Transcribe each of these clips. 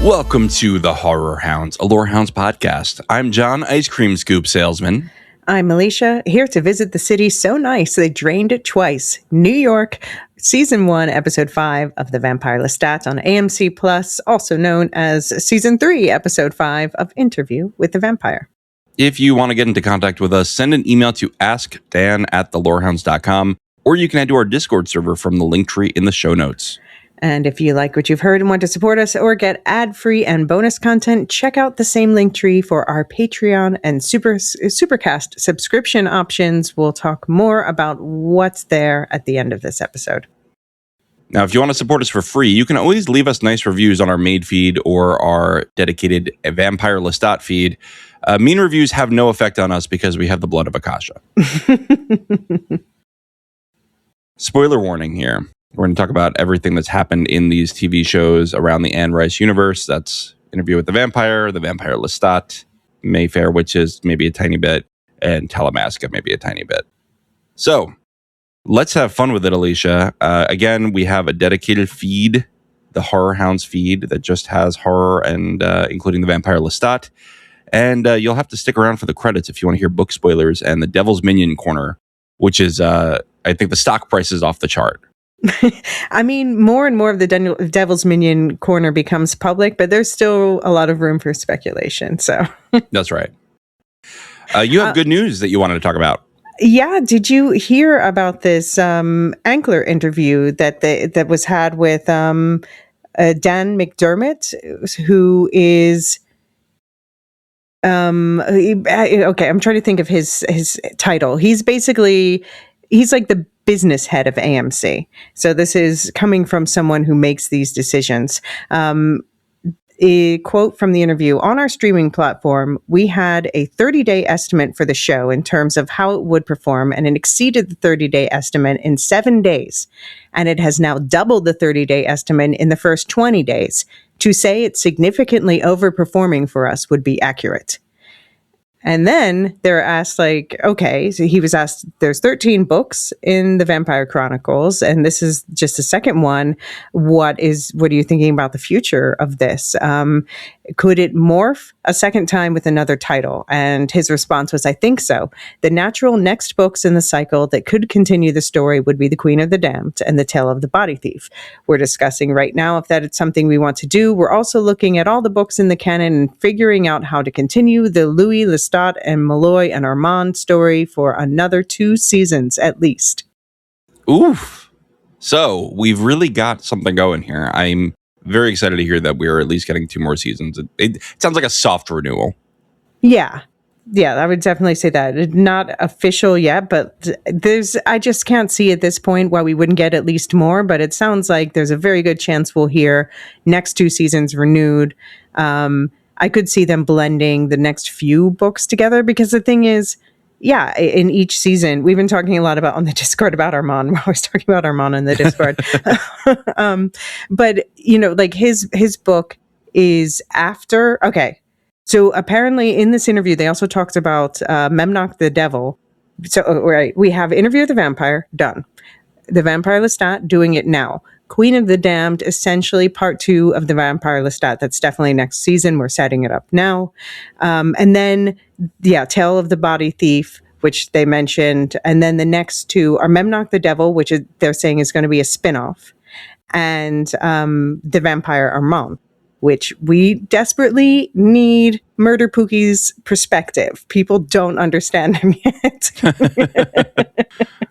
Welcome to the Horrorhounds, a Lorehounds podcast. I'm John, ice cream scoop salesman. I'm Elysia, here to visit the city so nice they drained it twice. New York, Season 1, Episode 5 of the Vampire Lestat on AMC Plus, also known as Season 3, Episode 5 of Interview with the Vampire. If you want to get into contact with us, send an email to askdan@thelorehounds.com, or you can head to our Discord server from the link tree in the show notes. And if you like what you've heard and want to support us or get ad-free and bonus content, check out the same link tree for our Patreon and Supercast subscription options. We'll talk more about what's there at the end of this episode. Now, if you want to support us for free, you can always leave us nice reviews on our maid feed or our dedicated Vampire Lestat feed. Mean reviews have no effect on us because we have the blood of Akasha. Spoiler warning here. We're going to talk about everything that's happened in these TV shows around the Anne Rice universe. That's Interview with the Vampire Lestat, Mayfair Witches, maybe a tiny bit, and Telemasca, maybe a tiny bit. So, let's have fun with it, Elysia. Again, we have a dedicated feed, the Horrorhounds feed, that just has horror and including the Vampire Lestat. And you'll have to stick around for the credits if you want to hear book spoilers and the Devil's Minion corner, which is, I think the stock price is off the chart. I mean, more and more of the Devil's Minion corner becomes public, but there's still a lot of room for speculation. So That's right. You have good news that you wanted to talk about. Yeah, did you hear about this Ankler interview that was had with Dan McDermott, who is okay, I'm trying to think of his title. He's like the business head of AMC. So this is coming from someone who makes these decisions. A quote from the interview: on our streaming platform, we had a 30-day estimate for the show in terms of how it would perform, and it exceeded the 30-day estimate in 7 days. And it has now doubled the 30-day estimate in the first 20 days. To say it's significantly overperforming for us would be accurate. And then they're asked, like, okay, so he was asked, there's 13 books in the Vampire Chronicles, and this is just the second one. What are you thinking about the future of this? Could it morph a second time with another title? And his response was, I think so. The natural next books in the cycle that could continue the story would be The Queen of the Damned and The Tale of the Body Thief. We're discussing right now if that is something we want to do. We're also looking at all the books in the canon and figuring out how to continue the Louis, Lestat, and Malloy and Armand story for another 2 seasons at least. Oof. So we've really got something going here. I'm very excited to hear that we're at least getting 2 more seasons. It sounds like a soft renewal. Yeah, I would definitely say that. Not official yet, but I just can't see at this point why we wouldn't get at least more, but it sounds like there's a very good chance we'll hear next 2 seasons renewed. I could see them blending the next few books together, because the thing is, yeah, in each season, we've been talking a lot about on the Discord about Armand. We're always talking about Armand in the Discord. But, like his book is after. Okay. So apparently in this interview, they also talked about Memnoch the Devil. So, right, we have Interview with the Vampire, done. The Vampire Lestat, doing it now. Queen of the Damned, essentially part 2 of the Vampire Lestat. That's definitely next season. We're setting it up now. And then, Tale of the Body Thief, which they mentioned. And then the next 2 are Memnoch the Devil, which they're saying is going to be a spinoff. And The Vampire Armand, which we desperately need Murder Pookie's perspective. People don't understand him yet.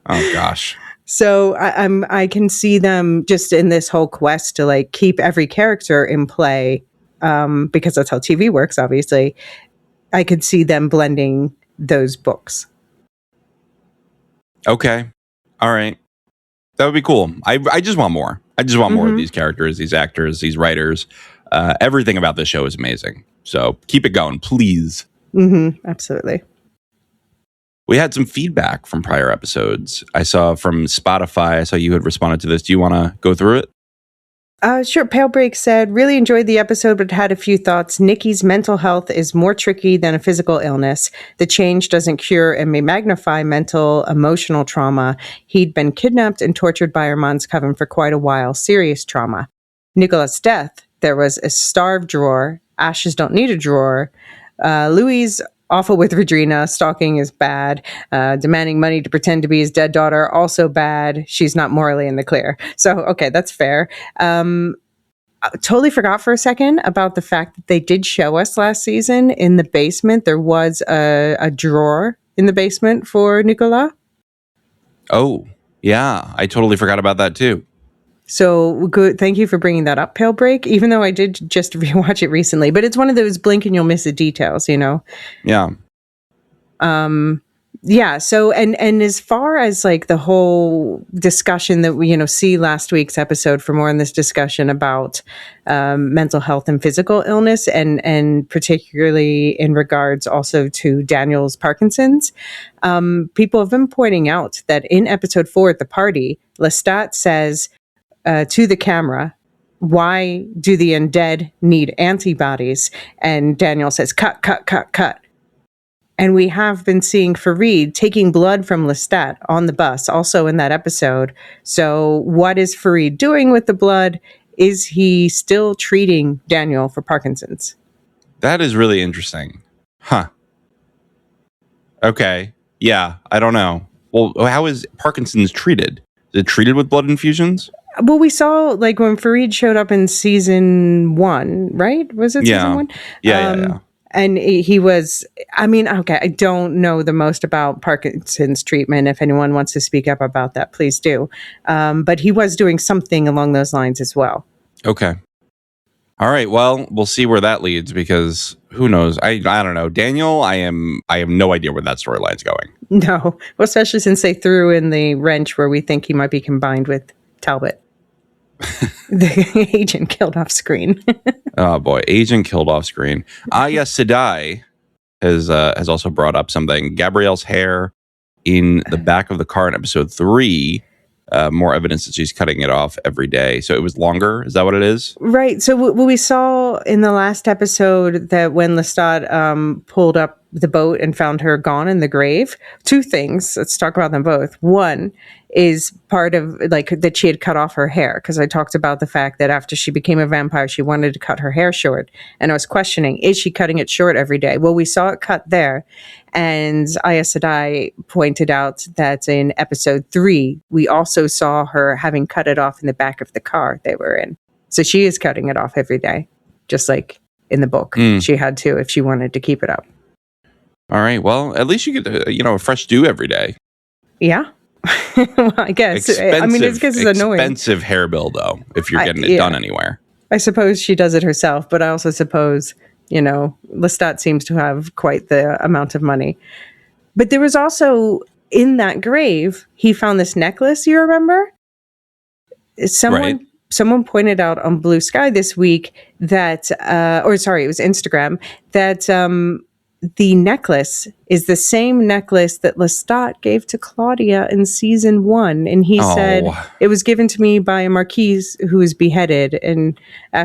Oh, gosh. So I can see them just in this whole quest to like keep every character in play, because that's how TV works, obviously. I could see them blending those books. Okay. All right. That would be cool. I just want more. I just want more of these characters, these actors, these writers. Everything about this show is amazing. So keep it going, please. Absolutely. We had some feedback from prior episodes. I saw from Spotify. I saw you had responded to this. Do you want to go through it? Sure. Pale Break said, really enjoyed the episode, but had a few thoughts. Nikki's mental health is more tricky than a physical illness. The change doesn't cure and may magnify mental, emotional trauma. He'd been kidnapped and tortured by Armand's coven for quite a while. Serious trauma. Nicholas' death There was a starved drawer. Ashes don't need a drawer. Louis awful with Regina. Stalking is bad. Demanding money to pretend to be his dead daughter, also bad. She's not morally in the clear. So, okay, that's fair. I totally forgot for a second about the fact that they did show us last season in the basement. There was a drawer in the basement for Nicolas. Oh, yeah. I totally forgot about that too. So good. Thank you for bringing that up, Pale Break, even though I did just rewatch it recently. But it's one of those blink and you'll miss the details, you know? Yeah. Yeah. So, and as far as like the whole discussion that we, see last week's episode for more on this discussion about mental health and physical illness, and particularly in regards also to Daniel's Parkinson's, people have been pointing out that in episode 4 at the party, Lestat says to the camera, "Why do the undead need antibodies?" And Daniel says, "Cut, cut, cut, cut." And we have been seeing Farid taking blood from Lestat on the bus, also in that episode. So what is Farid doing with the blood? Is he still treating Daniel for Parkinson's? That is really interesting. Huh. Okay. Yeah, I don't know. Well, how is Parkinson's treated? Is it treated with blood infusions? Well, we saw like when Farid showed up in season 1, right? Was it season 1? Yeah. And he was, okay, I don't know the most about Parkinson's treatment. If anyone wants to speak up about that, please do. But he was doing something along those lines as well. Okay. All right. Well, we'll see where that leads, because who knows? I don't know. Daniel, I have no idea where that storyline's going. No, well, especially since they threw in the wrench where we think he might be combined with Talbot. The agent killed off screen. Oh boy, agent killed off screen. Aya Sedai has also brought up something. Gabrielle's hair in the back of the car in episode 3. More evidence that she's cutting it off every day. So it was longer. Is that what it is? Right. So what we saw in the last episode, that when Lestat pulled up the boat and found her gone in the grave, 2 things. Let's talk about them both. One is part of like that she had cut off her hair, because I talked about the fact that after she became a vampire, she wanted to cut her hair short. And I was questioning, is she cutting it short every day? Well, we saw it cut there. And Aya Sedai pointed out that in episode 3, we also saw her having cut it off in the back of the car they were in. So she is cutting it off every day, just like in the book. She had to if she wanted to keep it up. All right. Well, at least you get a fresh do every day. Yeah. Well, I guess. It's because it's annoying. Expensive hair bill, though, if you're getting it done anywhere. I suppose she does it herself, but I also suppose, Lestat seems to have quite the amount of money. But there was also, in that grave, he found this necklace, you remember? Someone pointed out on Blue Sky this week that, it was Instagram, that the necklace is the same necklace that Lestat gave to Claudia in season 1. And he said, it was given to me by a marquise who was beheaded and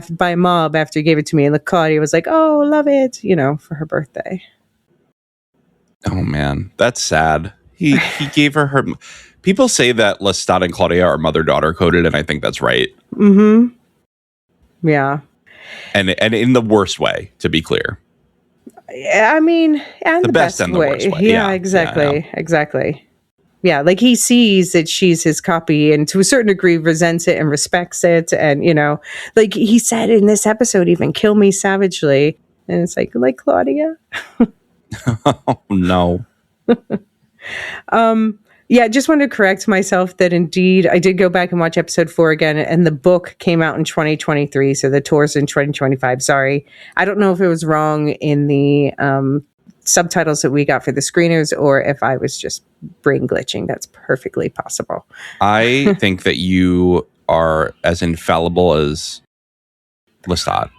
by a mob after he gave it to me. And Claudia was like, oh, love it, for her birthday. Oh, man, that's sad. He gave her. People say that Lestat and Claudia are mother-daughter coded, and I think that's right. Mm-hmm. Yeah. And in the worst way, to be clear. And the best and the worst way. Yeah, exactly. Exactly. Yeah, like he sees that she's his copy and to a certain degree resents it and respects it. And, like he said in this episode, even kill me savagely. And it's like Claudia. Oh, no. Yeah, just wanted to correct myself that indeed I did go back and watch episode 4 again, and the book came out in 2023, so the tour's in 2025. Sorry. I don't know if it was wrong in the subtitles that we got for the screeners or if I was just brain glitching. That's perfectly possible. I think that you are as infallible as Lestat.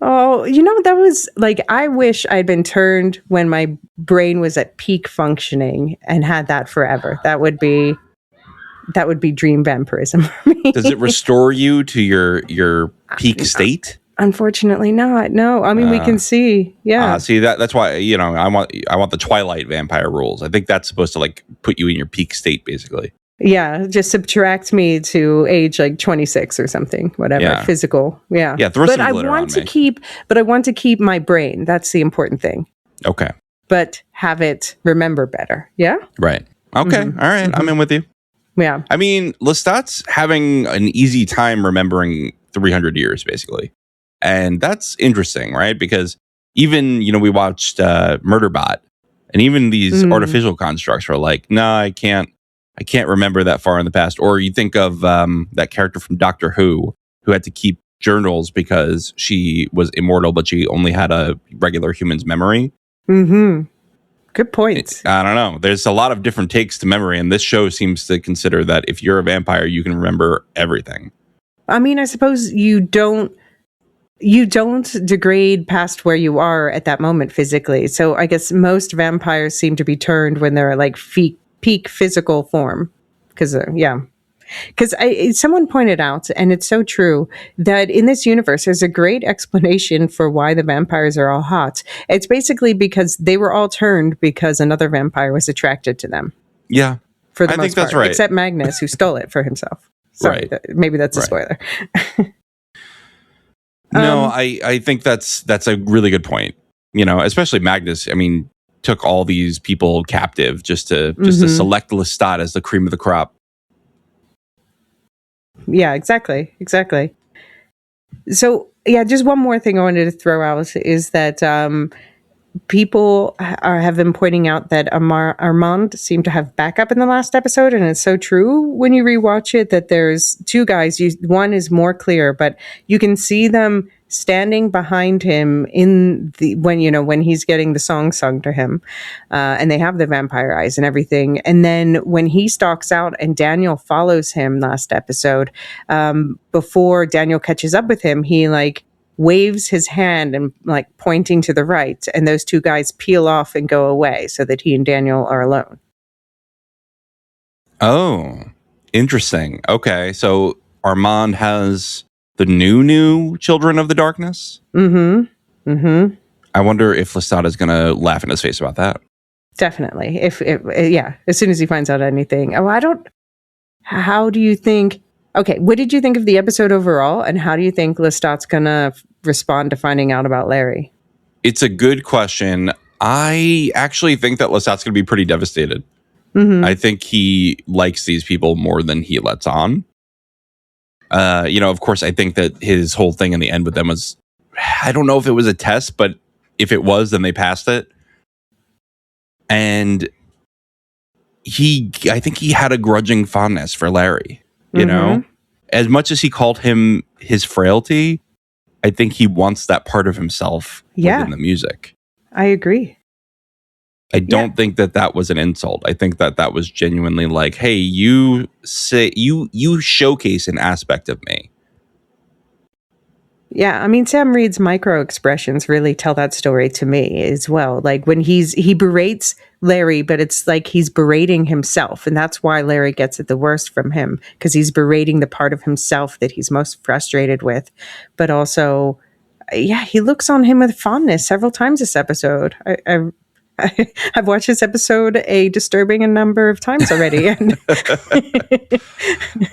Oh, that was like, I wish I'd been turned when my brain was at peak functioning and had that forever. That would be dream vampirism for me. Does it restore you to your peak state? Unfortunately not. No. We can see. Yeah. See that's why, I want the Twilight vampire rules. I think that's supposed to like put you in your peak state basically. Yeah, just subtract me to age like 26 or something, whatever, physical. Yeah. Yeah, throw some glitter on me. But I want to keep my brain. That's the important thing. Okay. But have it remember better. Yeah? Right. Okay. All right. I'm in with you. Yeah. I mean, Lestat's having an easy time remembering 300 years, basically. And that's interesting, right? Because even, we watched Murderbot, and even these artificial constructs are like, no, I can't remember that far in the past. Or you think of that character from Doctor Who had to keep journals because she was immortal, but she only had a regular human's memory. Mm-hmm. Good point. I don't know. There's a lot of different takes to memory, and this show seems to consider that if you're a vampire, you can remember everything. I mean, I suppose you don't degrade past where you are at that moment physically. So I guess most vampires seem to be turned when they're like peak physical form. Because someone pointed out, and it's so true, that in this universe, there's a great explanation for why the vampires are all hot. It's basically because they were all turned because another vampire was attracted to them. Yeah. For the most think part, that's right. Except Magnus, who stole it for himself. Sorry, right. Maybe that's a spoiler. No, I think that's a really good point. Especially Magnus, I mean, took all these people captive just to select Lestat as the cream of the crop. Yeah, exactly. So, yeah, just one more thing I wanted to throw out is that people have been pointing out that Armand seemed to have backup in the last episode, and it's so true when you rewatch it that there's two guys. One is more clear, but you can see them standing behind him when he's getting the song sung to him, and they have the vampire eyes and everything. And then when he stalks out and Daniel follows him last episode, before Daniel catches up with him, he waves his hand and pointing to the right, and those two guys peel off and go away so that he and Daniel are alone. Oh, interesting. Okay, so Armand has the new Children of the Darkness? Mm-hmm. I wonder if Lestat is going to laugh in his face about that. Definitely. As soon as he finds out anything. How do you think... Okay, what did you think of the episode overall, and how do you think Lestat's going to respond to finding out about Larry? It's a good question. I actually think that Lestat's going to be pretty devastated. Mm-hmm. I think he likes these people more than he lets on. Of course, I think that his whole thing in the end with them was, I don't know if it was a test, but if it was, then they passed it. And I think he had a grudging fondness for Larry, you know? As much as he called him his frailty, I think he wants that part of himself within the music. I agree. I don't think that was an insult. I think that was genuinely like, hey, you showcase an aspect of me. Yeah, I mean, Sam Reed's micro expressions really tell that story to me as well. Like when he berates Larry, but it's like he's berating himself. And that's why Larry gets it the worst from him, because he's berating the part of himself that he's most frustrated with. But also, he looks on him with fondness several times this episode. I've watched this episode a disturbing number of times already, and,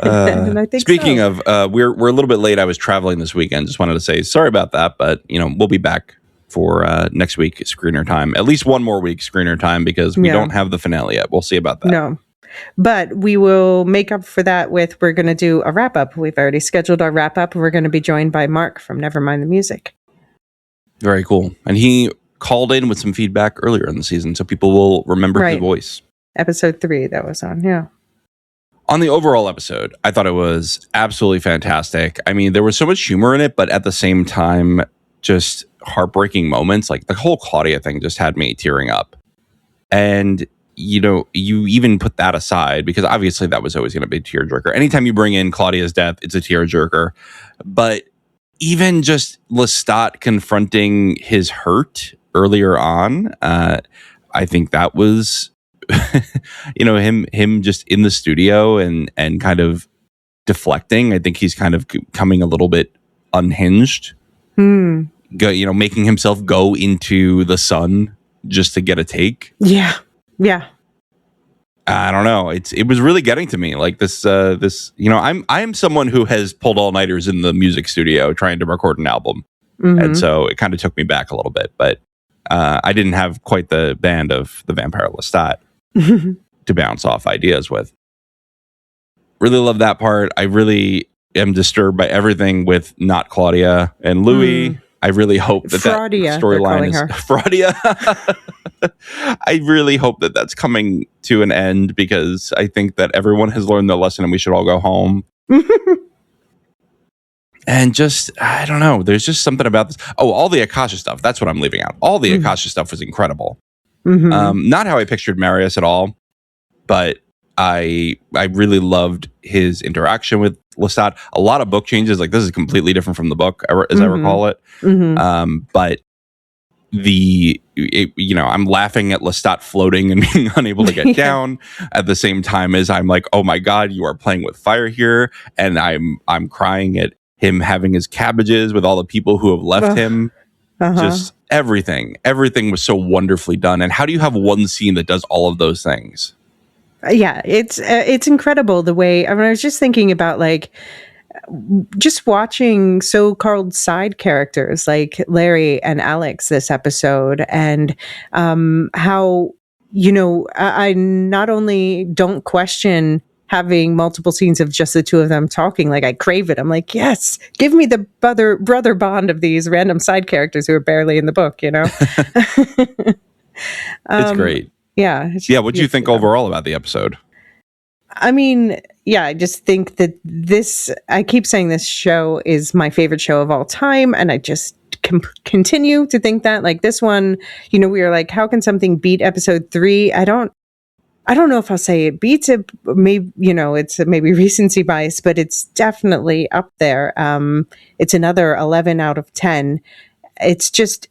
and I think. Speaking of, we're a little bit late. I was traveling this weekend. Just wanted to say sorry about that, but we'll be back for next week screener time. At least one more week screener time, because we don't have the finale yet. We'll see about that. No, but we will make up for that with we're going to do a wrap up. We've already scheduled our wrap up. We're going to be joined by Mark from Nevermind the Music. Very cool, and he called in with some feedback earlier in the season, so people will remember his voice. Episode 3 that was on, On the overall episode, I thought it was absolutely fantastic. I mean, there was so much humor in it, but at the same time, just heartbreaking moments. Like the whole Claudia thing just had me tearing up. And, you even put that aside, because obviously that was always going to be a tearjerker. Anytime you bring in Claudia's death, it's a tearjerker. But even just Lestat confronting his hurt earlier on, I think that was, him just in the studio and kind of deflecting. I think he's kind of coming a little bit unhinged, making himself go into the sun just to get a take. Yeah. I don't know. It was really getting to me. Like this, I'm someone who has pulled all-nighters in the music studio trying to record an album. And so it kind of took me back a little bit, but I didn't have quite the band of the Vampire Lestat to bounce off ideas with. Really love that part. I really am disturbed by everything with not Claudia and Louis. I really hope that storyline is Fraudia. I really hope that that's coming to an end, because I think that everyone has learned their lesson and we should all go home. And just, I don't know. There's just something about this. Oh, all the Akasha stuff. That's what I'm leaving out. All the Akasha stuff was incredible. Not how I pictured Marius at all, but I really loved his interaction with Lestat. A lot of book changes. Like, this is completely different from the book, as I recall it. But I'm laughing at Lestat floating and being unable to get down at the same time as I'm like, oh my God, you are playing with fire here. And I'm crying at him having his cabbages with all the people who have left him. Just everything was so wonderfully done. And how do you have one scene that does all of those things? Yeah, it's incredible the way. I was just thinking about, like, just watching so-called side characters like Larry and Alex this episode, and how, I not only don't question having multiple scenes of just the two of them talking, like, I crave it. I'm like, yes, give me the brother bond of these random side characters who are barely in the book, It's great. Yeah. What do you think overall about the episode? I mean, yeah, I just think that I keep saying this show is my favorite show of all time. And I just continue to think that, like, this one, we were like, how can something beat episode 3? I don't know if I'll say it beats it. Maybe, it's maybe recency bias, but it's definitely up there. It's another 11 out of 10. It's just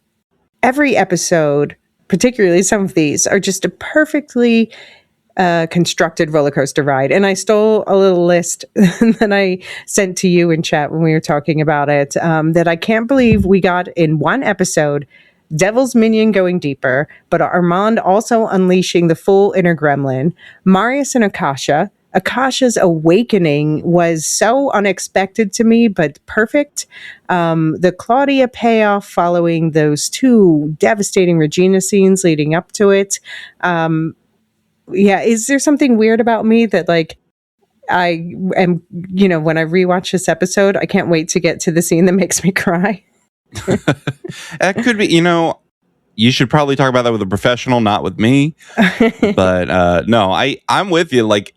every episode, particularly some of these, are just a perfectly constructed roller coaster ride. And I stole a little list that I sent to you in chat when we were talking about it, that I can't believe we got in one episode. Devil's Minion going deeper, but Armand also unleashing the full inner gremlin. Marius and Akasha. Akasha's awakening was so unexpected to me, but perfect. The Claudia payoff following those two devastating Regina scenes leading up to it. Is there something weird about me that, like, I am, when I rewatch this episode, I can't wait to get to the scene that makes me cry? That could be, you should probably talk about that with a professional, not with me. But no, I'm with you. Like,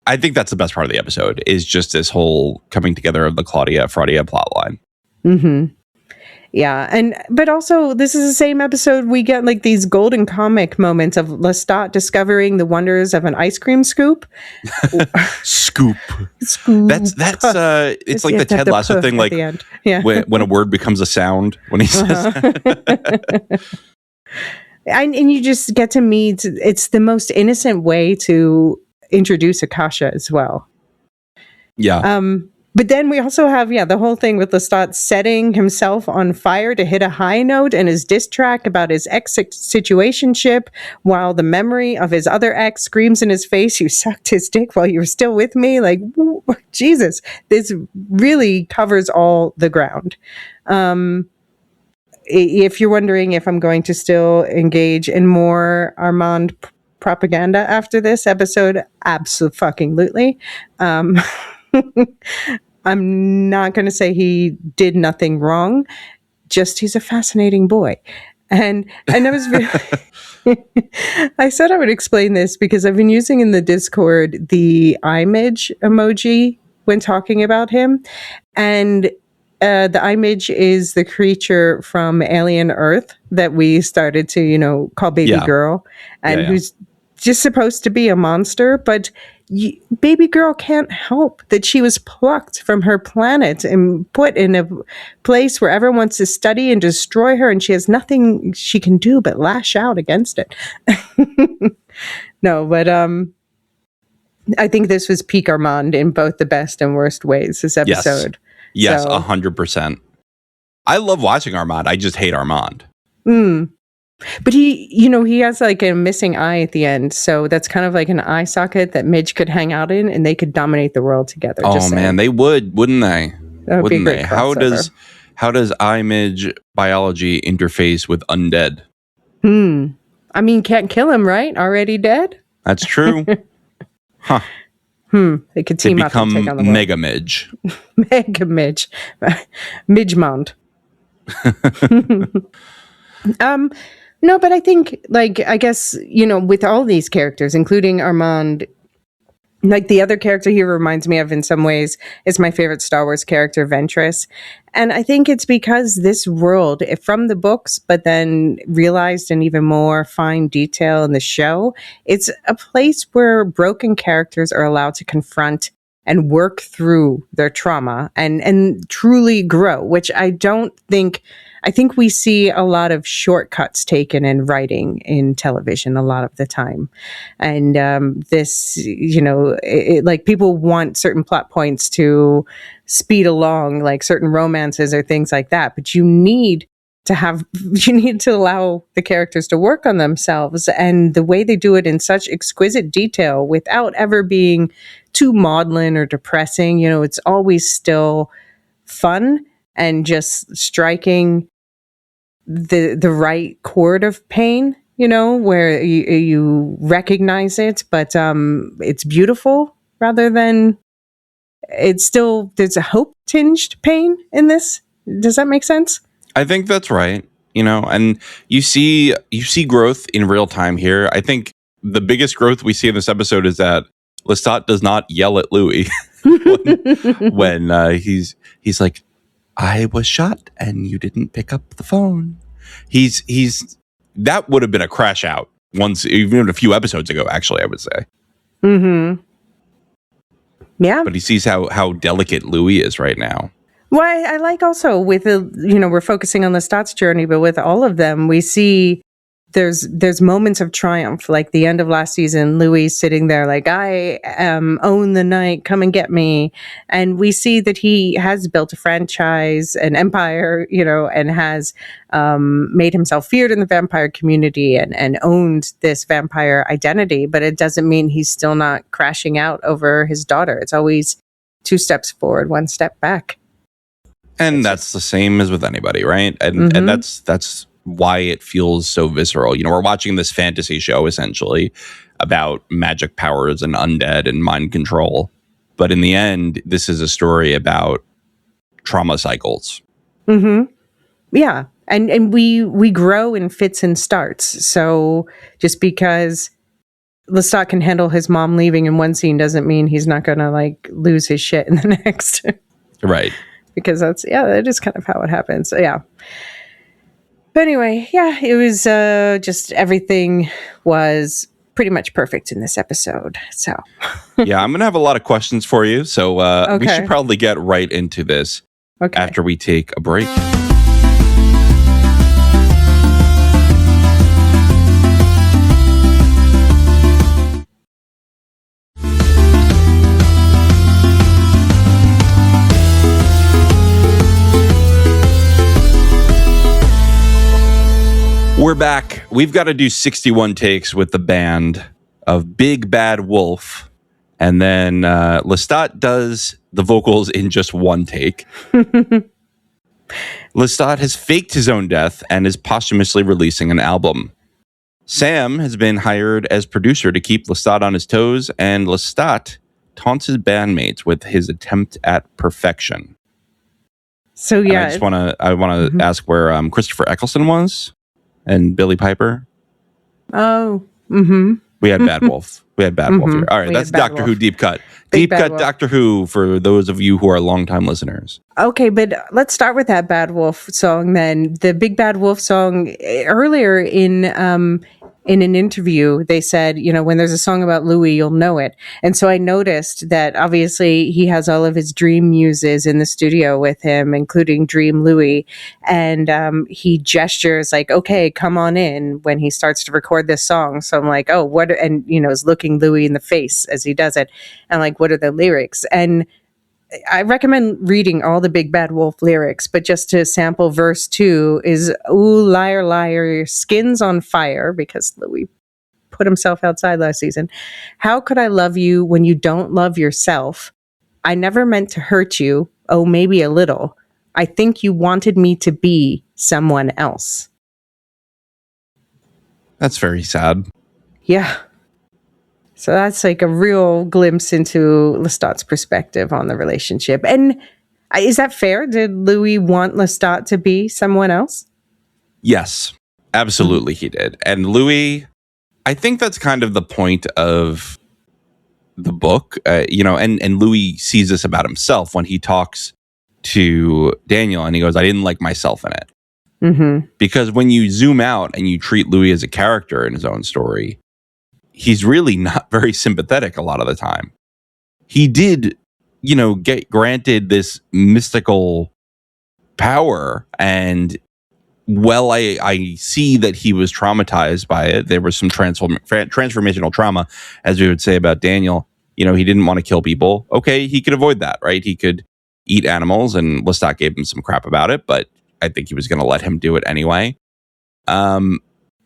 I think that's the best part of the episode, is just this whole coming together of the Claudia Fraudia plotline. Yeah, but also this is the same episode we get, like, these golden comic moments of Lestat discovering the wonders of an ice cream scoop. Scoop. That's it's like the Ted Lasso thing, like, when a word becomes a sound when he says that. And you just get to meet, it's the most innocent way to introduce Akasha as well. Yeah. But then we also have, the whole thing with Lestat setting himself on fire to hit a high note in his diss track about his ex situationship, while the memory of his other ex screams in his face, "You sucked his dick while you were still with me." Like, Jesus, this really covers all the ground. If you're wondering if I'm going to still engage in more Armand propaganda after this episode, absolutely. I'm not going to say he did nothing wrong, just he's a fascinating boy. And I was really, I said I would explain this because I've been using in the Discord the image emoji when talking about him. And the image is the creature from Alien Earth that we started to, call Baby Girl, and who's just supposed to be a monster, but Baby Girl can't help that she was plucked from her planet and put in a place where everyone wants to study and destroy her, and she has nothing she can do but lash out against it. No, but I think this was peak Armand in both the best and worst ways, this episode. Yes, 100%. I love watching Armand. I just hate Armand. But he has like a missing eye at the end. So that's kind of like an eye socket that Midge could hang out in and they could dominate the world together. Oh man, they wouldn't they? That would be a great crossover. How does iMidge biology interface with undead? I mean, can't kill him, right? Already dead? That's true. Huh. They could team up and take on the world. Mega Midge. Mega Midge. Midgemont. No, but I think, like, I guess, with all these characters, including Armand, like the other character he reminds me of in some ways is my favorite Star Wars character, Ventress. And I think it's because this world, from the books, but then realized in even more fine detail in the show, it's a place where broken characters are allowed to confront and work through their trauma and truly grow, which I think we see a lot of shortcuts taken in writing in television a lot of the time. And this, like people want certain plot points to speed along, like certain romances or things like that. But you need to allow the characters to work on themselves. And the way they do it in such exquisite detail without ever being too maudlin or depressing, it's always still fun and just striking the right chord of pain, where you recognize it, but it's beautiful rather than it's still, there's a hope tinged pain in this. Does that make sense? I think that's right. And you see growth in real time here. I think the biggest growth we see in this episode is that Lestat does not yell at Louis when he's like, I was shot and you didn't pick up the phone. He's that would have been a crash out once, even a few episodes ago, actually, I would say. Mm-hmm. Yeah. But he sees how delicate Louis is right now. Well, I like also with we're focusing on Lestat's journey, but with all of them, we see there's moments of triumph, like the end of last season, Louis sitting there like, I own the night, come and get me. And we see that he has built a franchise, an empire, and has made himself feared in the vampire community and owned this vampire identity. But it doesn't mean he's still not crashing out over his daughter. It's always 2 steps forward, 1 step back. And that's the same as with anybody, right? And and that's why it feels so visceral. We're watching this fantasy show essentially about magic powers and undead and mind control. But in the end, this is a story about trauma cycles. Mm-hmm. Yeah. And we grow in fits and starts. So just because Lestat can handle his mom leaving in one scene doesn't mean he's not going to like lose his shit in the next. Right. Because that is kind of how it happens. So, yeah. But anyway, yeah, it was just everything was pretty much perfect in this episode. So, yeah, I'm going to have a lot of questions for you. So we should probably get right into this after we take a break. We're back. We've got to do 61 takes with the band of Big Bad Wolf. And then Lestat does the vocals in just 1 take. Lestat has faked his own death and is posthumously releasing an album. Sam has been hired as producer to keep Lestat on his toes, and Lestat taunts his bandmates with his attempt at perfection. So yeah, and I want to ask where Christopher Eccleston was. And Billy Piper. Oh, mm-hmm. We had Bad Wolf. We had Bad Wolf here. All right, that's Doctor Who Deep Cut. Deep Cut Doctor Who for those of you who are longtime listeners. Okay, but let's start with that Bad Wolf song then. The Big Bad Wolf song, earlier in an interview, they said, when there's a song about Louis, you'll know it. And so I noticed that obviously he has all of his dream muses in the studio with him, including Dream Louis. And he gestures like, okay, come on in when he starts to record this song. So I'm like, oh, what? And, is looking Louis in the face as he does it. And like, what are the lyrics? And I recommend reading all the Big Bad Wolf lyrics, but just to sample verse 2 is, ooh, liar, liar, your skin's on fire, because Louis put himself outside last season. How could I love you when you don't love yourself? I never meant to hurt you. Oh, maybe a little. I think you wanted me to be someone else. That's very sad. Yeah. So that's like a real glimpse into Lestat's perspective on the relationship. And is that fair? Did Louis want Lestat to be someone else? Yes, absolutely he did. And Louis, I think that's kind of the point of the book, and Louis sees this about himself when he talks to Daniel and he goes, I didn't like myself in it. Mm-hmm. Because when you zoom out and you treat Louis as a character in his own story, he's really not very sympathetic a lot of the time. He did, get granted this mystical power, and I see that he was traumatized by it. There was some transformational trauma, as we would say about Daniel. He didn't want to kill people. Okay, he could avoid that, right? He could eat animals, and Lestat gave him some crap about it, but I think he was going to let him do it anyway. And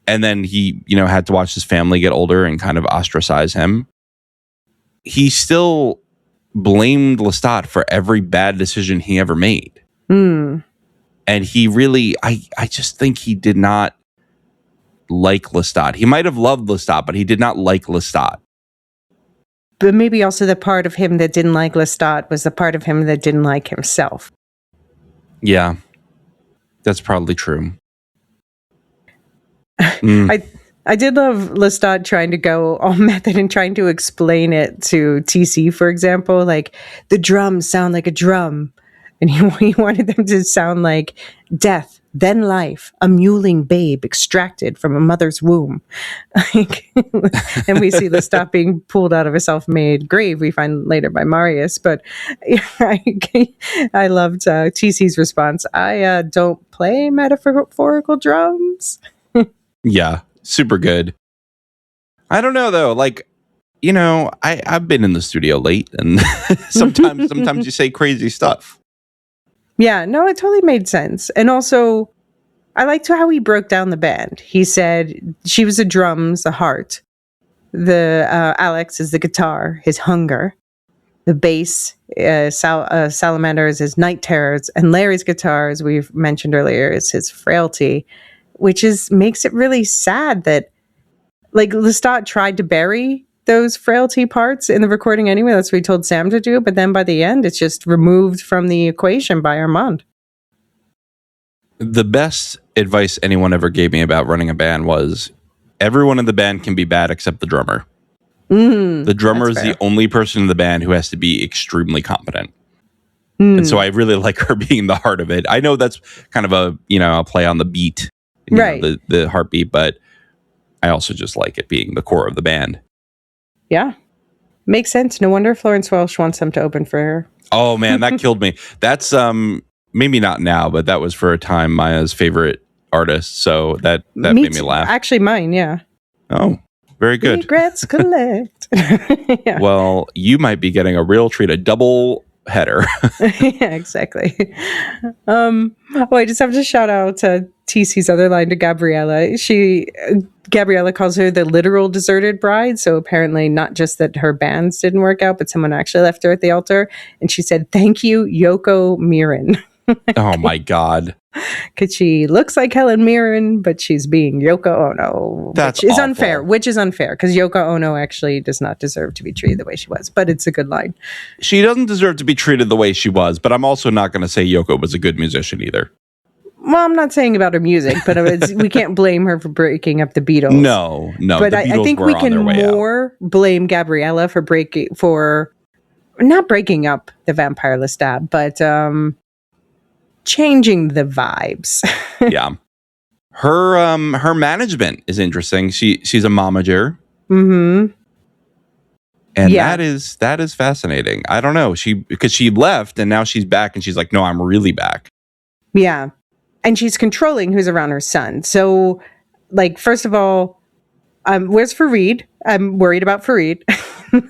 then he, had to watch his family get older and kind of ostracize him. He still blamed Lestat for every bad decision he ever made. Mm. And he really, I just think he did not like Lestat. He might have loved Lestat, but he did not like Lestat. But maybe also the part of him that didn't like Lestat was the part of him that didn't like himself. Yeah, that's probably true. I did love Lestat trying to go all method and trying to explain it to TC, for example, like the drums sound like a drum. And he wanted them to sound like death, then life, a mewling babe extracted from a mother's womb. And we see Lestat being pulled out of a self-made grave, we find later by Marius. But I loved TC's response. I don't play metaphorical drums. Yeah, super good. I don't know, though. Like, I've been in the studio late, and sometimes you say crazy stuff. Yeah, no, it totally made sense. And also, I liked how he broke down the band. He said she was the drums, the heart. The Alex is the guitar, his hunger. The bass, Salamander is his night terrors. And Larry's guitar, as we've mentioned earlier, is his frailty, which makes it really sad that, like, Lestat tried to bury those frailty parts in the recording anyway. That's what he told Sam to do. But then by the end, it's just removed from the equation by Armand. The best advice anyone ever gave me about running a band was everyone in the band can be bad except the drummer. The drummer is the only person in the band who has to be extremely competent. And so I really like her being the heart of it. I know that's kind of a play on the beat, right? The heartbeat, but I also just like it being the core of the band. Yeah. Makes sense. No wonder Florence Welch wants them to open for her. Oh, man, that killed me. That's maybe not now, but that was for a time Maya's favorite artist. So that made me laugh. Actually, mine, yeah. Oh, very good. Regrets collect. Yeah. Well, you might be getting a real treat, a double header. Yeah, exactly. I just have to shout out TC's other line to Gabriella. Gabriella calls her the literal deserted bride. So apparently not just that her bands didn't work out, but someone actually left her at the altar. And she said, "Thank you, Yoko Mirren." Oh my God. Because she looks like Helen Mirren, but she's being Yoko Ono. That's which is awful. unfair. Which is unfair because Yoko Ono actually does not deserve to be treated the way she was. But it's a good line. She doesn't deserve to be treated the way she was, but I'm also not going to say Yoko was a good musician either. Well, I'm not saying about her music, but we can't blame her for breaking up the Beatles. No. But I think we can more blame Gabriella for not breaking up the Vampire Lestat, but changing the vibes. Yeah. Her management is interesting. She's a momager. Mm-hmm. And that is fascinating. I don't know. Because she left and now she's back and she's like, no, I'm really back. Yeah. And she's controlling who's around her son. So, like, first of all, where's Farid? I'm worried about Farid.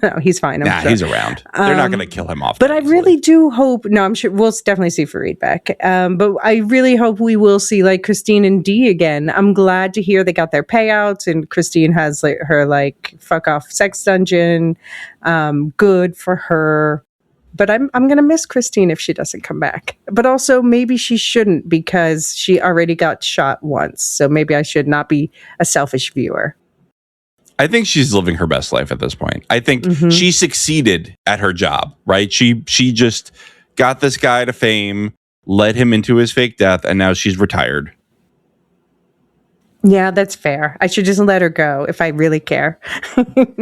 No, he's fine. I'm sure. He's around. They're not going to kill him off. But I really do hope. No, I'm sure we'll definitely see Fareed back. But I really hope we will see like Christine and Dee again. I'm glad to hear they got their payouts, and Christine has like her like fuck off sex dungeon. Good for her. But I'm gonna miss Christine if she doesn't come back. But also maybe she shouldn't, because she already got shot once. So maybe I should not be a selfish viewer. I think she's living her best life at this point. I think she succeeded at her job, right? She just got this guy to fame, led him into his fake death, and now she's retired. Yeah, that's fair. I should just let her go if I really care.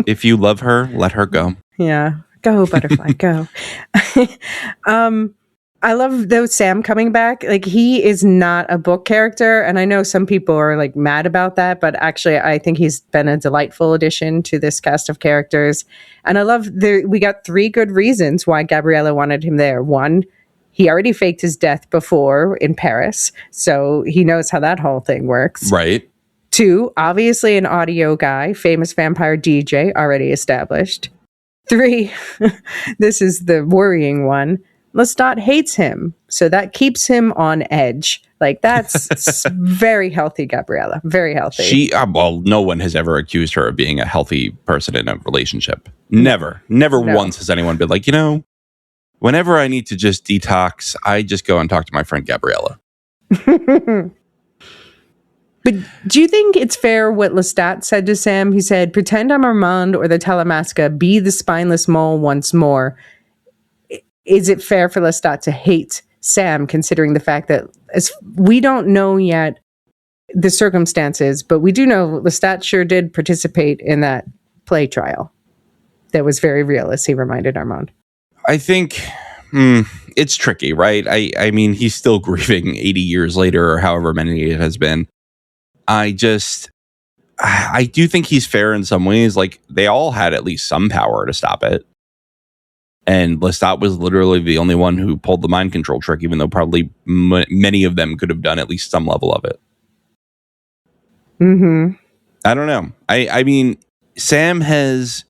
If you love her, let her go. Yeah. Go, butterfly, go. I love, though, Sam coming back. Like, he is not a book character, and I know some people are like mad about that, but actually I think he's been a delightful addition to this cast of characters. And I love we got 3 good reasons why Gabriella wanted him there. 1, he already faked his death before in Paris, so he knows how that whole thing works. Right. 2, obviously an audio guy, famous vampire DJ, already established. 3, this is the worrying one. Lestat hates him, so that keeps him on edge. Like, that's very healthy, Gabriella. Very healthy. Well, no one has ever accused her of being a healthy person in a relationship. Never once has anyone been like, whenever I need to just detox, I just go and talk to my friend Gabriella. But do you think it's fair what Lestat said to Sam? He said, pretend I'm Armand or the Talamasca, be the spineless mole once more. Is it fair for Lestat to hate Sam, considering the fact that we don't know yet the circumstances, but we do know Lestat sure did participate in that play trial that was very real, as he reminded Armand. I think it's tricky, right? I mean, he's still grieving 80 years later, or however many it has been. I do think he's fair in some ways. Like, they all had at least some power to stop it. And Lestat was literally the only one who pulled the mind control trick, even though probably many of them could have done at least some level of it. I don't know. I mean, Sam has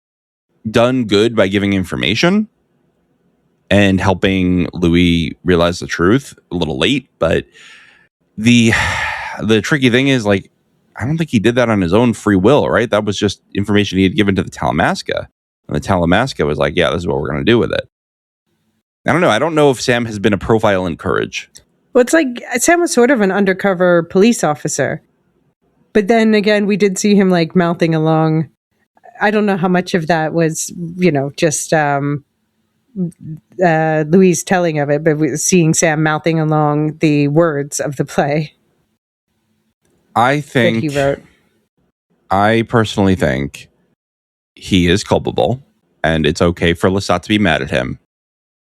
done good by giving information and helping Louis realize the truth. A little late, but the tricky thing is, like, I don't think he did that on his own free will, right? That was just information he had given to the Talamasca. And the Talamasca was like, yeah, this is what we're going to do with it. I don't know. I don't know if Sam has been a profile in courage. Well, it's like Sam was sort of an undercover police officer. But then again, we did see him like mouthing along. I don't know how much of that was, just Louise telling of it, but seeing Sam mouthing along the words of the play. I think that he wrote. I personally think he is culpable, and it's okay for Lestat to be mad at him,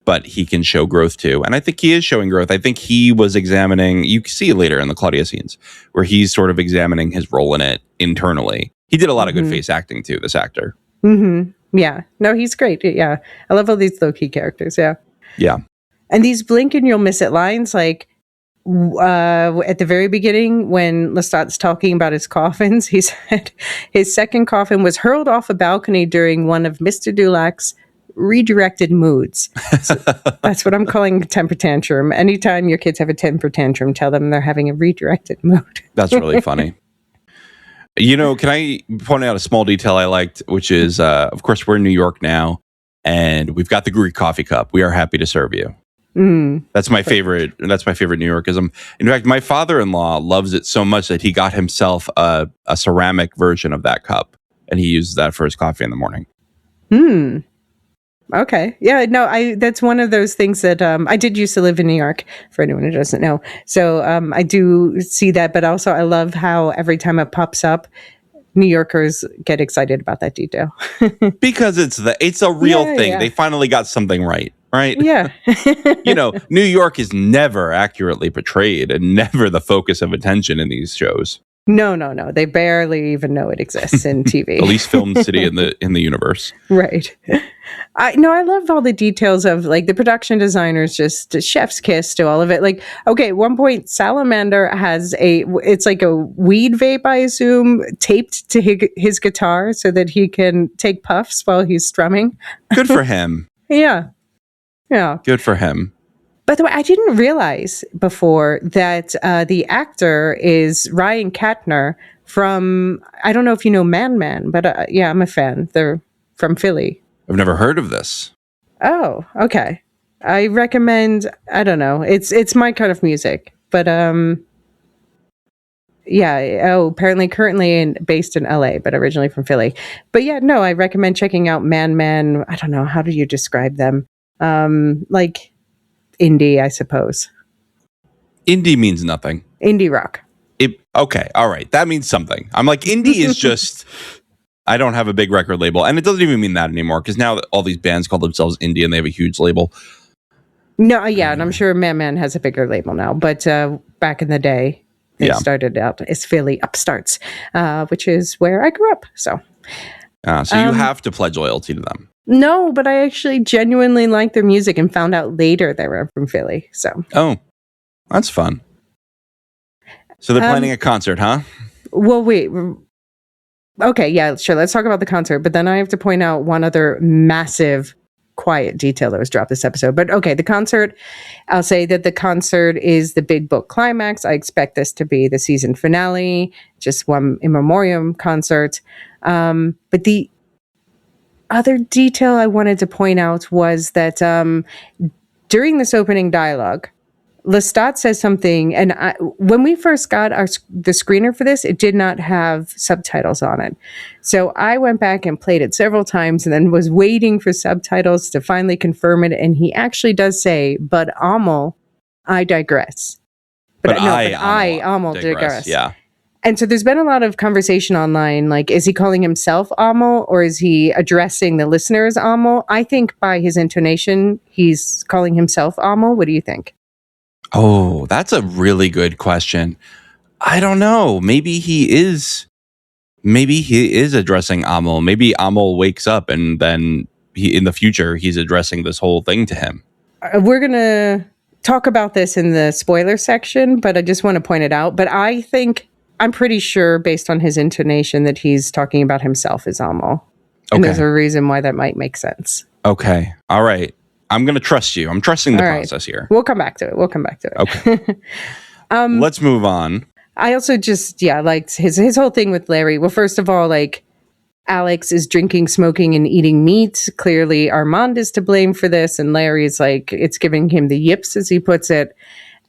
but he can show growth too. And I think he is showing growth. I think he was examining, you can see it later in the Claudia scenes, where he's sort of examining his role in it internally. He did a lot of good face acting too, this actor. Yeah. No, he's great. Yeah. I love all these low-key characters. Yeah. Yeah. And these blink and you'll miss it lines, like, at the very beginning, when Lestat's talking about his coffins, he said his second coffin was hurled off a balcony during one of Mr. Dulac's redirected moods. So that's what I'm calling a temper tantrum. Anytime your kids have a temper tantrum, tell them they're having a redirected mood. That's really funny. Can I point out a small detail I liked, which is, of course, we're in New York now, and we've got the Greek coffee cup. We are happy to serve you. That's my favorite. That's my favorite New Yorkism. In fact, my father-in-law loves it so much that he got himself a ceramic version of that cup, and he uses that for his coffee in the morning. Okay. Yeah. No. That's one of those things that I did used to live in New York. For anyone who doesn't know, so I do see that, but also I love how every time it pops up, New Yorkers get excited about that detail because it's a real thing. Yeah. They finally got something right. Yeah. New York is never accurately portrayed and never the focus of attention in these shows. No. They barely even know it exists in TV. The least filmed city in the universe. Right. I love all the details of like the production designers, just chef's kiss to all of it. Like, okay, at one point Salamander has it's like a weed vape, I assume, taped to his guitar so that he can take puffs while he's strumming. Good for him. Yeah. Good for him. By the way, I didn't realize before that the actor is Ryan Katner from, I don't know if you know Man, but yeah, I'm a fan. They're from Philly. I've never heard of this. Oh, okay. I recommend, I don't know. It's my kind of music, but yeah. Oh, apparently currently based in LA, but originally from Philly. But yeah, no, I recommend checking out Man. I don't know. How do you describe them? Like indie, I suppose. Indie means nothing. Indie rock. Okay. All right. That means something. I'm like, indie is just, I don't have a big record label. And it doesn't even mean that anymore because now all these bands call themselves indie and they have a huge label. No, yeah. And I'm sure Man has a bigger label now. But back in the day, they started out as Philly upstarts, which is where I grew up. So you have to pledge loyalty to them. No, but I actually genuinely liked their music and found out later they were from Philly. So. Oh, that's fun. So they're planning a concert, huh? Well, wait. Okay, yeah, sure. Let's talk about the concert. But then I have to point out one other massive quiet detail that was dropped this episode. But okay, the concert, I'll say that the concert is the big book climax. I expect this to be the season finale, just one in memoriam concert. But the other detail I wanted to point out was that during this opening dialogue, Lestat says something, and when we first got the screener for this, it did not have subtitles on it. So I went back and played it several times and then was waiting for subtitles to finally confirm it, and he actually does say, but Amel, I digress. But I Amel digress. Yeah. And so there's been a lot of conversation online, like, is he calling himself Amel or is he addressing the listener as Amel? I think by his intonation, he's calling himself Amel. What do you think? Oh, that's a really good question. I don't know. Maybe he is addressing Amel. Maybe Amel wakes up and then in the future, he's addressing this whole thing to him. We're going to talk about this in the spoiler section, but I just want to point it out. But I'm pretty sure based on his intonation that he's talking about himself as Amel. And there's a reason why that might make sense. Okay. All right. I'm going to trust you. I'm trusting the process here. We'll come back to it. Okay. Let's move on. I also just, liked his whole thing with Larry. Well, first of all, like, Alex is drinking, smoking, and eating meat. Clearly, Armand is to blame for this. And Larry's like, it's giving him the yips, as he puts it.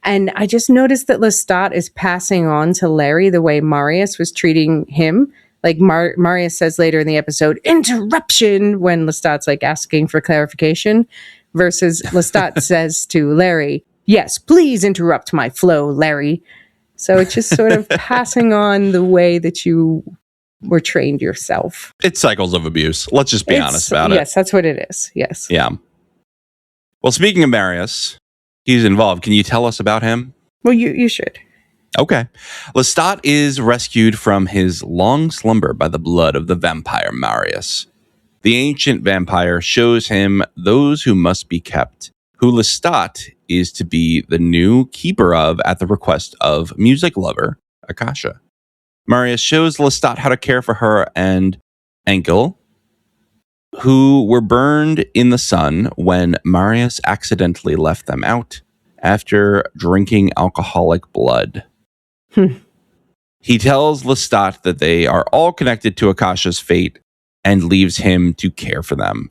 And I just noticed that Lestat is passing on to Larry the way Marius was treating him. Like Marius says later in the episode, interruption, when Lestat's like asking for clarification, versus Lestat says to Larry, yes, please interrupt my flow, Larry. So it's just sort of passing on the way that you were trained yourself. It's cycles of abuse. Let's just be honest about it. Yes, that's what it is. Yes. Yeah. Well, speaking of Marius, he's involved. Can you tell us about him? Well, you should. Okay. Lestat is rescued from his long slumber by the blood of the vampire Marius. The ancient vampire shows him those who must be kept, who Lestat is to be the new keeper of at the request of music lover Akasha. Marius shows Lestat how to care for her and Enkel, who were burned in the sun when Marius accidentally left them out after drinking alcoholic blood. He tells Lestat that they are all connected to Akasha's fate and leaves him to care for them.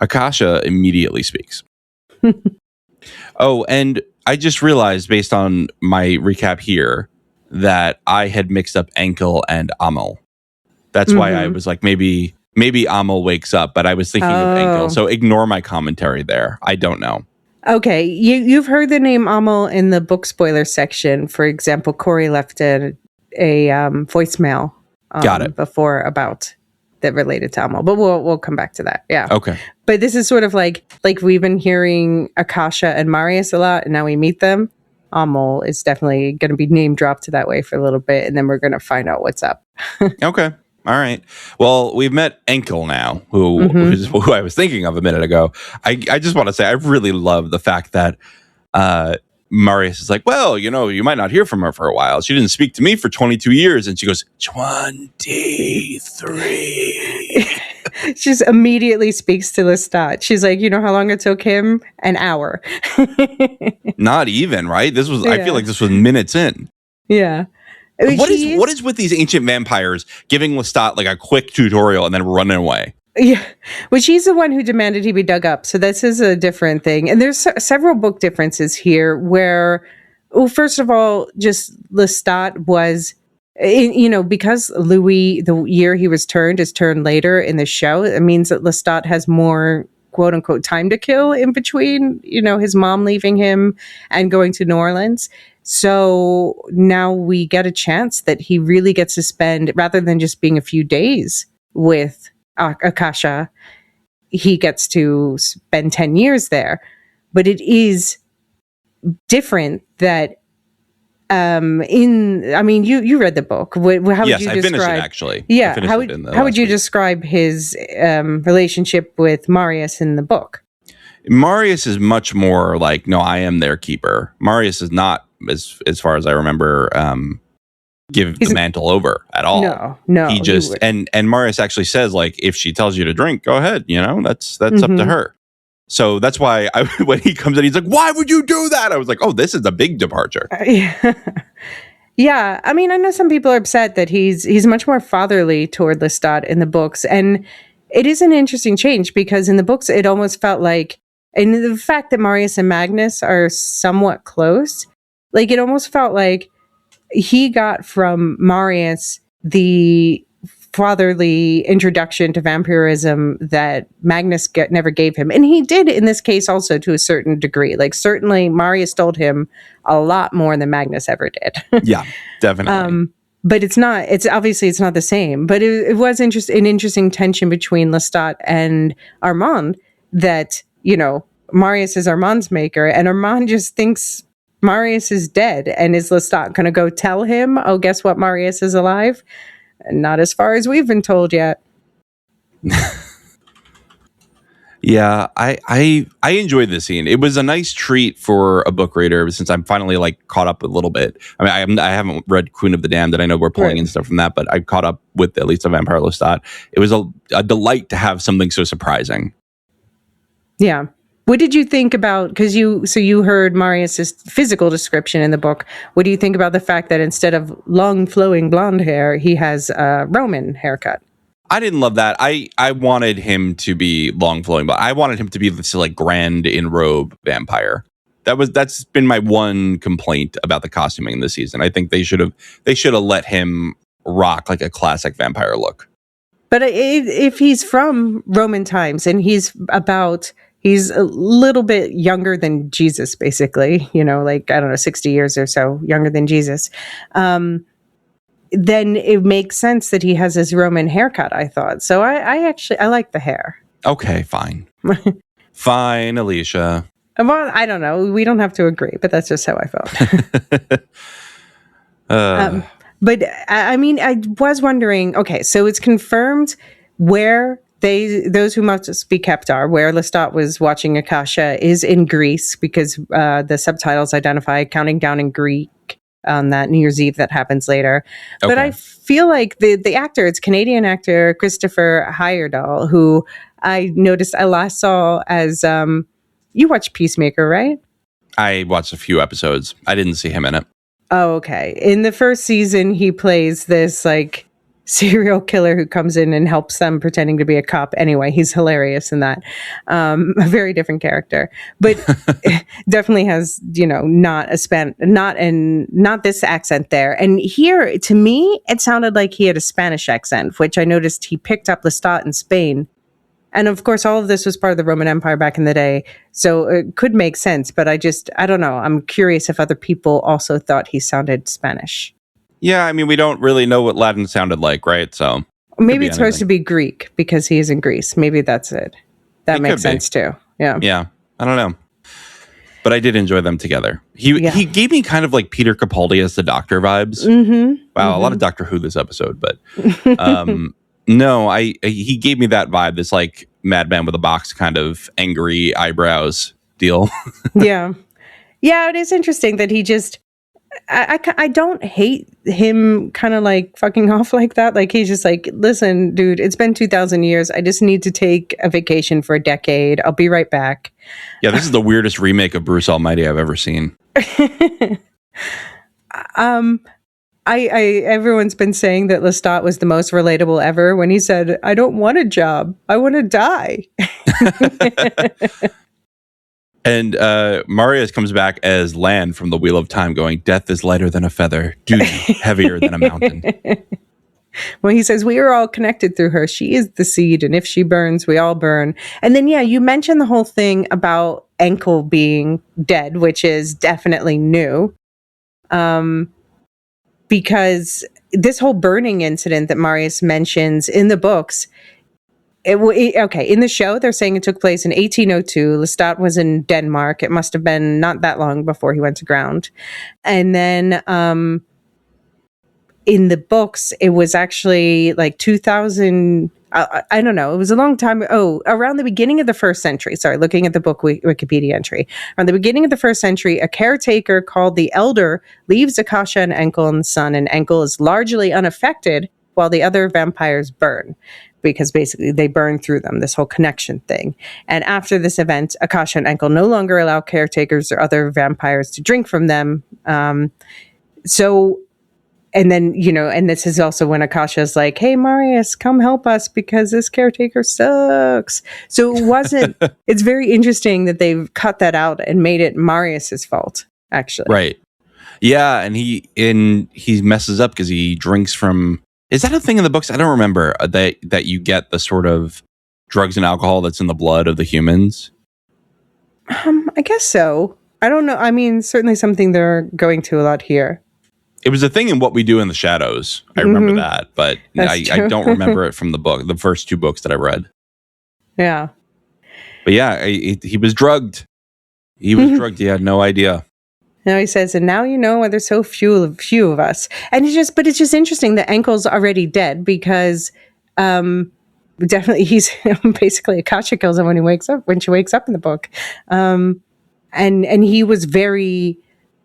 Akasha immediately speaks. Oh, and I just realized, based on my recap here, that I had mixed up Enkel and Amel. That's why I was like, maybe Amel wakes up, but I was thinking of Enkel. So ignore my commentary there. I don't know. Okay, you've heard the name Amel in the book spoiler section. For example, Corey left a voicemail Got it. before about that related to Amel, but we'll come back to that. Yeah. Okay. But this is sort of like we've been hearing Akasha and Marius a lot, and now we meet them. Amol is definitely going to be name dropped that way for a little bit, and then we're going to find out what's up. Okay. All right. Well, we've met Enkel now, who I was thinking of a minute ago. I just want to say I really love the fact that Marius is like, well, you might not hear from her for a while. She didn't speak to me for 22 years. And she goes, 23. She just immediately speaks to Lestat. She's like, you know how long it took him? An hour. Not even, right? I feel like this was minutes in. Yeah. What is with these ancient vampires giving Lestat like a quick tutorial and then running away? Yeah, well, she's the one who demanded he be dug up. So this is a different thing. And there's several book differences here where, well, first of all, just Lestat was, because Louis, the year he was turned, is turned later in the show. It means that Lestat has more quote unquote time to kill in between, his mom leaving him and going to New Orleans. So now we get a chance that he really gets to spend, rather than just being a few days with Akasha, he gets to spend 10 years there. But it is different that you read the book. How would you describe? I finished it actually. Yeah, how would you describe his relationship with Marius in the book? Marius is much more like, no, I am their keeper. Marius is not, as far as I remember, give the mantle over at all. No. He just and Marius actually says, like, if she tells you to drink, go ahead. That's up to her. So that's why when he comes in, he's like, why would you do that? I was like, oh, this is a big departure. Yeah. I mean, I know some people are upset that he's much more fatherly toward Lestat in the books. And it is an interesting change because in the books, it almost felt like, and the fact that Marius and Magnus are somewhat close, like it almost felt like he got from Marius the fatherly introduction to vampirism that Magnus never gave him. And he did in this case also to a certain degree. Like certainly Marius told him a lot more than Magnus ever did. Yeah, definitely. But it's not the same. But it was an interesting tension between Lestat and Armand that, Marius is Armand's maker and Armand just thinks Marius is dead. And is Lestat going to go tell him, oh, guess what? Marius is alive? Not as far as we've been told yet. Yeah, I enjoyed this scene. It was a nice treat for a book reader since I'm finally like caught up a little bit. I mean, I haven't read Queen of the Damned, and I know we're pulling in stuff from that, but I caught up with at least a Vampire Lestat. It was a delight to have something so surprising. Yeah. What did you think about, because you heard Marius's physical description in the book. What do you think about the fact that instead of long flowing blonde hair, he has a Roman haircut? I didn't love that. I wanted him to be long flowing, but I wanted him to be this like grand in robe vampire. That's been my one complaint about the costuming this season. I think they should have let him rock like a classic vampire look. But if he's from Roman times and he's a little bit younger than Jesus, basically, like, I don't know, 60 years or so younger than Jesus, then it makes sense that he has his Roman haircut, I thought. So I like the hair. Okay, fine. Fine, Elysia. Well, I don't know. We don't have to agree, but that's just how I felt. But I mean, I was wondering, okay, so it's confirmed where those who must be kept are, where Lestat was watching Akasha is in Greece, because the subtitles identify counting down in Greek on that New Year's Eve that happens later. Okay. But I feel like the actor, it's Canadian actor Christopher Heyerdahl, who I noticed I last saw as, you watched Peacemaker, right? I watched a few episodes. I didn't see him in it. Oh, okay. In the first season, he plays this like serial killer who comes in and helps them pretending to be a cop. Anyway, he's hilarious in that. A very different character, but definitely has, not this accent there. And here, to me, it sounded like he had a Spanish accent, which I noticed he picked up Lestat in Spain. And of course, all of this was part of the Roman Empire back in the day. So it could make sense, but I don't know. I'm curious if other people also thought he sounded Spanish. Yeah, I mean, we don't really know what Latin sounded like, right? So maybe it's supposed to be Greek because he is in Greece. Maybe that's it. That makes sense too. Yeah. Yeah. I don't know. But I did enjoy them together. He gave me kind of like Peter Capaldi as the Doctor vibes. Wow, a lot of Doctor Who this episode, but no, he gave me that vibe. This like madman with a box kind of angry eyebrows deal. Yeah, it is interesting that he just. I don't hate him kind of like fucking off like that. Like he's just like, listen, dude, it's been 2,000 years. I just need to take a vacation for a decade. I'll be right back. Yeah, this is the weirdest remake of Bruce Almighty I've ever seen. Everyone's been saying that Lestat was the most relatable ever when he said, I don't want a job. I want to die. And Marius comes back as Land from the Wheel of Time going, death is lighter than a feather, duty heavier than a mountain. Well, he says, we are all connected through her. She is the seed, and if she burns, we all burn. And then, you mentioned the whole thing about Enkel being dead, which is definitely new. Because this whole burning incident that Marius mentions in the books, in the show, they're saying it took place in 1802. Lestat was in Denmark. It must have been not that long before he went to ground. And then in the books, it was actually like 2000. I don't know. It was a long time. Around the beginning of the first century. Sorry, looking at the book Wikipedia entry. Around the beginning of the first century, a caretaker called the Elder leaves Akasha and Enkel in the sun, and Enkel is largely unaffected while the other vampires burn. Because basically they burn through them, this whole connection thing. And after this event, Akasha and Enkel no longer allow caretakers or other vampires to drink from them. And then, and this is also when Akasha is like, hey, Marius, come help us because this caretaker sucks. So it's very interesting that they've cut that out and made it Marius's fault, actually. Right. Yeah. And he messes up because he drinks from. Is that a thing in the books? I don't remember that you get the sort of drugs and alcohol that's in the blood of the humans. I guess so. I don't know. I mean, certainly something they're going to a lot here. It was a thing in What We Do in the Shadows. I remember that, but I don't remember it from the book, the first two books that I read. Yeah. But yeah, he was drugged. He was drugged. He had no idea. Now he says, and now you know why there's so few of us. And it's just interesting that Enkel's already dead because definitely he's basically Akasha kills him when she wakes up in the book. And he was very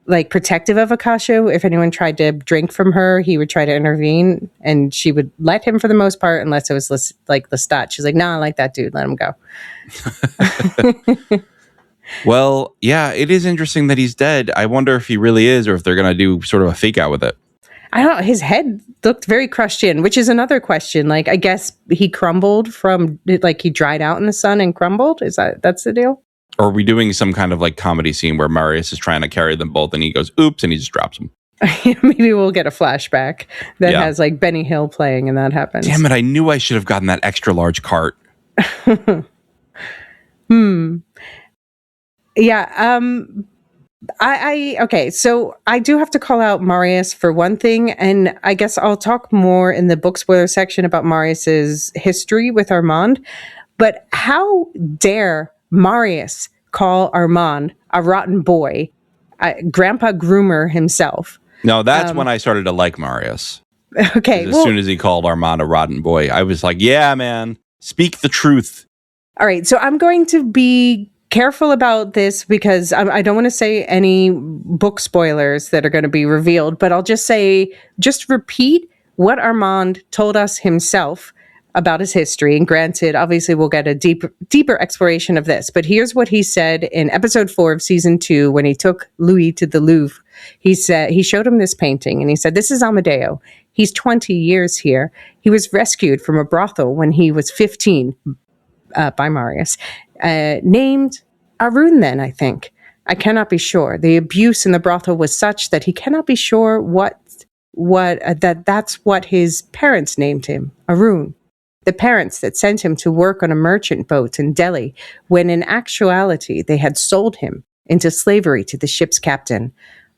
like protective of Akasha. If anyone tried to drink from her, he would try to intervene and she would let him for the most part, unless it was like Lestat. She's like, nah, I like that dude. Let him go. Well, yeah, it is interesting that he's dead. I wonder if he really is, or if they're going to do sort of a fake out with it. I don't know. His head looked very crushed in, which is another question. Like, I guess he crumbled like he dried out in the sun and crumbled. That's the deal? Or are we doing some kind of like comedy scene where Marius is trying to carry them both and he goes, oops, and he just drops them? Maybe we'll get a flashback that has like Benny Hill playing and that happens. Damn it. I knew I should have gotten that extra large cart. Yeah. Okay. So I do have to call out Marius for one thing, and I guess I'll talk more in the book spoiler section about Marius's history with Armand. But how dare Marius call Armand a rotten boy, Grandpa Groomer himself? No, that's when I started to like Marius. Okay. As soon as he called Armand a rotten boy, I was like, yeah, man, speak the truth. All right. So I'm going to be careful about this because I don't want to say any book spoilers that are going to be revealed, but I'll just repeat what Armand told us himself about his history. And granted, obviously we'll get a deeper exploration of this, but here's what he said in episode 4 of season 2 when he took Louis to the Louvre. He said, he showed him this painting and he said, this is Amadeo. He's 20 years here. He was rescued from a brothel when he was 15 by Marius. Named Arun then, I think. I cannot be sure. The abuse in the brothel was such that he cannot be sure that's what his parents named him, Arun. The parents that sent him to work on a merchant boat in Delhi, when in actuality they had sold him into slavery to the ship's captain.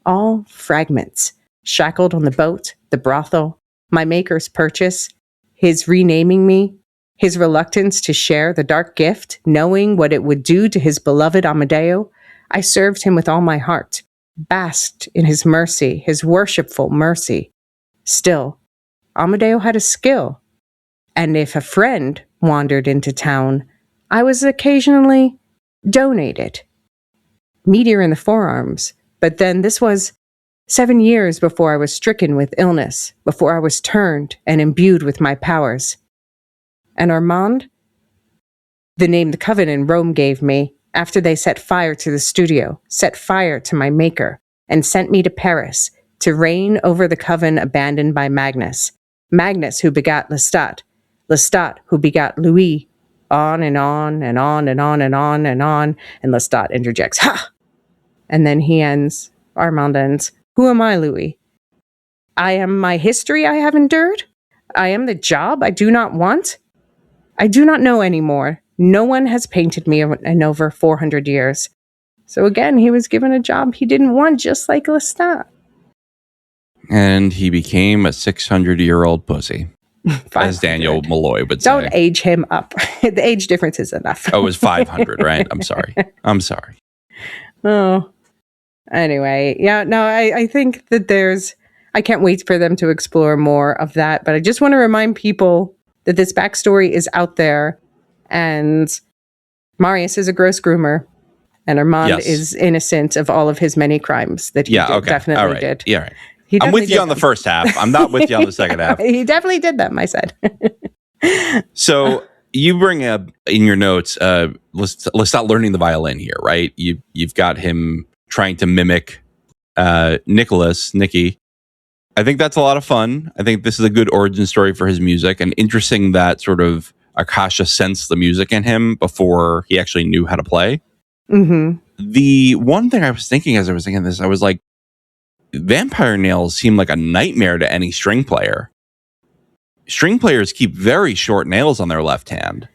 All fragments, shackled on the boat, the brothel, my maker's purchase, his renaming me, his reluctance to share the dark gift, knowing what it would do to his beloved Amadeo. I served him with all my heart, basked in his mercy, his worshipful mercy. Still, Amadeo had a skill, and if a friend wandered into town, I was occasionally donated. Meteor in the forearms, but then this was 7 years before I was stricken with illness, before I was turned and imbued with my powers. And Armand? The name the Coven in Rome gave me, after they set fire to the studio, set fire to my maker, and sent me to Paris to reign over the Coven abandoned by Magnus. Magnus who begot Lestat, Lestat who begot Louis, on and on and on and on and on and on, and Lestat interjects, ha! And then he ends, Armand ends, who am I, Louis? I am my history I have endured? I am the job I do not want? I do not know anymore. No one has painted me in over 400 years. So again, he was given a job he didn't want, just like Lestat. And he became a 600-year-old pussy, as Daniel Malloy would say. Don't age him up. The age difference is enough. Oh, it was 500, right? I'm sorry. Oh. Anyway, yeah, no, I think that I can't wait for them to explore more of that. But I just want to remind people that this backstory is out there. And Marius is a gross groomer. And Armand is innocent of all of his many crimes that he definitely did. Yeah, right. I'm with you on the first half. I'm not with you on the second half. He definitely did them, I said. So you bring up in your notes, let's not learning the violin here, right? You've got him trying to mimic Nicky. I think that's a lot of fun. I think this is a good origin story for his music, and interesting that sort of Akasha sensed the music in him before he actually knew how to play. Mm-hmm. The one thing I was thinking as I was thinking this, I was like, vampire nails seem like a nightmare to any string player. String players keep very short nails on their left hand.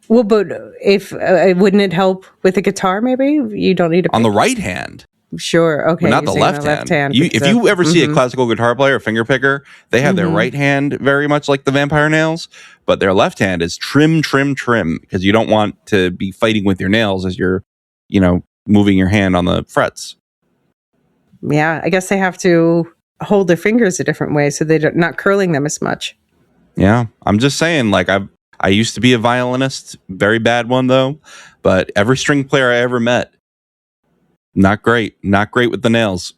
Well, but if wouldn't it help with a guitar? Maybe you don't need on the right hand. Sure, okay, but not the left hand. If you ever see a classical guitar player, a finger picker, they have their right hand very much like the vampire nails, but their left hand is trim, because you don't want to be fighting with your nails as you're, moving your hand on the frets. Yeah, I guess they have to hold their fingers a different way so they're not curling them as much. Yeah, I'm just saying, like I used to be a violinist, very bad one though, but every string player I ever met, not great with the nails.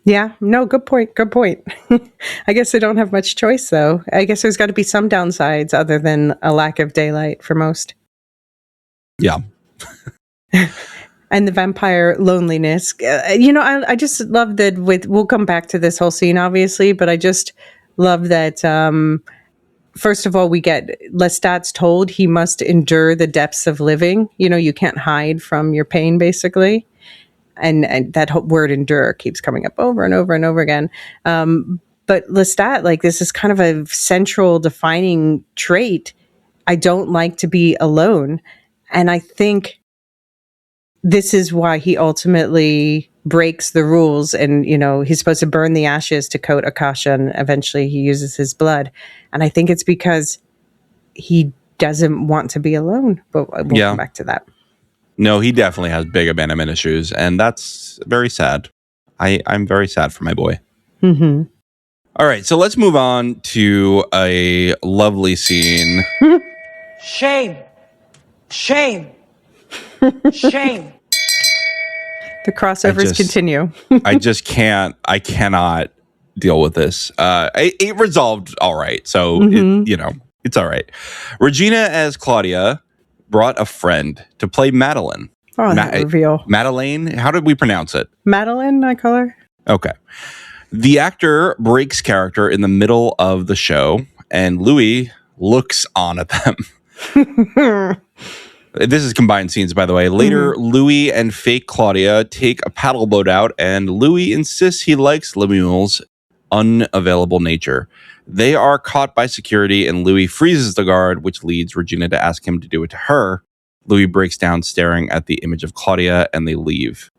Yeah, no, good point. I guess they don't have much choice though. I guess there's got to be some downsides other than a lack of daylight for most. Yeah. And the vampire loneliness. I just love that we'll come back to this whole scene obviously, but I just love that first of all, we get Lestat's told he must endure the depths of living. You can't hide from your pain, basically. And that word endure keeps coming up over and over and over again. But Lestat, this is kind of a central defining trait. I don't like to be alone. And I think this is why he ultimately breaks the rules and, he's supposed to burn the ashes to coat Akasha and eventually he uses his blood. And I think it's because he doesn't want to be alone, but we'll come back to that. No, he definitely has big abandonment issues and that's very sad. I'm very sad for my boy. Mm-hmm. All right, so let's move on to a lovely scene. Shame. The crossovers continue. I cannot deal with this. It resolved all right. So, it's all right. Regina as Claudia brought a friend to play Madeline. Oh, that reveal. Madeleine? How did we pronounce it? Madeline, I call her. Okay. The actor breaks character in the middle of the show, and Louis looks on at them. This is combined scenes, by the way. Later, Louis and fake Claudia take a paddle boat out, and Louis insists he likes Lemuel's unavailable nature. They are caught by security, and Louis freezes the guard, which leads Regina to ask him to do it to her. Louis breaks down, staring at the image of Claudia, and they leave.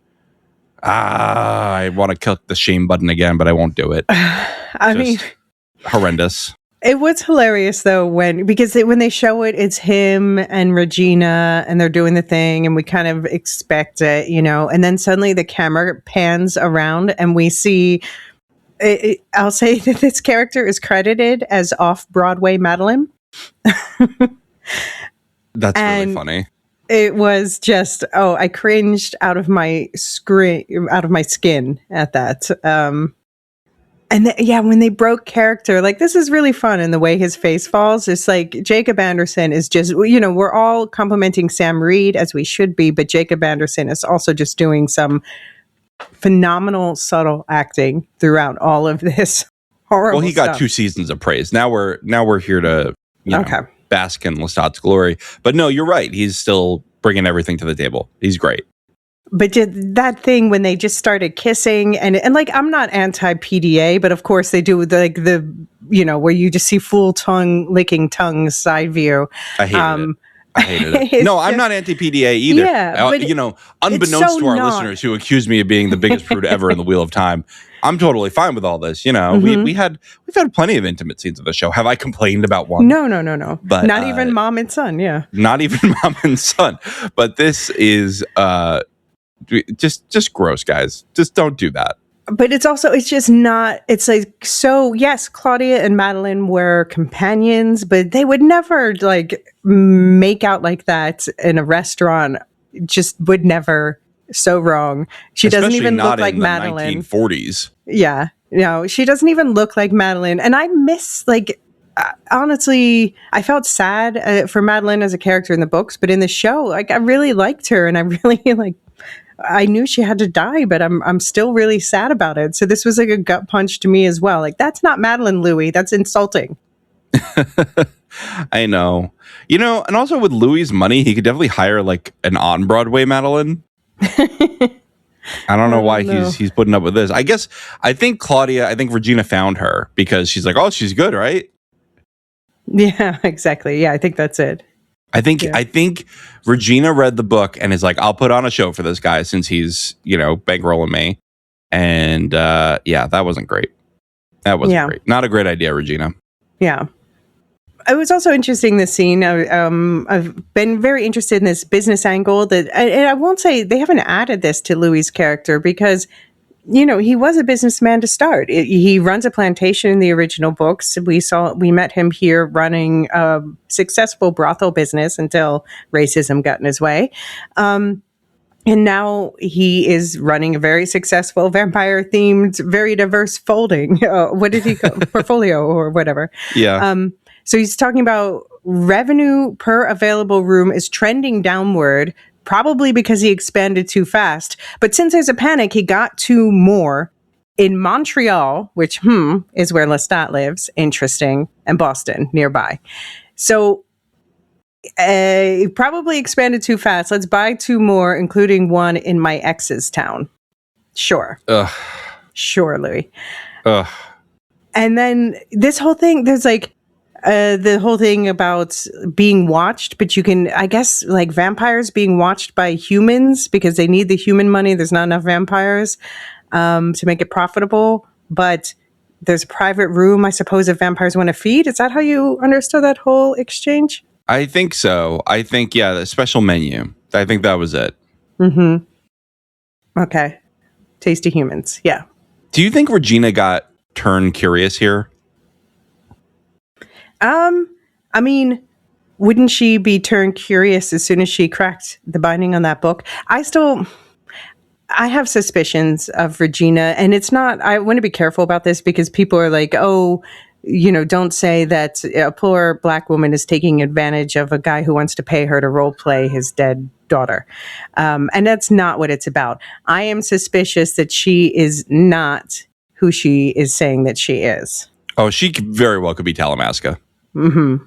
I want to click the shame button again, but I won't do it. I mean, horrendous. It was hilarious though when they show it, it's him and Regina, and they're doing the thing, and we kind of expect it, and then suddenly the camera pans around, and we see. I'll say that this character is credited as off-Broadway Madeline. That's really funny. It was just I cringed out of my skin at that. And when they broke character, like, this is really fun. And the way his face falls, it's like Jacob Anderson is just, we're all complimenting Sam Reed as we should be, but Jacob Anderson is also just doing some phenomenal, subtle acting throughout all of this horrible Well, he got stuff. 2 seasons of praise. Now we're here to bask in Lestat's glory. But no, you're right. He's still bringing everything to the table. He's great. But that thing when they just started kissing and like, I'm not anti-PDA, but of course they do the where you just see full tongue licking tongues side view. I hated it. No, I'm not anti-PDA either. Yeah, unbeknownst to our listeners who accuse me of being the biggest prude ever in the Wheel of Time, I'm totally fine with all this. We've had plenty of intimate scenes of the show. Have I complained about one? No. But not even mom and son. Yeah, not even mom and son. But this is just gross, guys. Just don't do that. But it's just not, it's like, so yes, Claudia and Madeline were companions, but they would never like make out like that in a restaurant. Just would never. So wrong. She Especially doesn't even not look like in the Madeline. 1940s. Yeah. No, she doesn't even look like Madeline. And I miss, like, honestly, I felt sad for Madeline as a character in the books, but in the show, like, I really liked her, and I really I knew she had to die, but I'm still really sad about it. So this was like a gut punch to me as well. Like, that's not Madeline, Louis. That's insulting. I know. And also with Louis's money, he could definitely hire like an on-Broadway Madeline. I don't know why he's putting up with this. I think Regina found her because she's like, oh, she's good, right? Yeah, exactly. Yeah, I think that's it. I think Regina read the book and is like, I'll put on a show for this guy since he's, bankrolling me. And that wasn't great. That wasn't great. Not a great idea, Regina. Yeah. It was also interesting, this scene. I've been very interested in this business angle and I won't say they haven't added this to Louis' character because, he was a businessman to start. He runs a plantation in the original books. We met him here running a successful brothel business until racism got in his way. And now he is running a very successful vampire-themed, very diverse folding. What did he call portfolio or whatever? Yeah. So he's talking about revenue per available room is trending downward, probably because he expanded too fast. But since there's a panic, he got 2 more in Montreal, which is where Lestat lives, interesting, and Boston nearby. So he probably expanded too fast. Let's buy 2 more, including one in my ex's town. Sure. Ugh. Sure, Louis. Ugh. And then this whole thing, there's like, the whole thing about being watched, but you can, I guess, like vampires being watched by humans because they need the human money. There's not enough vampires to make it profitable, but there's a private room, I suppose, if vampires want to feed. Is that how you understood that whole exchange? I think so. I think, the special menu. I think that was it. Mm-hmm. Okay. Tasty humans. Yeah. Do you think Regina got turned curious here? I mean, wouldn't she be turned curious as soon as she cracked the binding on that book? I have suspicions of Regina, and it's not, I want to be careful about this because people are like, oh, don't say that a poor black woman is taking advantage of a guy who wants to pay her to role play his dead daughter. And that's not what it's about. I am suspicious that she is not who she is saying that she is. Oh, she very well could be Talamasca. Mm-hmm.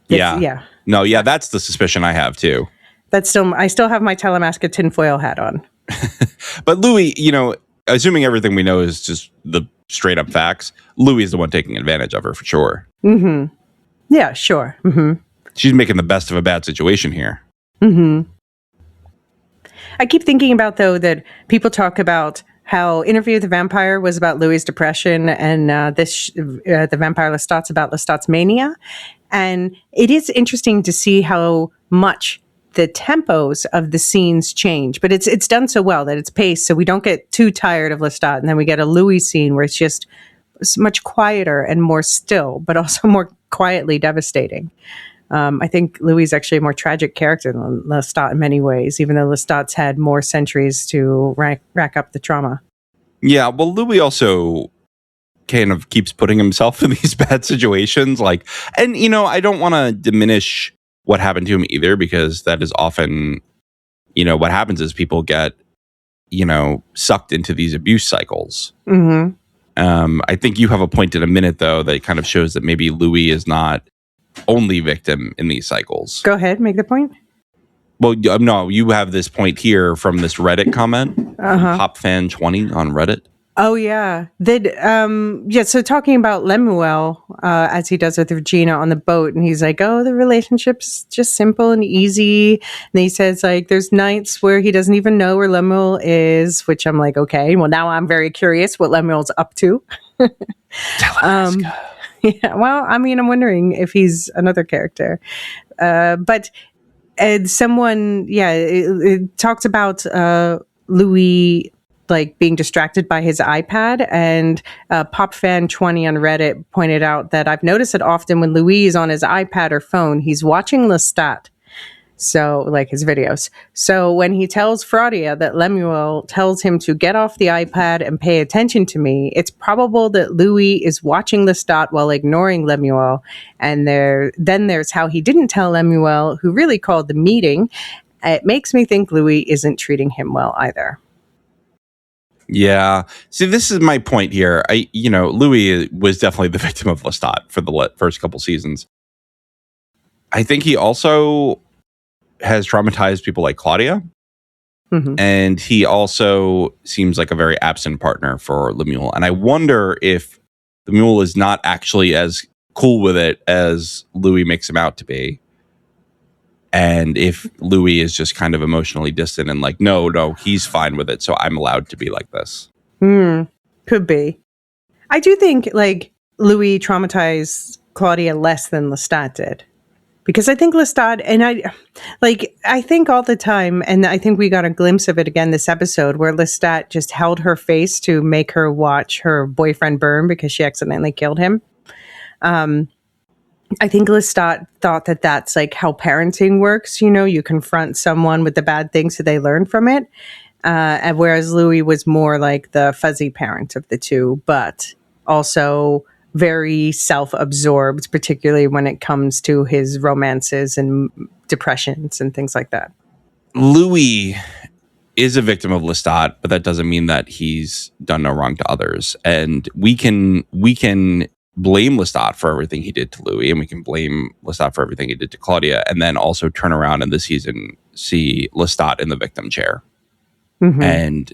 Yeah. No, that's the suspicion I have too. I still have my Talamasca tinfoil hat on. But Louis, assuming everything we know is just the straight up facts, Louis is the one taking advantage of her for sure. Mm-hmm. Yeah, sure. Mm-hmm. She's making the best of a bad situation here. Mm-hmm. I keep thinking about, though, that people talk about how Interview with the Vampire was about Louis's depression, and the Vampire Lestat's about Lestat's mania. And it is interesting to see how much the tempos of the scenes change, but it's done so well that it's paced so we don't get too tired of Lestat, and then we get a Louis scene where it's much quieter and more still, but also more quietly devastating. I think Louis is actually a more tragic character than Lestat in many ways, even though Lestat's had more centuries to rack up the trauma. Yeah, well, Louis also kind of keeps putting himself in these bad situations. And I don't want to diminish what happened to him either, because that is often, what happens is people get, sucked into these abuse cycles. Mm-hmm. I think you have a point in a minute, though, that kind of shows that maybe Louis is not only victim in these cycles. Go ahead, make the point. Well, no, you have this point here from this Reddit comment, PopFan20 on Reddit. Oh, yeah. So talking about Lemuel, as he does with Regina on the boat, and he's like, oh, the relationship's just simple and easy. And he says, there's nights where he doesn't even know where Lemuel is, which I'm like, okay, well, now I'm very curious what Lemuel's up to. Yeah, well, I mean, I'm wondering if he's another character. But someone, it talks about Louis being distracted by his iPad, and PopFan20 on Reddit pointed out that I've noticed it often when Louis is on his iPad or phone, he's watching Lestat. So, his videos. So when he tells Fraudia that Lemuel tells him to get off the iPad and pay attention to me, it's probable that Louis is watching Lestat while ignoring Lemuel. And then there's how he didn't tell Lemuel, who really called the meeting. It makes me think Louis isn't treating him well either. Yeah. See, this is my point here. Louis was definitely the victim of Lestat for the first couple seasons. I think he also has traumatized people like Claudia. Mm-hmm. And he also seems like a very absent partner for Lemuel. And I wonder if Lemuel is not actually as cool with it as Louis makes him out to be. And if Louis is just kind of emotionally distant and no, he's fine with it, so I'm allowed to be like this. Could be. I do think Louis traumatized Claudia less than Lestat did. Because I think Lestat, and I think all the time, and I think we got a glimpse of it again this episode, where Lestat just held her face to make her watch her boyfriend burn because she accidentally killed him. I think Lestat thought that that's how parenting works. You confront someone with the bad things so they learn from it. And whereas Louis was more the fuzzy parent of the two, but also very self-absorbed, particularly when it comes to his romances and depressions and things like that. Louis is a victim of Lestat, but that doesn't mean that he's done no wrong to others. And we can blame Lestat for everything he did to Louis, and we can blame Lestat for everything he did to Claudia, and then also turn around in the season, see Lestat in the victim chair and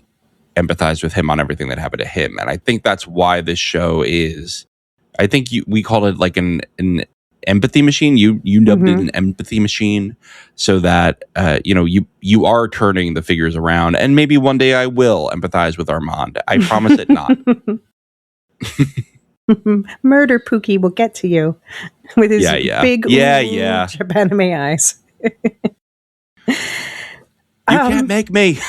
empathize with him on everything that happened to him. And I think that's why this show is, I think we called it an empathy machine. You dubbed it an empathy machine, so that you are turning the figures around, and maybe one day I will empathize with Armand. I promise it not. Murder Pookie will get to you with his big Japanime eyes. You can't make me.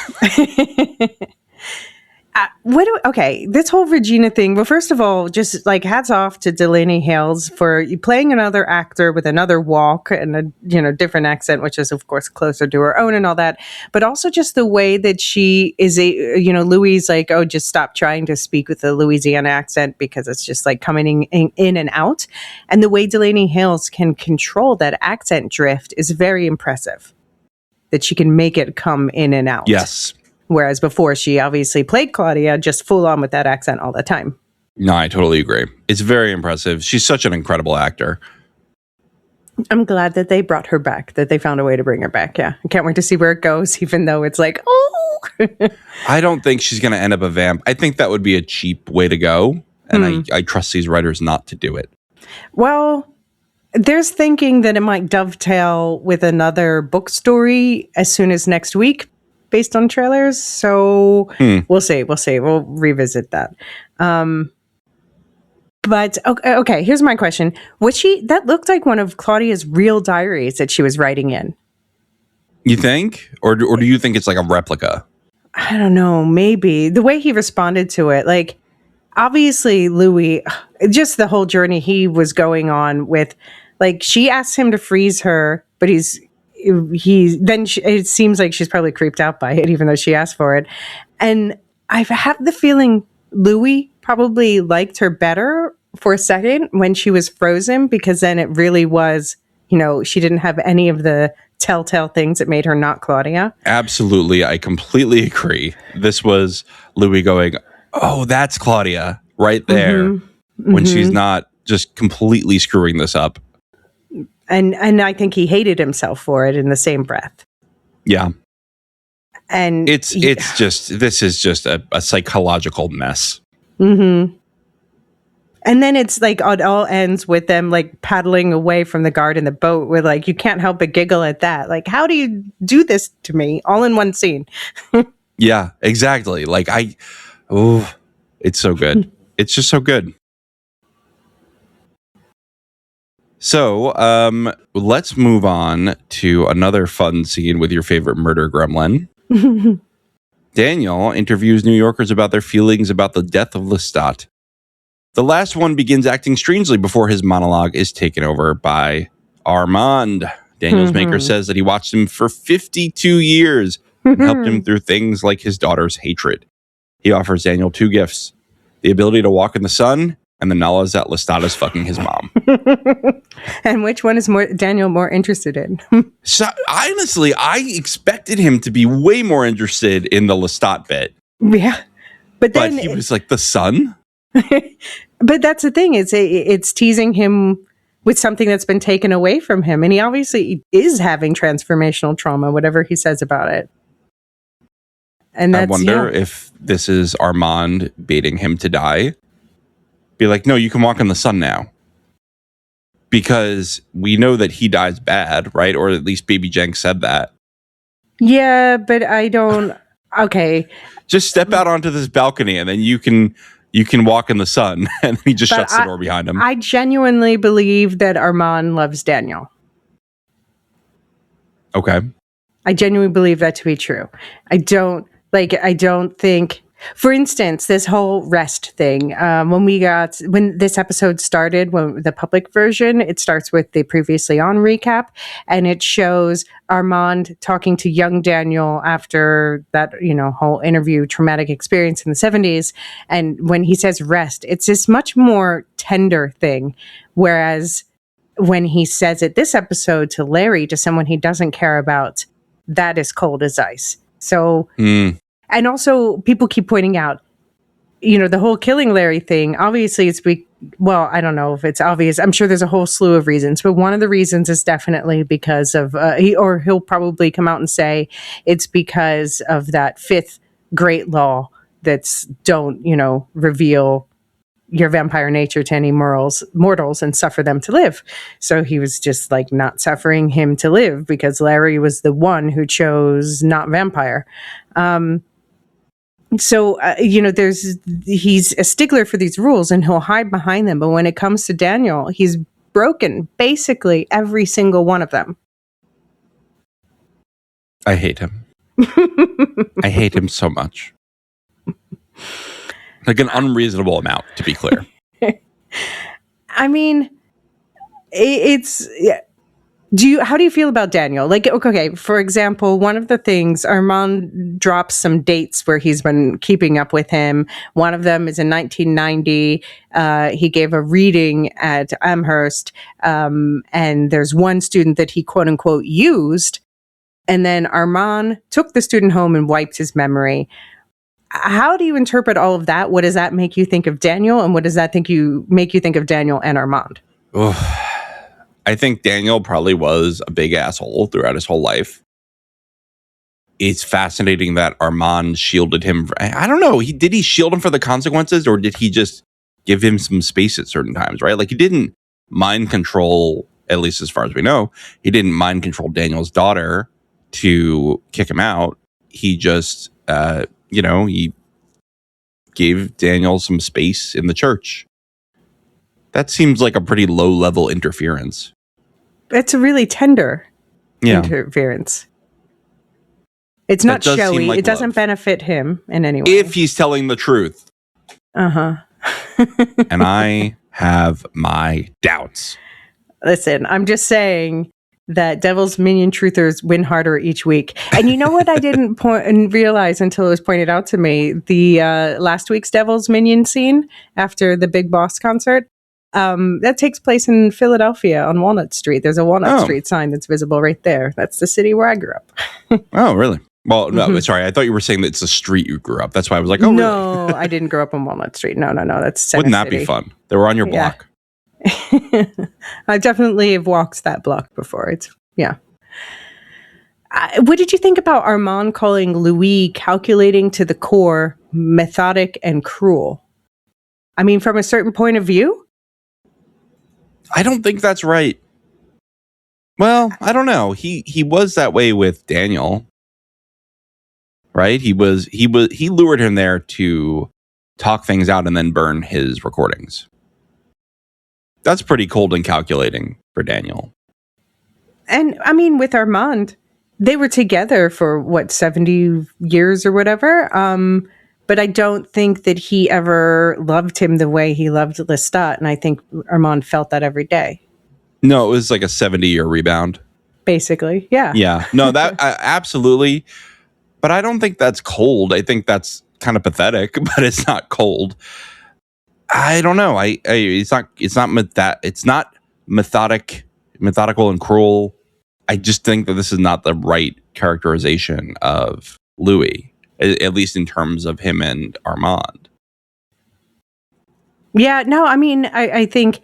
This whole Regina thing. Well, first of all, just hats off to Delaney Hales for playing another actor with another walk and a different accent, which is of course closer to her own and all that. But also just the way that she is Louis just stop trying to speak with the Louisiana accent because it's just coming in and out. And the way Delaney Hales can control that accent drift is very impressive. That she can make it come in and out. Yes. Whereas before, she obviously played Claudia just full on with that accent all the time. No, I totally agree. It's very impressive. She's such an incredible actor. I'm glad that they brought her back, that they found a way to bring her back. Yeah. I can't wait to see where it goes, even though it's I don't think she's going to end up a vamp. I think that would be a cheap way to go. And I trust these writers not to do it. Well, there's thinking that it might dovetail with another book story as soon as next week. based on trailers. So we'll see. We'll revisit that. But okay, here's my question. That looked like one of Claudia's real diaries that she was writing in. You think? Or do you think it's like a replica? I don't know. Maybe. The way he responded to it, like, obviously, Louis, just the whole journey he was going on with, like, she asked him to freeze her, but it seems like she's probably creeped out by it, even though she asked for it. And I have the feeling Louis probably liked her better for a second when she was frozen, because then it really was, she didn't have any of the telltale things that made her not Claudia. Absolutely. I completely agree. This was Louis going, oh, that's Claudia right there, when she's not just completely screwing this up. And I think he hated himself for it in the same breath. Yeah. And this is just a psychological mess. Mm-hmm. And then it's like it all ends with them like paddling away from the guard in the boat, where like you can't help but giggle at that. Like, how do you do this to me all in one scene? Yeah, exactly. Like it's so good. It's just so good. So let's move on to another fun scene with your favorite murder gremlin. Daniel interviews New Yorkers about their feelings about the death of Lestat. The last one begins acting strangely before his monologue is taken over by Armand. Daniel's maker says that he watched him for 52 years and helped him through things like his daughter's hatred. He offers Daniel 2 gifts: the ability to walk in the sun and the knowledge that Lestat is fucking his mom. And which one is Daniel more interested in? So honestly, I expected him to be way more interested in the Lestat bit. Yeah. But then he was like, the sun? But that's the thing. It's teasing him with something that's been taken away from him. And he obviously is having transformational trauma, whatever he says about it. And I wonder if this is Armand baiting him to die. Be like, no, you can walk in the sun now. Because we know that he dies bad, right? Or at least Baby Jenks said that. Yeah, but I don't... Okay. Just step out onto this balcony and then you can walk in the sun. And then he just shuts the door behind him. I genuinely believe that Armand loves Daniel. Okay. I genuinely believe that to be true. I don't think... For instance, this whole rest thing, when this episode started, when the public version, it starts with the previously on recap, and it shows Armand talking to young Daniel after that, whole interview, traumatic experience in the 70s. And when he says rest, it's this much more tender thing. Whereas when he says it this episode to Larry, to someone he doesn't care about, that is cold as ice. So... And also, people keep pointing out, the whole killing Larry thing. Obviously, I don't know if it's obvious. I'm sure there's a whole slew of reasons, but one of the reasons is definitely because of, he'll probably come out and say it's because of that 5th great law that's don't, reveal your vampire nature to any mortals and suffer them to live. So he was just like not suffering him to live because Larry was the one who chose not vampire. So, he's a stickler for these rules and he'll hide behind them. But when it comes to Daniel, he's broken basically every single one of them. I hate him. I hate him so much. Like an unreasonable amount, to be clear. I mean, how do you feel about Daniel? Like, okay, for example, one of the things, Armand drops some dates where he's been keeping up with him. One of them is in 1990. He gave a reading at Amherst, and there's one student that he quote unquote used. And then Armand took the student home and wiped his memory. How do you interpret all of that? What does that make you think of Daniel? And what does that make you think of Daniel and Armand? I think Daniel probably was a big asshole throughout his whole life. It's fascinating that Armand shielded him. I don't know. Did he shield him for the consequences, or did he just give him some space at certain times, right? Like, he didn't mind control, at least as far as we know. He didn't mind control Daniel's daughter to kick him out. he just, he gave Daniel some space in the church. That seems like a pretty low level interference. It's a really tender Yeah. interference. It's not does seem showy. like It doesn't love. benefit him in any way. If he's telling the truth. Uh-huh. And I have my doubts. Listen, I'm just saying that Devil's Minion truthers win harder each week. And you know what I didn't realize until it was pointed out to me? The last week's Devil's Minion scene after the Big Boss concert, that takes place in Philadelphia on Walnut Street. There's a Walnut Street sign that's visible right there. That's the city where I grew up. Oh, really? Well, no, sorry. I thought you were saying that it's a street you grew up. That's why I was like, oh, no, really? I didn't grow up on Walnut Street. No. That's Center Wouldn't that City. be fun? They were on your block. I definitely have walked that block before. What did you think about Armand calling Louis calculating to the core, methodic, and cruel? I mean, from a certain point of view? I don't think that's right. Well, I don't know. He was that way with Daniel. Right? He lured him there to talk things out and then burn his recordings. That's pretty cold and calculating for Daniel. And I mean, with Armand, they were together for 70 years or whatever. But I don't think that he ever loved him the way he loved Lestat. And I think Armand felt that every day. No, it was like a 70-year rebound. Basically. Yeah. Yeah. No, that absolutely. But I don't think that's cold. I think that's kind of pathetic, but it's not cold. I don't know. It's not methodical and cruel. I just think that this is not the right characterization of Louis, at least in terms of him and Armand. Yeah, no, I mean, I think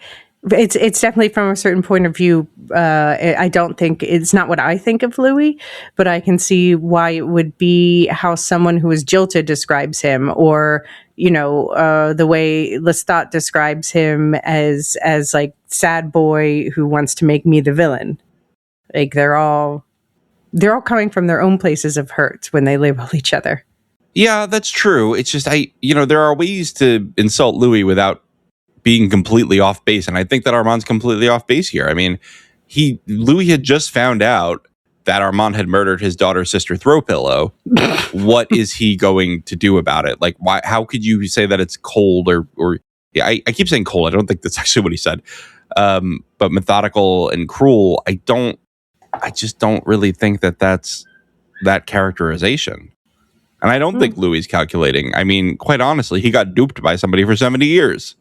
it's definitely from a certain point of view. I don't think it's not what I think of Louis, but I can see why it would be how someone who is jilted describes him, or the way Lestat describes him as like sad boy who wants to make me the villain. Like they're all coming from their own places of hurt when they label each other. Yeah, that's true. It's just there are ways to insult Louis without being completely off base, and I think that Armand's completely off base here. I mean, Louis had just found out that Armand had murdered his daughter's sister throw pillow. What is he going to do about it? Like, why? How could you say that it's cold or yeah? I keep saying cold. I don't think that's actually what he said. But methodical and cruel. I just don't really think that that's that characterization. And I don't think Louis is calculating. I mean, quite honestly, he got duped by somebody for 70 years.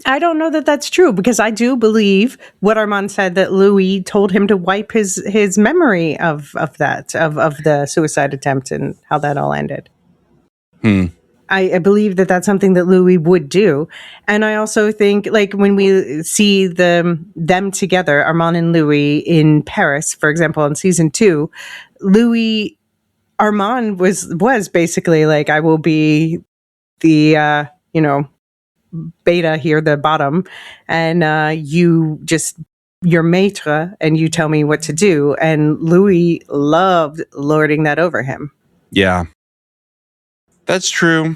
I don't know that that's true, because I do believe what Armand said, that Louis told him to wipe his memory of the suicide attempt and how that all ended. I believe that that's something that Louis would do. And I also think, like, when we see them together, Armand and Louis in Paris, for example, in season 2, Armand was basically like, I will be the, beta here, the bottom, and you're maître, and you tell me what to do. And Louis loved lording that over him. Yeah, that's true.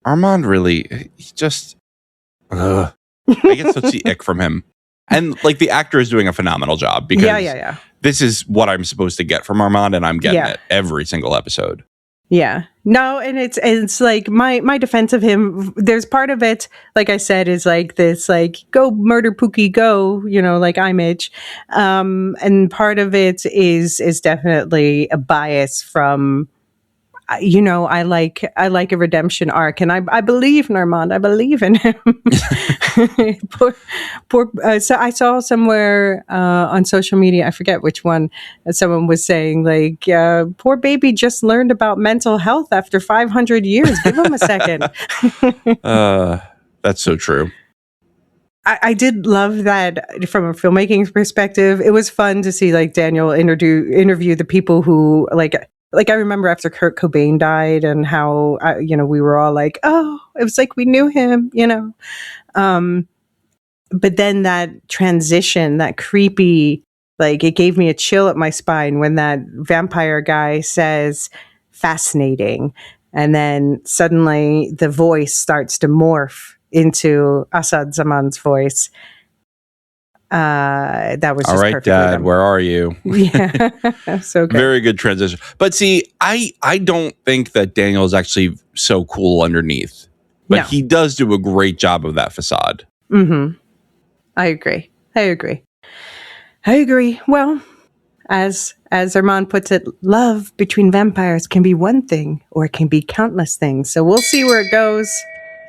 Armand really, he just, I get such the ick from him. And like, the actor is doing a phenomenal job, because yeah. This is what I'm supposed to get from Armand, and I'm getting it every single episode. Yeah. No, and it's like my defense of him, there's part of it, like I said, is like this, like, go murder Pookie, go, like image. And part of it is definitely a bias from, I like a redemption arc, and I believe in Armand. I believe in him. So I saw somewhere on social media, I forget which one, someone was saying, like, poor baby just learned about mental health after 500 years. Give him a second. That's so true. I did love that from a filmmaking perspective. It was fun to see, like, Daniel interview the people who, like I remember after Kurt Cobain died, and how, we were all like, oh, it was like we knew him, But then that transition, that creepy Like, it gave me a chill up my spine when that vampire guy says fascinating. And then suddenly the voice starts to morph into Asad Zaman's voice. That was All just right, perfectly Dad, done. where are you? Yeah, so good. Very good transition. But see, I don't think that Daniel is actually so cool underneath. But No. he does do a great job of that facade. Mm-hmm. I agree. Well, as Armand puts it, love between vampires can be one thing or it can be countless things. So we'll see where it goes.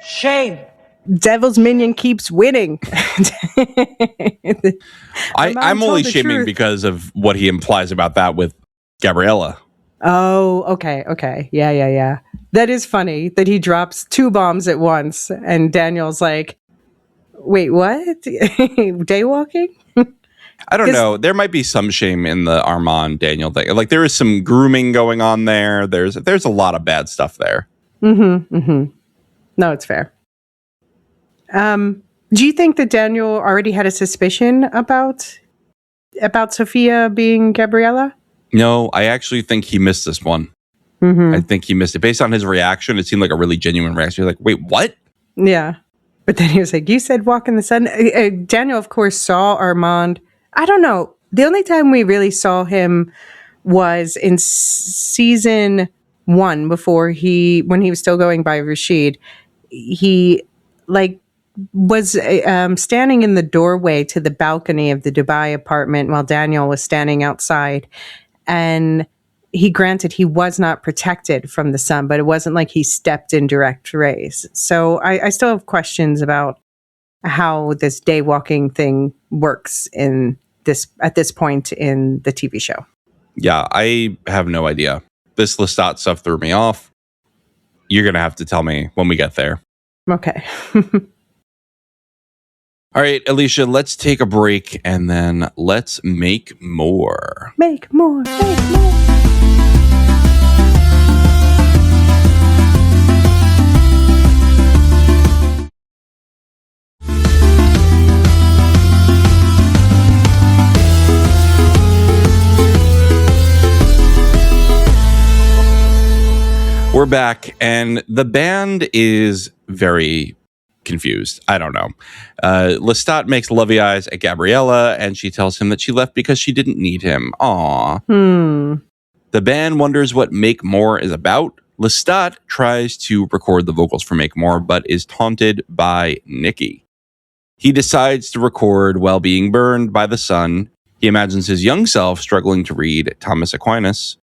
Shame. Devil's Minion keeps winning. I'm only the shaming truth. because of what he implies about that with Gabriella. Oh, okay. Yeah. That is funny that he drops 2 bombs at once and Daniel's like, wait, what? Daywalking? I don't know. There might be some shame in the Armand Daniel thing. Like, there is some grooming going on there. There's a lot of bad stuff there. No, it's fair. Do you think that Daniel already had a suspicion about Sophia being Gabriella? No, I actually think he missed this one. I think he missed it. Based on his reaction, it seemed like a really genuine reaction. You're like, wait, what? Yeah. But then he was like, you said walk in the sun. Daniel, of course, saw Armand. I don't know. The only time we really saw him was in season 1 when he was still going by Rashid. He was standing in the doorway to the balcony of the Dubai apartment while Daniel was standing outside. And he was not protected from the sun, but it wasn't like he stepped in direct rays. So I still have questions about how this daywalking thing works at this point in the TV show. Yeah, I have no idea. This Lestat stuff threw me off. You're going to have to tell me when we get there. Okay. All right, Alicia, let's take a break and then let's make more. Make more. We're back, and the band is very confused. I don't know. Lestat makes lovey eyes at Gabriella, and she tells him that she left because she didn't need him. Aw. The band wonders what Make More is about. Lestat tries to record the vocals for Make More, but is taunted by Nikki. He decides to record while being burned by the sun. He imagines his young self struggling to read Thomas Aquinas.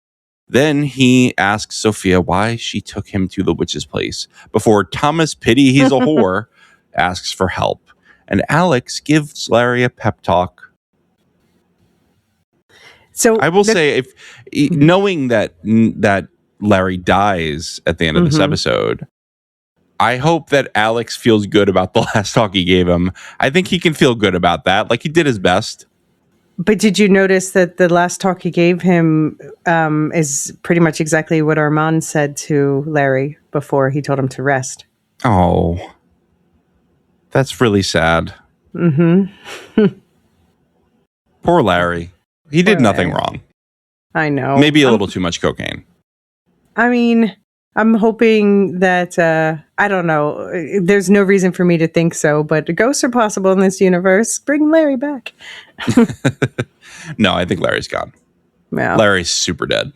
Then he asks Sophia why she took him to the witch's place before Thomas, pity he's a whore, asks for help. And Alex gives Larry a pep talk. So I will say, if knowing that Larry dies at the end of this episode, I hope that Alex feels good about the last talk he gave him. I think he can feel good about that. Like, he did his best. But did you notice that the last talk he gave him is pretty much exactly what Armand said to Larry before he told him to rest? Oh, that's really sad. Poor Larry. He did nothing wrong. I know. Maybe a little too much cocaine. I mean, I'm hoping that, I don't know, there's no reason for me to think so, but ghosts are possible in this universe. Bring Larry back. No, I think Larry's gone. Well, Larry's super dead.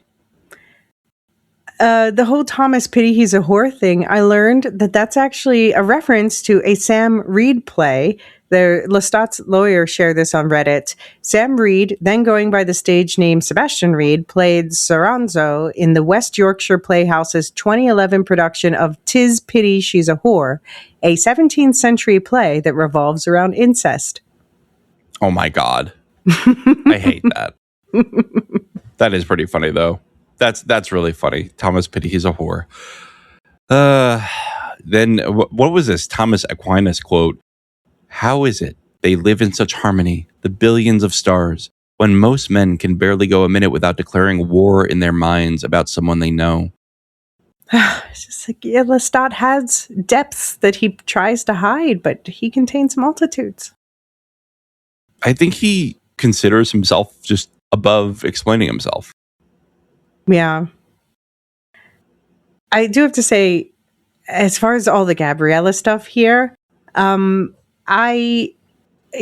The whole Thomas pity he's a whore thing, I learned that that's actually a reference to a Sam Reed play. Lestat's lawyer shared this on Reddit. Sam Reed, then going by the stage name Sebastian Reed, played Soranzo in the West Yorkshire Playhouse's 2011 production of 'Tis Pity She's a Whore, a 17th century play that revolves around incest. Oh my God. I hate that. That is pretty funny, though. That's really funny. Thomas pity he's a whore. Then what was this Thomas Aquinas quote? How is it they live in such harmony, the billions of stars, when most men can barely go a minute without declaring war in their minds about someone they know? It's just like, yeah, Lestat has depths that he tries to hide, but he contains multitudes. I think he considers himself just above explaining himself. Yeah. I do have to say, as far as all the Gabriella stuff here,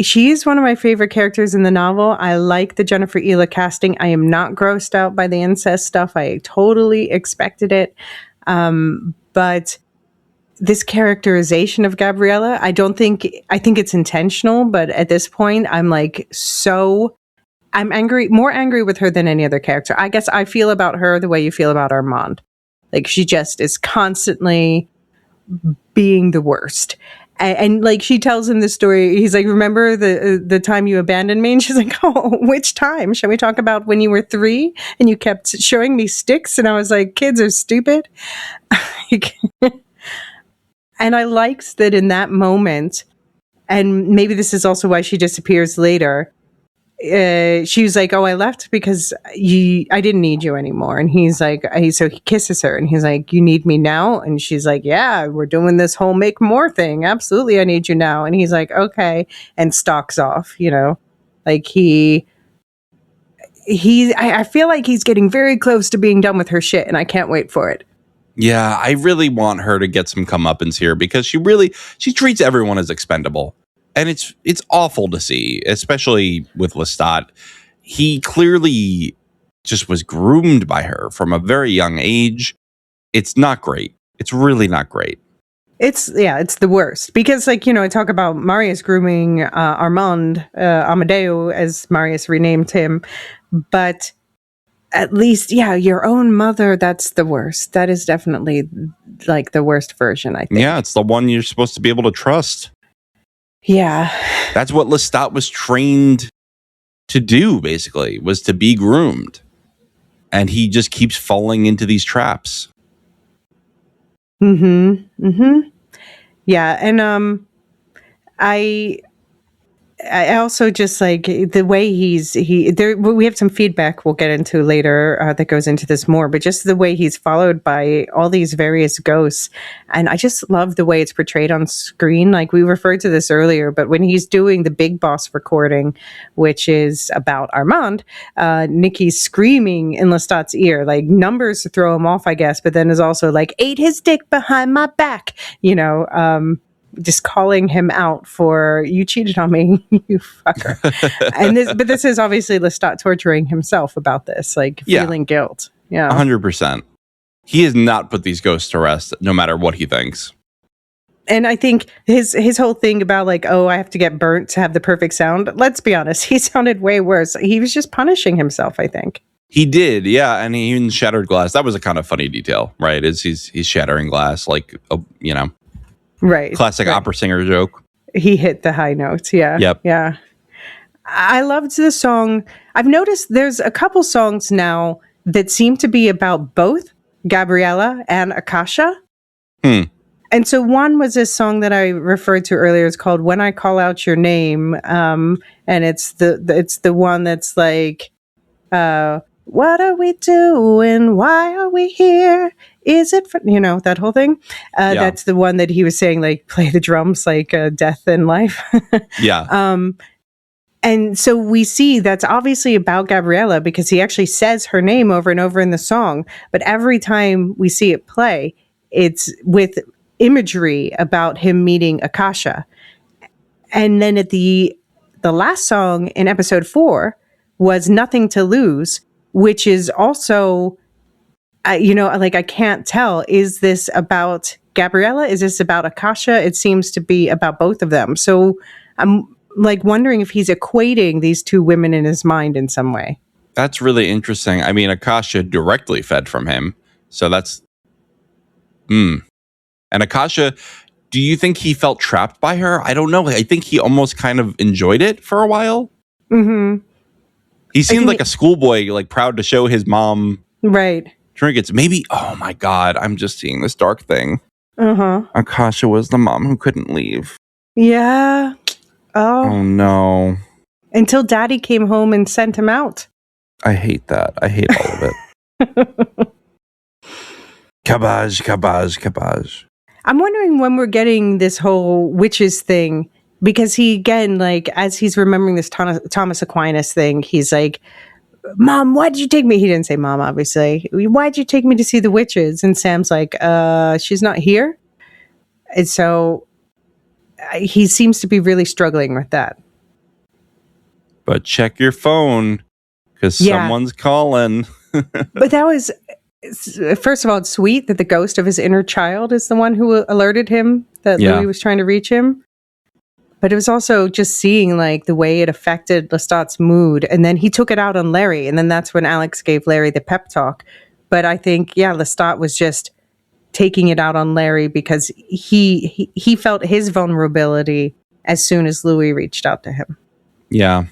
she is one of my favorite characters in the novel. I like the Jennifer Ehle casting. I am not grossed out by the incest stuff. I totally expected it. But this characterization of Gabriella, I think it's intentional, but at this point, I'm like, I'm angry, more angry with her than any other character. I guess I feel about her the way you feel about Armand. Like, she just is constantly being the worst. And like, she tells him this story. He's like, remember the time you abandoned me? And she's like, oh, which time? Shall we talk about when you were 3 and you kept showing me sticks? And I was like, kids are stupid. And I liked that in that moment, and maybe this is also why she disappears later. She was like, oh, I left because I didn't need you anymore. And he's like, so he kisses her and he's like, you need me now? And she's like, yeah, we're doing this whole make more thing. Absolutely. I need you now. And he's like, okay. And stalks off, like I feel like he's getting very close to being done with her shit, and I can't wait for it. Yeah, I really want her to get some comeuppance here because she treats everyone as expendable. And it's awful to see, especially with Lestat. He clearly just was groomed by her from a very young age. It's not great. It's really not great. It's the worst because, like, I talk about Marius grooming Armand, Amadeo, as Marius renamed him. But at least, your own mother, that's the worst. That is definitely like the worst version, I think. Yeah, it's the one you're supposed to be able to trust. Yeah. That's what Lestat was trained to do, basically, was to be groomed. And he just keeps falling into these traps. Yeah, and I also just like the way we have some feedback we'll get into later that goes into this more, but just the way he's followed by all these various ghosts. And I just love the way it's portrayed on screen. Like, we referred to this earlier, but when he's doing the Big Boss recording, which is about Armand, Nikki's screaming in Lestat's ear, like numbers to throw him off, I guess, but then is also like, ate his dick behind my back, just calling him out for, you cheated on me, you fucker. But this is obviously Lestat torturing himself about this, like feeling guilt. Yeah, 100%. He has not put these ghosts to rest, no matter what he thinks. And I think his whole thing about like, oh, I have to get burnt to have the perfect sound. Let's be honest, he sounded way worse. He was just punishing himself, I think. He did, yeah, and he even shattered glass. That was a kind of funny detail, right? Is he's shattering glass, like, right, classic opera singer joke. He hit the high notes, yeah. Yep. Yeah. I loved the song. I've noticed there's a couple songs now that seem to be about both Gabriella and Akasha. And so one was this song that I referred to earlier. It's called "When I Call Out Your Name," and it's the one that's like, what are we doing? Why are we here? Is it for, that whole thing? That's the one that he was saying, like, play the drums like death and life. Yeah. And so we see that's obviously about Gabriella because he actually says her name over and over in the song. But every time we see it play, it's with imagery about him meeting Akasha. And then at the last song in episode 4 was Nothing to Lose, which is also, like, I can't tell, is this about Gabriella? Is this about Akasha? It seems to be about both of them. So I'm like wondering if he's equating these two women in his mind in some way. That's really interesting. I mean, Akasha directly fed from him. So that's... And Akasha, do you think he felt trapped by her? I don't know. I think he almost kind of enjoyed it for a while. Mm-hmm. He seemed like a schoolboy, like proud to show his mom trinkets. Maybe, oh my God, I'm just seeing this dark thing. Akasha was the mom who couldn't leave. Yeah. Oh no. Until Daddy came home and sent him out. I hate that. I hate all of it. Cabage, cabage, cabage. I'm wondering when we're getting this whole witches thing because he, again, like, as he's remembering this Thomas Aquinas thing, he's like, Mom, why'd you take me? He didn't say Mom, obviously. Why'd you take me to see the witches? And Sam's like, she's not here. And so he seems to be really struggling with that. But check your phone, because someone's calling. But that was, first of all, it's sweet that the ghost of his inner child is the one who alerted him that Louis was trying to reach him. But it was also just seeing like the way it affected Lestat's mood. And then he took it out on Larry. And then that's when Alex gave Larry the pep talk. But I think, Lestat was just taking it out on Larry because he felt his vulnerability as soon as Louis reached out to him. Yeah.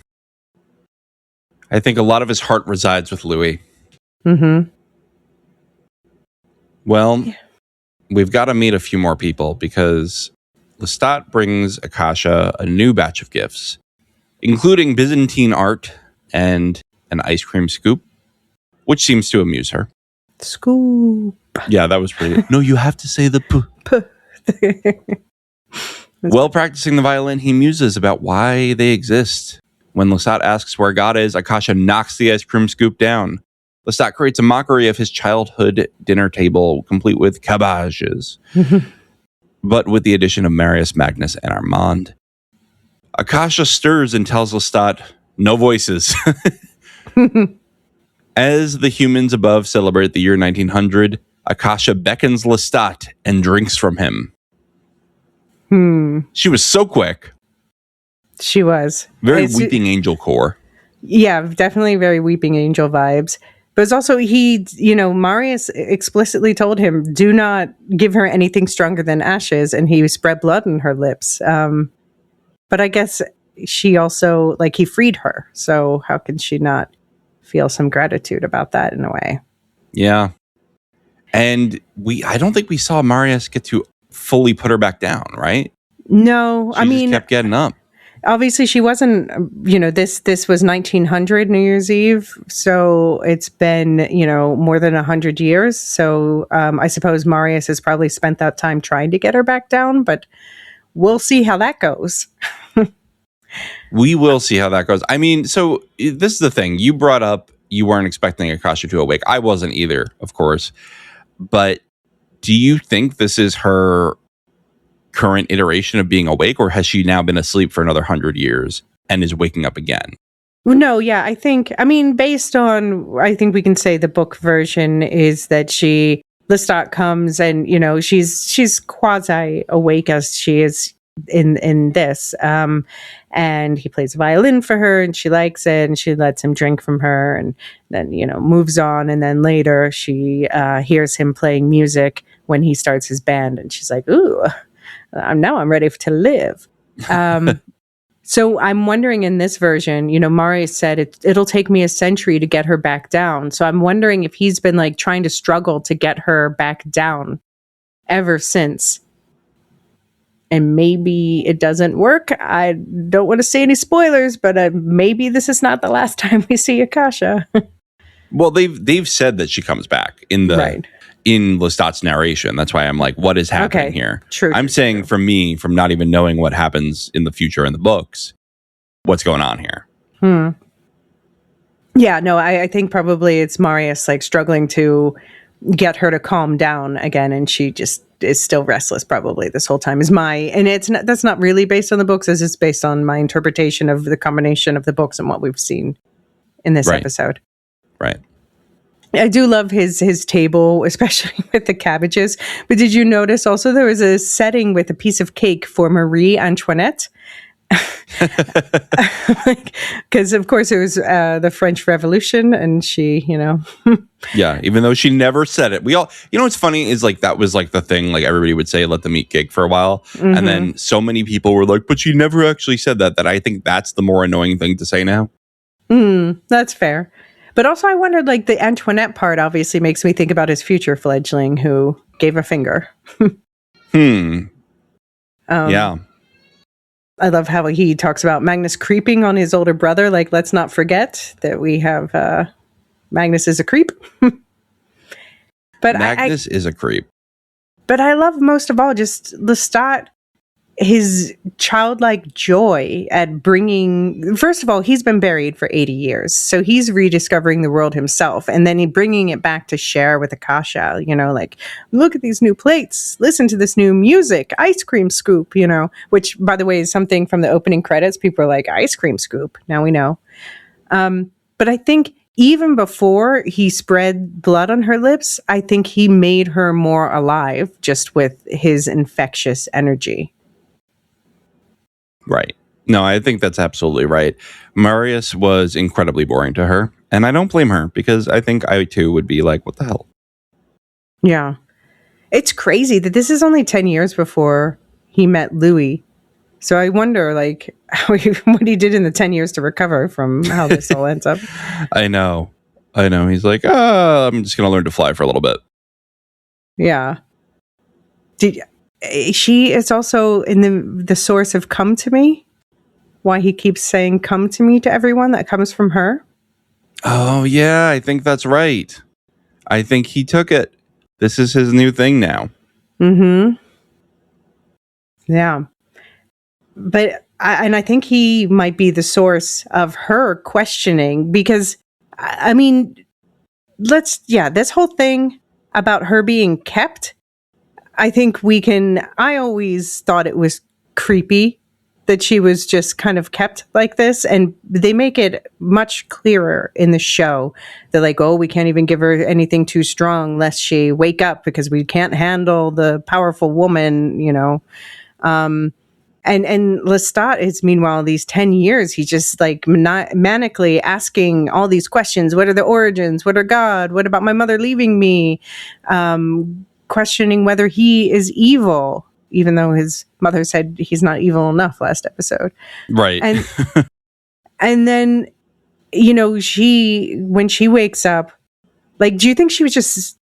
I think a lot of his heart resides with Louis. Mm-hmm. Well, we've got to meet a few more people because Lestat brings Akasha a new batch of gifts, including Byzantine art and an ice cream scoop, which seems to amuse her. Scoop. Yeah, that was pretty. No, you have to say the p. While practicing the violin, he muses about why they exist. When Lestat asks where God is, Akasha knocks the ice cream scoop down. Lestat creates a mockery of his childhood dinner table, complete with cabbages. But with the addition of Marius, Magnus, and Armand. Akasha stirs and tells Lestat, no voices. As the humans above celebrate the year 1900, Akasha beckons Lestat and drinks from him. She was so quick. She was. Very Weeping Angel core. Yeah, definitely very Weeping Angel vibes. But it's also, Marius explicitly told him, do not give her anything stronger than ashes, and he spread blood on her lips. But I guess she also, he freed her. So how can she not feel some gratitude about that in a way? Yeah. And I don't think we saw Marius get to fully put her back down, right? No, she just kept getting up. Obviously, she wasn't, this was 1900 New Year's Eve. So it's been, more than 100 years. So I suppose Marius has probably spent that time trying to get her back down, but we'll see how that goes. We will see how that goes. I mean, so this is the thing. You brought up you weren't expecting Akasha to awake. I wasn't either, of course. But do you think this is her current iteration of being awake, or has she now been asleep for another 100 years and is waking up again? No, yeah, I think we can say the book version is that Lestat comes and, she's quasi awake as she is in this. And he plays violin for her and she likes it and she lets him drink from her and then, moves on. And then later she hears him playing music when he starts his band and she's like, ooh, now I'm ready to live. So I'm wondering in this version, Marius said it'll take me a century to get her back down. So I'm wondering if he's been trying to struggle to get her back down ever since. And maybe it doesn't work. I don't want to say any spoilers, but maybe this is not the last time we see Akasha. Well, they've said that she comes back in Lestat's narration. That's why I'm like, what is happening here? I'm saying from not even knowing what happens in the future in the books, what's going on here? Yeah, no, I think probably it's Marius struggling to get her to calm down again, and she just is still restless probably this whole time. That's not really based on the books, as it's based on my interpretation of the combination of the books and what we've seen in this episode. Right. I do love his table, especially with the cabbages. But did you notice also there was a setting with a piece of cake for Marie Antoinette? Because of course it was the French Revolution, and she, yeah, even though she never said it. We all, what's funny is that was the thing, everybody would say, let them eat cake for a while. And then so many people were like, but she never actually said that I think that's the more annoying thing to say now. That's fair. But also I wondered, the Antoinette part obviously makes me think about his future fledgling who gave a finger. Yeah. I love how he talks about Magnus creeping on his older brother. Let's not forget that we have Magnus is a creep. But Magnus is a creep. But I love most of all just Lestat his childlike joy at bringing, first of all, he's been buried for 80 years. So he's rediscovering the world himself. And then he bringing it back to share with Akasha, like, look at these new plates, listen to this new music, ice cream scoop, which, by the way, is something from the opening credits. People are like, ice cream scoop. Now we know. But I think even before he spread blood on her lips, I think he made her more alive just with his infectious energy. Right. No, I think that's absolutely right. Marius was incredibly boring to her, and I don't blame her, because I think I too would be like, what the hell? Yeah. It's crazy that this is only 10 years before he met Louis. So I wonder, like, what he did in the 10 years to recover from how this all ends up. I know. He's like, I'm just going to learn to fly for a little bit. Yeah. She is also in the source of come to me. Why he keeps saying come to me to everyone, that comes from her. Oh, yeah, I think that's right. I think he took it. This is his new thing now. Mm-hmm. Yeah. But I think he might be the source of her questioning, because, I mean, this whole thing about her being kept, I think I always thought it was creepy that she was just kind of kept like this. And they make it much clearer in the show. They're like, oh, we can't even give her anything too strong lest she wake up, because we can't handle the powerful woman, And Lestat is, meanwhile, these 10 years, he's just like manically asking all these questions. What are the origins? What are God? What about my mother leaving me? Questioning whether he is evil, even though his mother said he's not evil enough last episode. Right. And then, when she wakes up, like, do you think she was just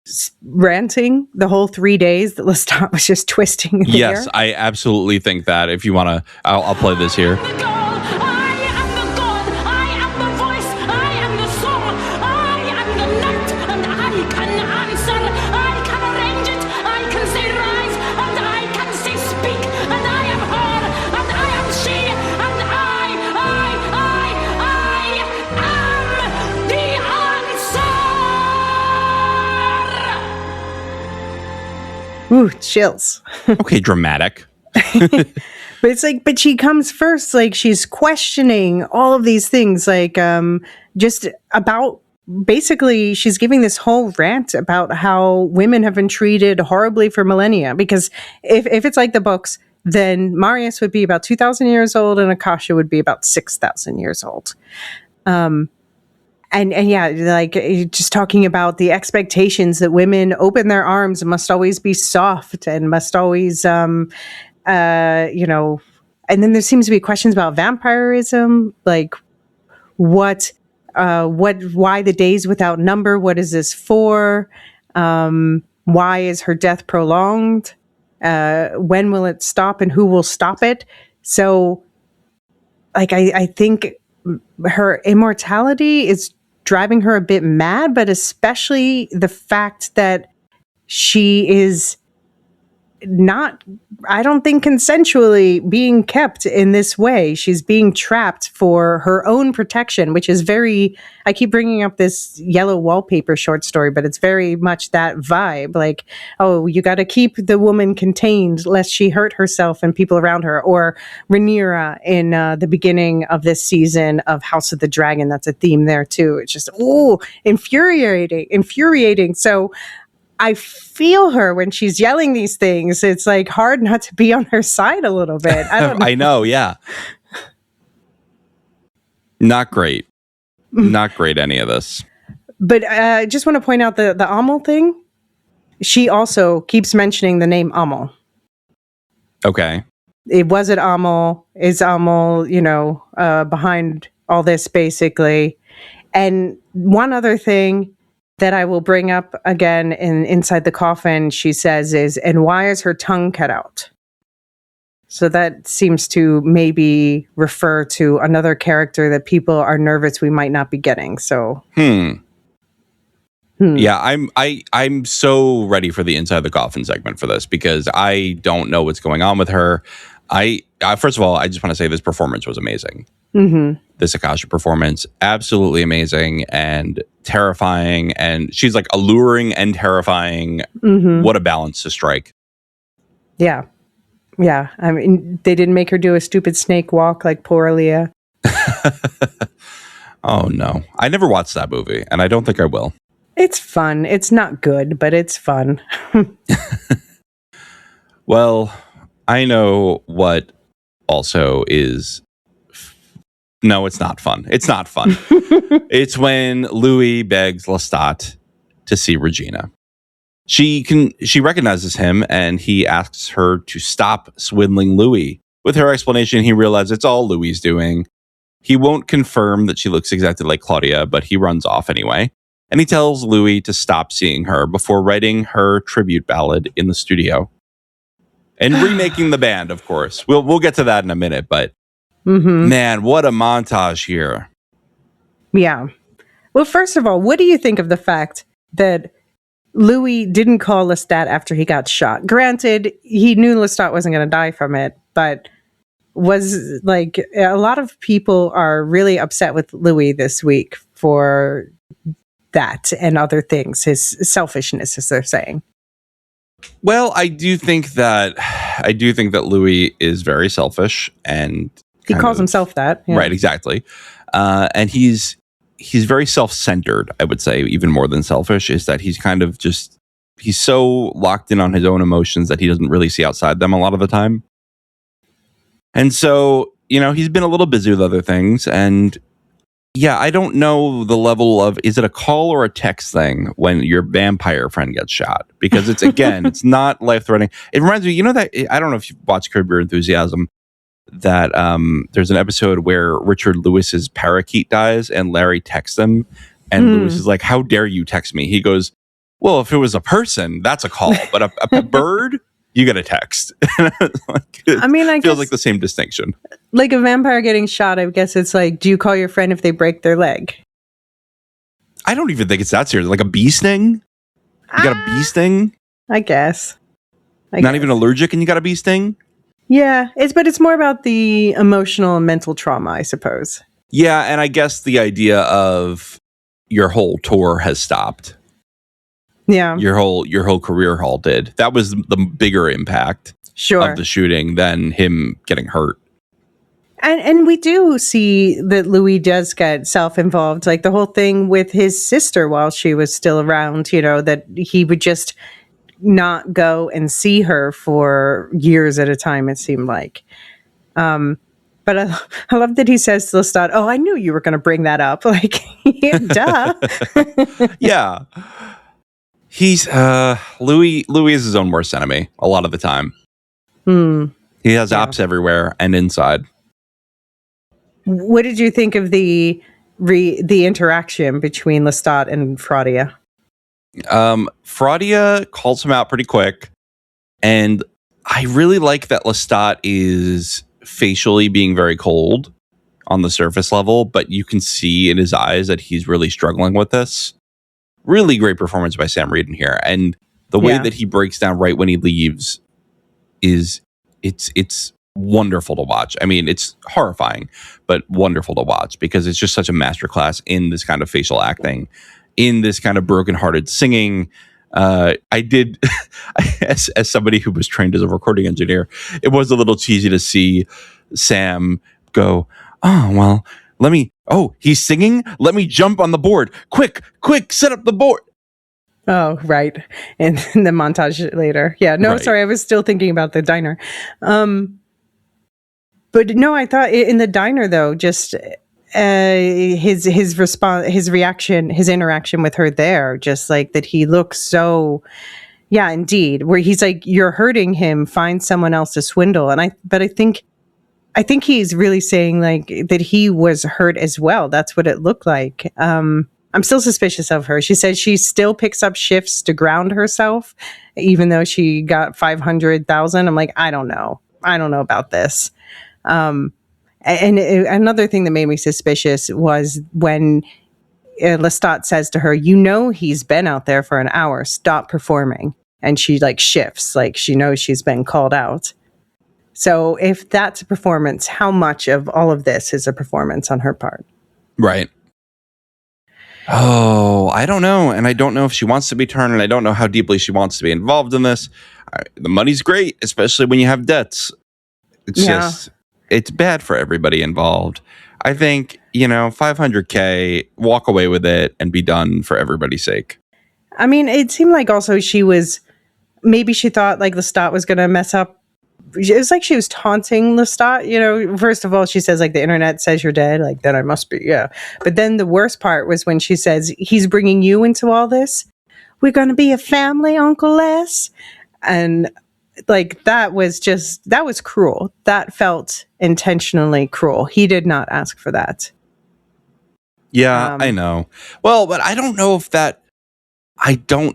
ranting the whole 3 days that Lestat was just twisting in the air? I absolutely think that. If you want to, I'll play this here. Ooh, chills. Okay, dramatic. But it's like, but she comes first, like, she's questioning all of these things, like, just about, basically, she's giving this whole rant about how women have been treated horribly for millennia. Because if it's like the books, then Marius would be about 2,000 years old and Akasha would be about 6,000 years old. And yeah, like, just talking about the expectations that women open their arms and must always be soft and must always, and then there seems to be questions about vampirism, like why the days without number? What is this for? Why is her death prolonged? When will it stop and who will stop it? So, like, I think her immortality is driving her a bit mad, but especially the fact that she is not, I don't think, consensually being kept in this way. She's being trapped for her own protection, which is very, I keep bringing up this Yellow Wallpaper short story, but it's very much that vibe. Like, oh, you got to keep the woman contained lest she hurt herself and people around her. Or Rhaenyra in the beginning of this season of House of the Dragon. That's a theme there too. It's just, infuriating. So I feel her when she's yelling these things. It's like hard not to be on her side a little bit. I don't know. I know, yeah. Not great. Not great, any of this. But I just want to point out the Amal thing. She also keeps mentioning the name Amal. Okay. It wasn't Amal. Is Amal, behind all this, basically. And one other thing that I will bring up again in Inside the Coffin, she says is, and why is her tongue cut out? So that seems to maybe refer to another character that people are nervous we might not be getting. So, Yeah, I'm so ready for the Inside the Coffin segment for this, because I don't know what's going on with her. First of all, I just want to say this performance was amazing. Mm-hmm. This Akasha performance, absolutely amazing and terrifying. And she's like alluring and terrifying. Mm-hmm. What a balance to strike. Yeah. Yeah. I mean, they didn't make her do a stupid snake walk like poor Aaliyah. Oh, no. I never watched that movie, and I don't think I will. It's fun. It's not good, but it's fun. Well, I know what also is... No, it's not fun. It's not fun. It's when Louis begs Lestat to see Regina. She recognizes him, and he asks her to stop swindling Louis. With her explanation, he realizes it's all Louis's doing. He won't confirm that she looks exactly like Claudia, but he runs off anyway. And he tells Louis to stop seeing her before writing her tribute ballad in the studio. And remaking the band, of course. We'll get to that in a minute, but man, what a montage here. Yeah. Well, first of all, what do you think of the fact that Louis didn't call Lestat after he got shot? Granted, he knew Lestat wasn't going to die from it, but was like a lot of people are really upset with Louis this week for that and other things, his selfishness, as they're saying. Well, I do think that Louis is very selfish, and he calls himself that. Yeah. Right, exactly. And he's very self-centered, I would say, even more than selfish, is that he's kind of just, he's so locked in on his own emotions that he doesn't really see outside them a lot of the time. And so, he's been a little busy with other things. And yeah, I don't know the level of, is it a call or a text thing when your vampire friend gets shot? Because it's, again, it's not life-threatening. It reminds me, that, I don't know if you've watched Curb Your Enthusiasm, that there's an episode where Richard Lewis's parakeet dies and Larry texts him. And Lewis is like, how dare you text me? He goes, well, if it was a person, that's a call. But a bird, you get a text. I feels like the same distinction. Like a vampire getting shot, I guess it's like, do you call your friend if they break their leg? I don't even think it's that serious. Like a bee sting? You got a bee sting? I guess. Not even allergic and you got a bee sting? Yeah, it's more about the emotional and mental trauma, I suppose. Yeah, and I guess the idea of your whole tour has stopped. Yeah. Your whole career halted. That was the bigger impact of the shooting than him getting hurt. And we do see that Louis does get self-involved, like the whole thing with his sister while she was still around, that he would just not go and see her for years at a time, it seemed like. But I love that he says to Lestat, oh, I knew you were going to bring that up. Like, yeah, duh. Yeah. He's, Louis is his own worst enemy a lot of the time. He has ops everywhere and inside. What did you think of the interaction between Lestat and Fraudia? Fraudia calls him out pretty quick, and I really like that Lestat is facially being very cold on the surface level, but you can see in his eyes that he's really struggling with this. Really great performance by Sam Reed in here, and the way that he breaks down right when he leaves is it's wonderful to watch. I mean, it's horrifying, but wonderful to watch because it's just such a masterclass in this kind of facial acting, in this kind of brokenhearted singing. I did, as somebody who was trained as a recording engineer, it was a little cheesy to see Sam go, oh, well, he's singing? Let me jump on the board. Quick, set up the board. Oh, right. And the montage later. Yeah, no, right. Sorry, I was still thinking about the diner. But no, I thought in the diner, though, just his response, his reaction, his interaction with her there, just like that he looks so, yeah, indeed, where he's like, you're hurting him, find someone else to swindle. And I think he's really saying like that he was hurt as well. That's what it looked like. I'm still suspicious of her. She says she still picks up shifts to ground herself, even though she got 500,000. I'm like, I don't know about this. And another thing that made me suspicious was when Lestat says to her, he's been out there for an hour, stop performing. And she like shifts, like she knows she's been called out. So if that's a performance, how much of all of this is a performance on her part? Right. Oh, I don't know. And I don't know if she wants to be turned, and I don't know how deeply she wants to be involved in this. The money's great, especially when you have debts. It's just, it's bad for everybody involved. I think, $500K, walk away with it and be done for everybody's sake. I mean, it seemed like also maybe she thought like Lestat was going to mess up. It was like she was taunting Lestat. First of all, she says like the internet says you're dead. Like, then I must be. Yeah. But then the worst part was when she says he's bringing you into all this. We're going to be a family, Uncle Les. And like, that was cruel. That felt intentionally cruel. He did not ask for that. Yeah, I know. Well, but I don't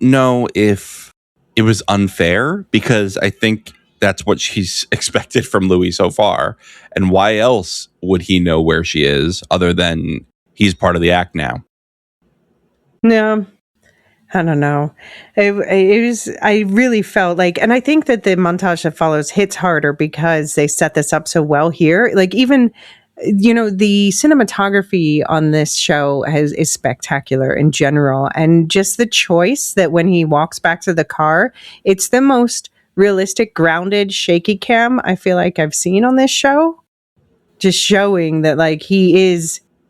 know if it was unfair, because I think that's what she's expected from Louis so far. And why else would he know where she is other than he's part of the act now? Yeah. I don't know. I really felt like, and I think that the montage that follows hits harder because they set this up so well here. Like, even, the cinematography on this show is spectacular in general. And just the choice that when he walks back to the car, it's the most realistic, grounded, shaky cam I feel like I've seen on this show. Just showing that like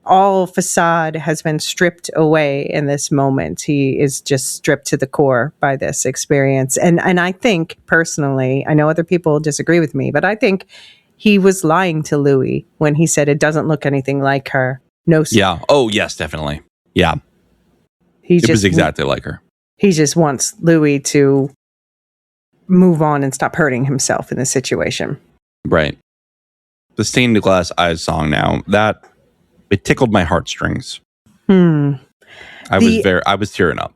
all facade has been stripped away in this moment. He is just stripped to the core by this experience. And I think personally, I know other people disagree with me, but I think he was lying to Louis when he said it doesn't look anything like her. No. Yeah. Oh, yes, definitely. Yeah. It was exactly like her. He just wants Louis to move on and stop hurting himself in this situation. Right. The Stained Glass Eyes song now, it tickled my heartstrings. I was tearing up.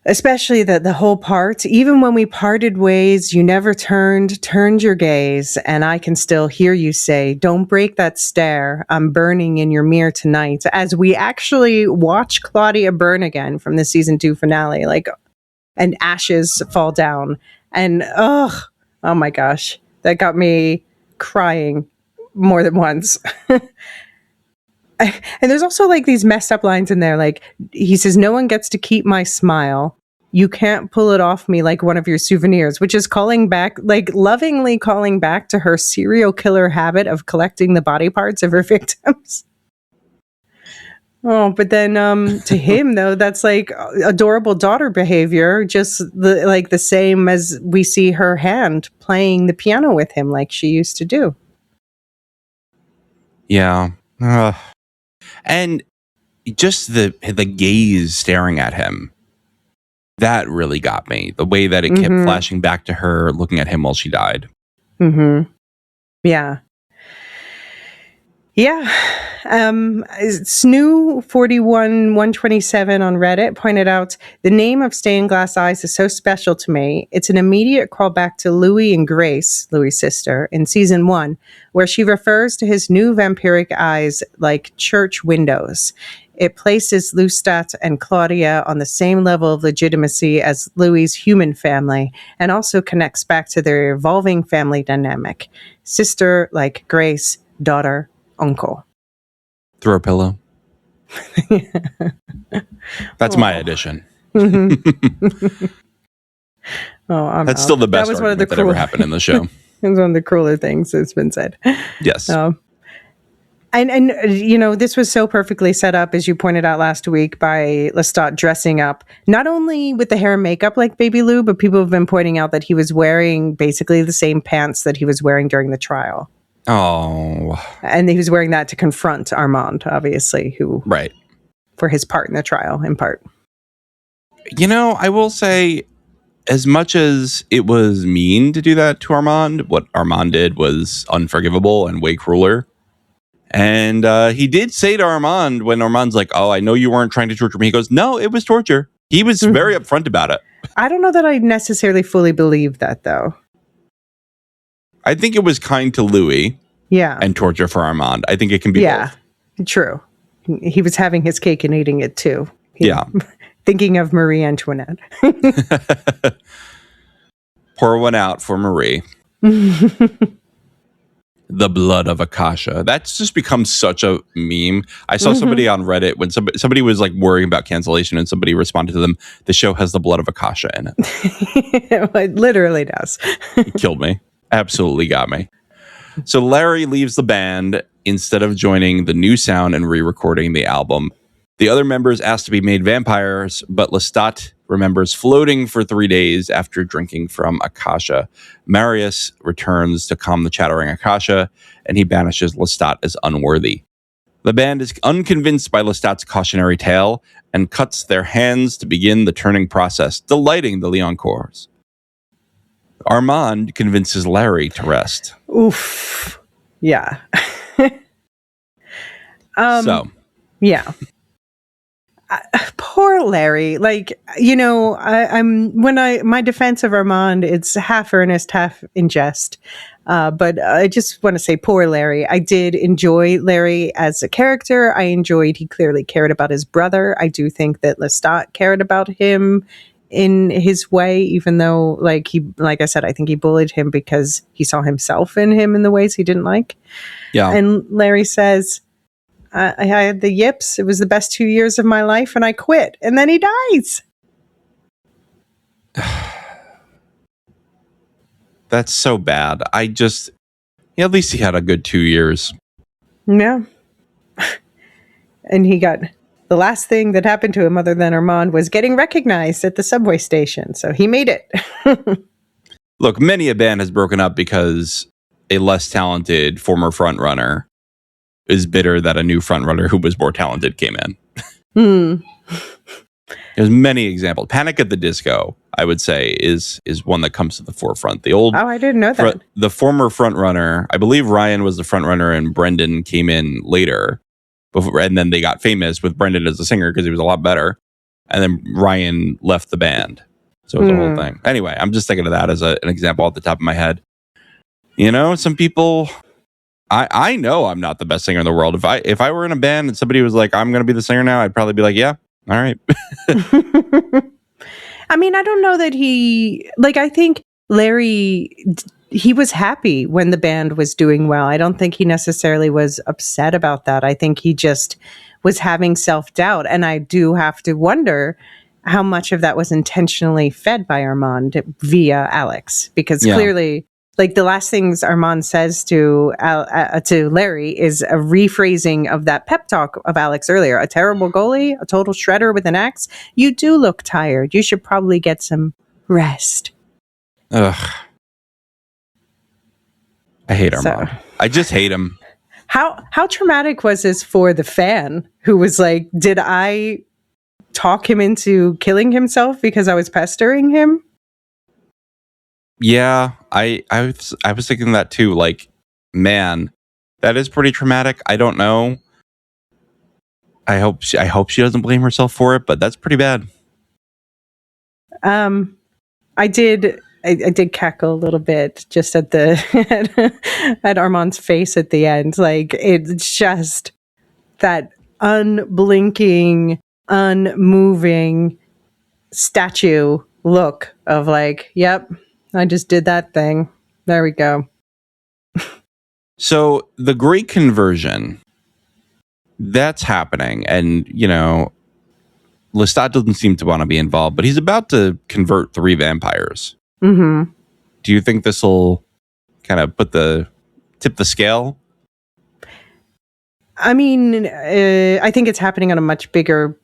Especially the whole part, even when we parted ways, you never turned your gaze, and I can still hear you say, don't break that stare, I'm burning in your mirror tonight, as we actually watch Claudia burn again from the season 2 finale, like, and ashes fall down. And oh my gosh, that got me crying more than once. And there's also like these messed up lines in there. Like, he says, no one gets to keep my smile. You can't pull it off me like one of your souvenirs, which is calling back, like lovingly calling back to her serial killer habit of collecting the body parts of her victims. Oh, but then to him, though, that's like adorable daughter behavior, just the same as we see her hand playing the piano with him like she used to do. Yeah. And just the gaze staring at him, that really got me. The way that it kept flashing back to her, looking at him while she died. Mm-hmm. Yeah. Yeah. Snoo41127 on Reddit pointed out, the name of Stained Glass Eyes is so special to me. It's an immediate callback to Louis and Grace, Louis' sister, in season 1, where she refers to his new vampiric eyes like church windows. It places Lestat and Claudia on the same level of legitimacy as Louis' human family, and also connects back to their evolving family dynamic. Sister like Grace, daughter, uncle. Throw a pillow. That's my addition. Mm-hmm. That's still the best argument that ever happened in the show. It was one of the crueler things that's been said. Yes. And this was so perfectly set up, as you pointed out last week, by Lestat dressing up, not only with the hair and makeup like Baby Lou, but people have been pointing out that he was wearing basically the same pants that he was wearing during the trial. Oh. And he was wearing that to confront Armand, obviously, right, for his part in the trial, in part. I will say, as much as it was mean to do that to Armand, what Armand did was unforgivable and way crueler. And he did say to Armand, when Armand's like, oh, I know you weren't trying to torture me. He goes, no, it was torture. He was very upfront about it. I don't know that I necessarily fully believe that, though. I think it was kind to Louis. Yeah. And torture for Armand. I think it can be both. True. He was having his cake and eating it, too. Thinking of Marie Antoinette. Pour one out for Marie. The blood of Akasha. That's just become such a meme. I saw somebody on Reddit when somebody was like worrying about cancellation, and somebody responded to them, the show has the blood of Akasha in it. It literally does. It killed me. Absolutely got me. So Larry leaves the band instead of joining the new sound and re-recording the album. The other members asked to be made vampires, but Lestat remembers floating for 3 days after drinking from Akasha. Marius returns to calm the chattering Akasha, and he banishes Lestat as unworthy. The band is unconvinced by Lestat's cautionary tale and cuts their hands to begin the turning process, delighting the Lyoncours. Armand convinces Larry to rest. Oof. Yeah. Yeah. Poor Larry. Like, you know, my defense of Armand, it's half earnest, half in jest. But I just want to say, poor Larry. I did enjoy Larry as a character. He clearly cared about his brother. I do think that Lestat cared about him in his way, even though, like I said, I think he bullied him because he saw himself in him in the ways he didn't like. Yeah. And Larry says, I had the yips. It was the best 2 years of my life, and I quit. And then he dies. That's so bad. At least he had a good 2 years. Yeah. And he got, the last thing that happened to him other than Armand was getting recognized at the subway station. So he made it. Look, many a band has broken up because a less talented former frontrunner is bitter that a new frontrunner who was more talented came in. There's many examples. Panic at the Disco, I would say, is one that comes to the forefront. The old I didn't know that. The former frontrunner, I believe Ryan was the frontrunner and Brendan came in later. And then they got famous with Brendan as the singer because he was a lot better. And then Ryan left the band. So it was a whole thing. Anyway, I'm just thinking of that as an example at the top of my head. You know, some people... I know I'm not the best singer in the world. If I were in a band and somebody was like, I'm going to be the singer now, I'd probably be like, yeah, all right. I mean, I don't know that I think Larry, he was happy when the band was doing well. I don't think he necessarily was upset about that. I think he just was having self-doubt. And I do have to wonder how much of that was intentionally fed by Armand via Alex, because clearly... Like, the last things Armand says to Larry is a rephrasing of that pep talk of Alex earlier. A terrible goalie, a total shredder with an axe. You do look tired. You should probably get some rest. Ugh. I hate Armand. I just hate him. How traumatic was this for the fan who was like, did I talk him into killing himself because I was pestering him? Yeah, I was thinking that too. Like, man, that is pretty traumatic. I don't know. I hope she doesn't blame herself for it, but that's pretty bad. I did cackle a little bit just at at Armand's face at the end. Like, it's just that unblinking, unmoving statue look of like, yep. I just did that thing. There we go. So the Great Conversion, that's happening. And, you know, Lestat doesn't seem to want to be involved, but he's about to convert 3 vampires. Mm-hmm. Do you think this will kind of tip the scale? I mean, I think it's happening on a much bigger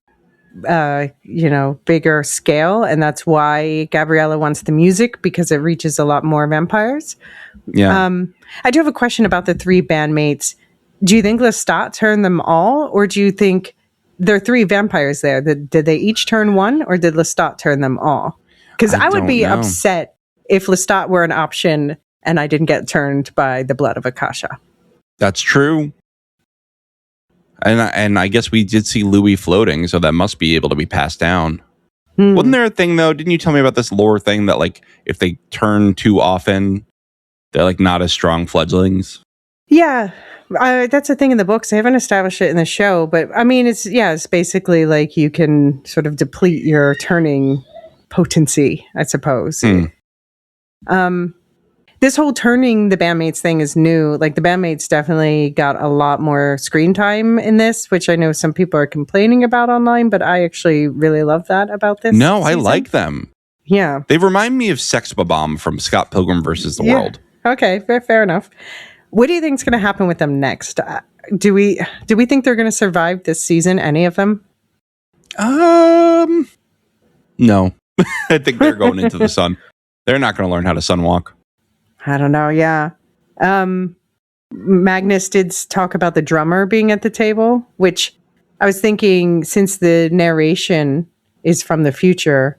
bigger scale, and that's why Gabriella wants the music, because it reaches a lot more vampires. Yeah. I do have a question about the 3 bandmates. Do you think Lestat turned them all, or do you think there are 3 vampires there? Did they each turn one, or did Lestat turn them all? Because I would be upset if Lestat were an option and I didn't get turned by the blood of Akasha. That's true. And I guess we did see Louis floating, so that must be able to be passed down. Wasn't there a thing, though? Didn't you tell me about this lore thing that, like, if they turn too often, they're, like, not as strong fledglings? Yeah. That's a thing in the books. They haven't established it in the show, but, I mean, it's basically, like, you can sort of deplete your turning potency, I suppose. this whole turning the bandmates thing is new. Like the bandmates definitely got a lot more screen time in this, which I know some people are complaining about online, but I actually really love that about this. No, season. I like them. Yeah. They remind me of Sex Bomb from Scott Pilgrim versus the World. Okay, fair enough. What do you think is going to happen with them next? Do we think they're going to survive this season, any of them? No. I think they're going into the sun. They're not going to learn how to sunwalk. I don't know. Yeah. Magnus did talk about the drummer being at the table, which I was thinking, since the narration is from the future,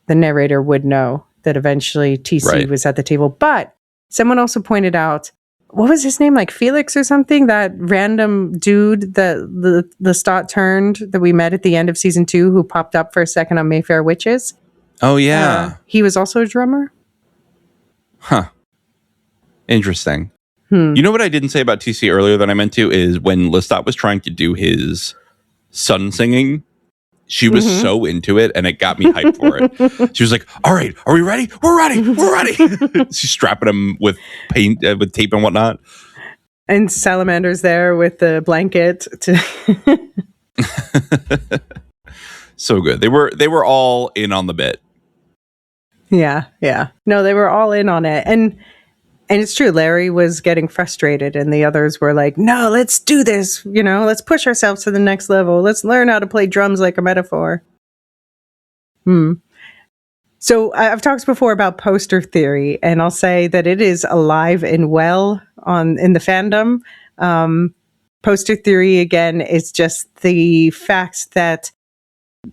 the narrator would know that eventually TC was at the table. But someone also pointed out, what was his name? Like Felix or something? That random dude that the Lestat turned that we met at the end of season 2 who popped up for a second on Mayfair Witches. Oh, yeah. He was also a drummer? Huh. Interesting. You know what I didn't say about TC earlier that I meant to is when Lestat was trying to do his sun singing, she was so into it and it got me hyped for it. She was like, all right, are we ready? We're ready. We're ready. She's strapping him with paint, with tape and whatnot. And Salamander's there with the blanket. So good. They were all in on the bit. Yeah. No, they were all in on it. And it's true. Larry was getting frustrated and the others were like, no, let's do this. You know, let's push ourselves to the next level. Let's learn how to play drums like a metaphor. So I've talked before about poster theory, and I'll say that it is alive and well in the fandom. Poster theory, again, is just the fact that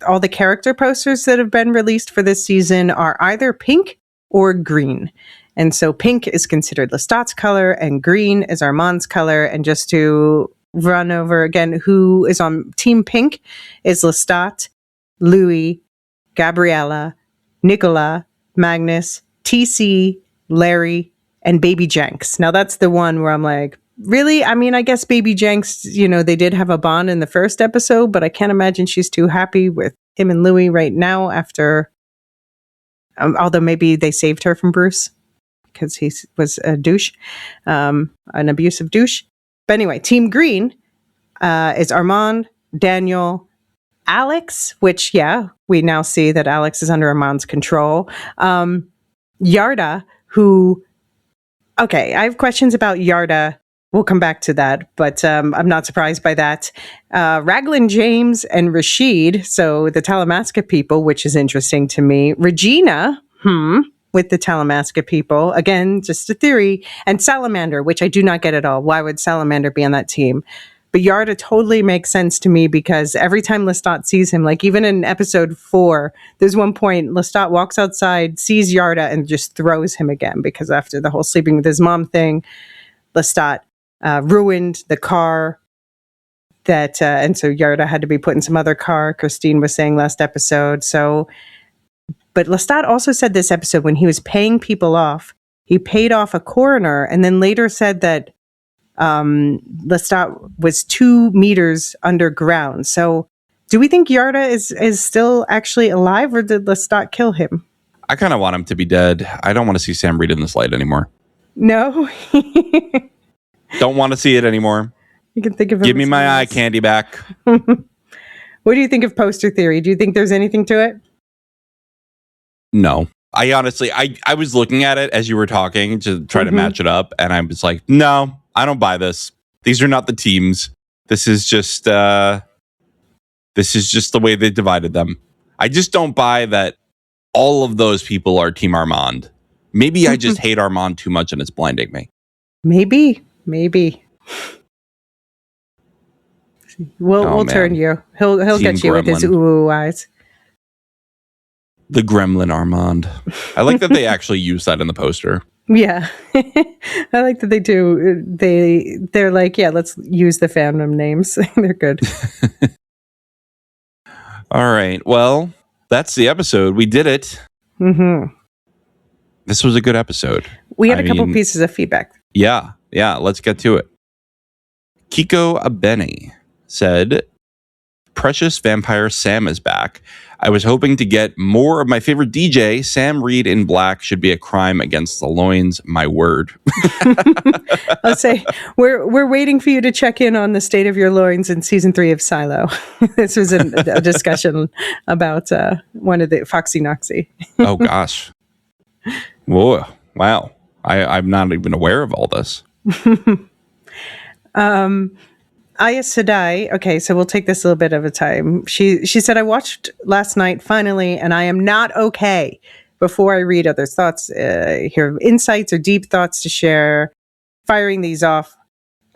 all the character posters that have been released for this season are either pink or green. And so pink is considered Lestat's color and green is Armand's color. And just to run over again, who is on Team Pink is Lestat, Louis, Gabriella, Nicola, Magnus, TC, Larry, and Baby Jenks. Now that's the one where I'm like, really? I mean, I guess Baby Jenks, you know, they did have a bond in the first episode, but I can't imagine she's too happy with him and Louis right now after, although maybe they saved her from Bruce because he was a douche, an abusive douche. But anyway, Team Green is Armand, Daniel, Alex, which, we now see that Alex is under Armand's control. Yarda, who, okay, I have questions about Yarda. We'll come back to that, but I'm not surprised by that. Raglan James and Rashid, so the Talamasca people, which is interesting to me. Regina, with the Talamasca people. Again, just a theory. And Salamander, which I do not get at all. Why would Salamander be on that team? But Yarda totally makes sense to me because every time Lestat sees him, like even in episode 4, there's one point Lestat walks outside, sees Yarda, and just throws him again because after the whole sleeping with his mom thing, Lestat ruined the car that, and so Yarda had to be put in some other car. Christine was saying last episode. But Lestat also said this episode when he was paying people off, he paid off a coroner and then later said that Lestat was 2 meters underground. So do we think Yarda is still actually alive or did Lestat kill him? I kind of want him to be dead. I don't want to see Sam Reed in this light anymore. No? Don't want to see it anymore. You can think of him. Give me my eye candy back. What do you think of poster theory? Do you think there's anything to it? No. I honestly, I was looking at it as you were talking to try to match it up, and I was like, no, I don't buy this. These are not the teams. This is just the way they divided them. I just don't buy that all of those people are Team Armand. Maybe I just hate Armand too much and it's blinding me. Maybe. We'll turn you. He'll get you with his ooh eyes. The gremlin Armand. I like that they actually use that in the poster. Yeah. I like that they do. They're like, yeah, let's use the fandom names. They're good. All right. Well, that's the episode. We did it. This was a good episode. We had a couple pieces of feedback. Yeah. Let's get to it. Kiko Abeni said, precious vampire Sam is back. I was hoping to get more of my favorite DJ. Sam Reed in black should be a crime against the loins. My word. I'll say we're waiting for you to check in on the state of your loins in season 3 of Silo. This was a discussion about one of the Foxy Noxy. Oh gosh. Whoa. Wow. I'm not even aware of all this. Aya Sedai, okay, so we'll take this a little bit of a time. She said, I watched last night, finally, and I am not okay. Before I read other thoughts, hear insights or deep thoughts to share, firing these off.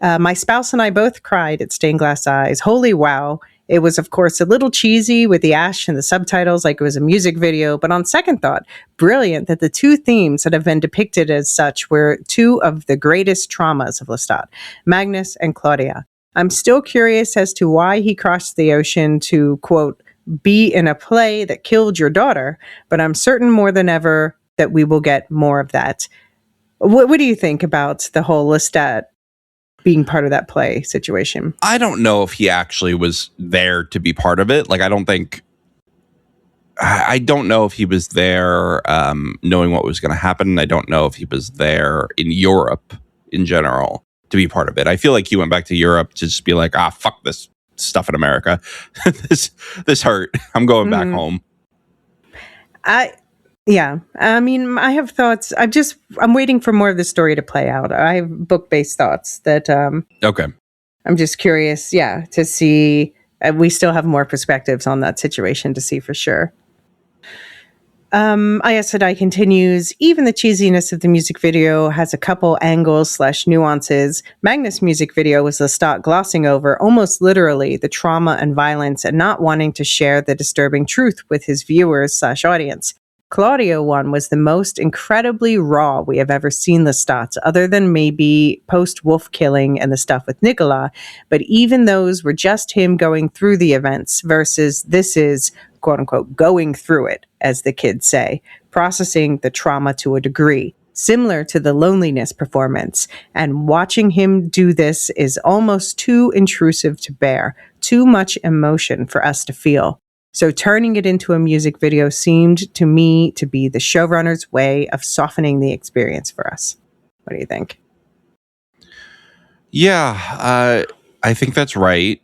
My spouse and I both cried at Stained Glass Eyes. Holy wow. It was, of course, a little cheesy with the ash and the subtitles like it was a music video, but on second thought, brilliant that the two themes that have been depicted as such were two of the greatest traumas of Lestat, Magnus and Claudia. I'm still curious as to why he crossed the ocean to, quote, be in a play that killed your daughter, but I'm certain more than ever that we will get more of that. What do you think about the whole Lestat being part of that play situation? I don't know if he actually was there to be part of it. Like, I don't know if he was there knowing what was going to happen. I don't know if he was there in Europe in general to be part of it. I feel like he went back to Europe to just be like, fuck this stuff in America. this hurt. I'm going back home. Yeah. I mean, I have thoughts. I'm waiting for more of the story to play out. I have book-based thoughts that okay. I'm just curious, to see. We still have more perspectives on that situation to see for sure. Aya Sedai continues, even the cheesiness of the music video has a couple angles / nuances. Magnus' music video was Lestat glossing over, almost literally, the trauma and violence and not wanting to share the disturbing truth with his viewers / audience. Claudio one was the most incredibly raw we have ever seen Lestat, other than maybe post-wolf killing and the stuff with Nicola, but even those were just him going through the events versus this is, quote-unquote, going through it, as the kids say, processing the trauma to a degree, similar to the loneliness performance, and watching him do this is almost too intrusive to bear, too much emotion for us to feel. So turning it into a music video seemed to me to be the showrunner's way of softening the experience for us. What do you think? Yeah, I think that's right.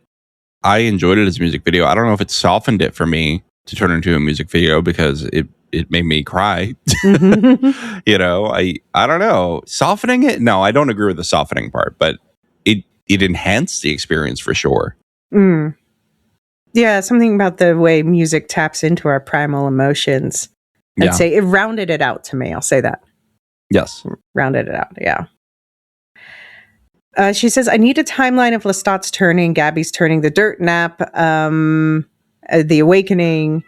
I enjoyed it as a music video. I don't know if it softened it for me to turn into a music video because it made me cry. You know, I don't know. Softening it? No, I don't agree with the softening part, but it enhanced the experience for sure. Mm. Yeah, something about the way music taps into our primal emotions. I'd say it rounded it out to me. I'll say that. Yes. Rounded it out, yeah. She says, I need a timeline of Lestat's turning, Gabby's turning, the dirt nap, the awakening.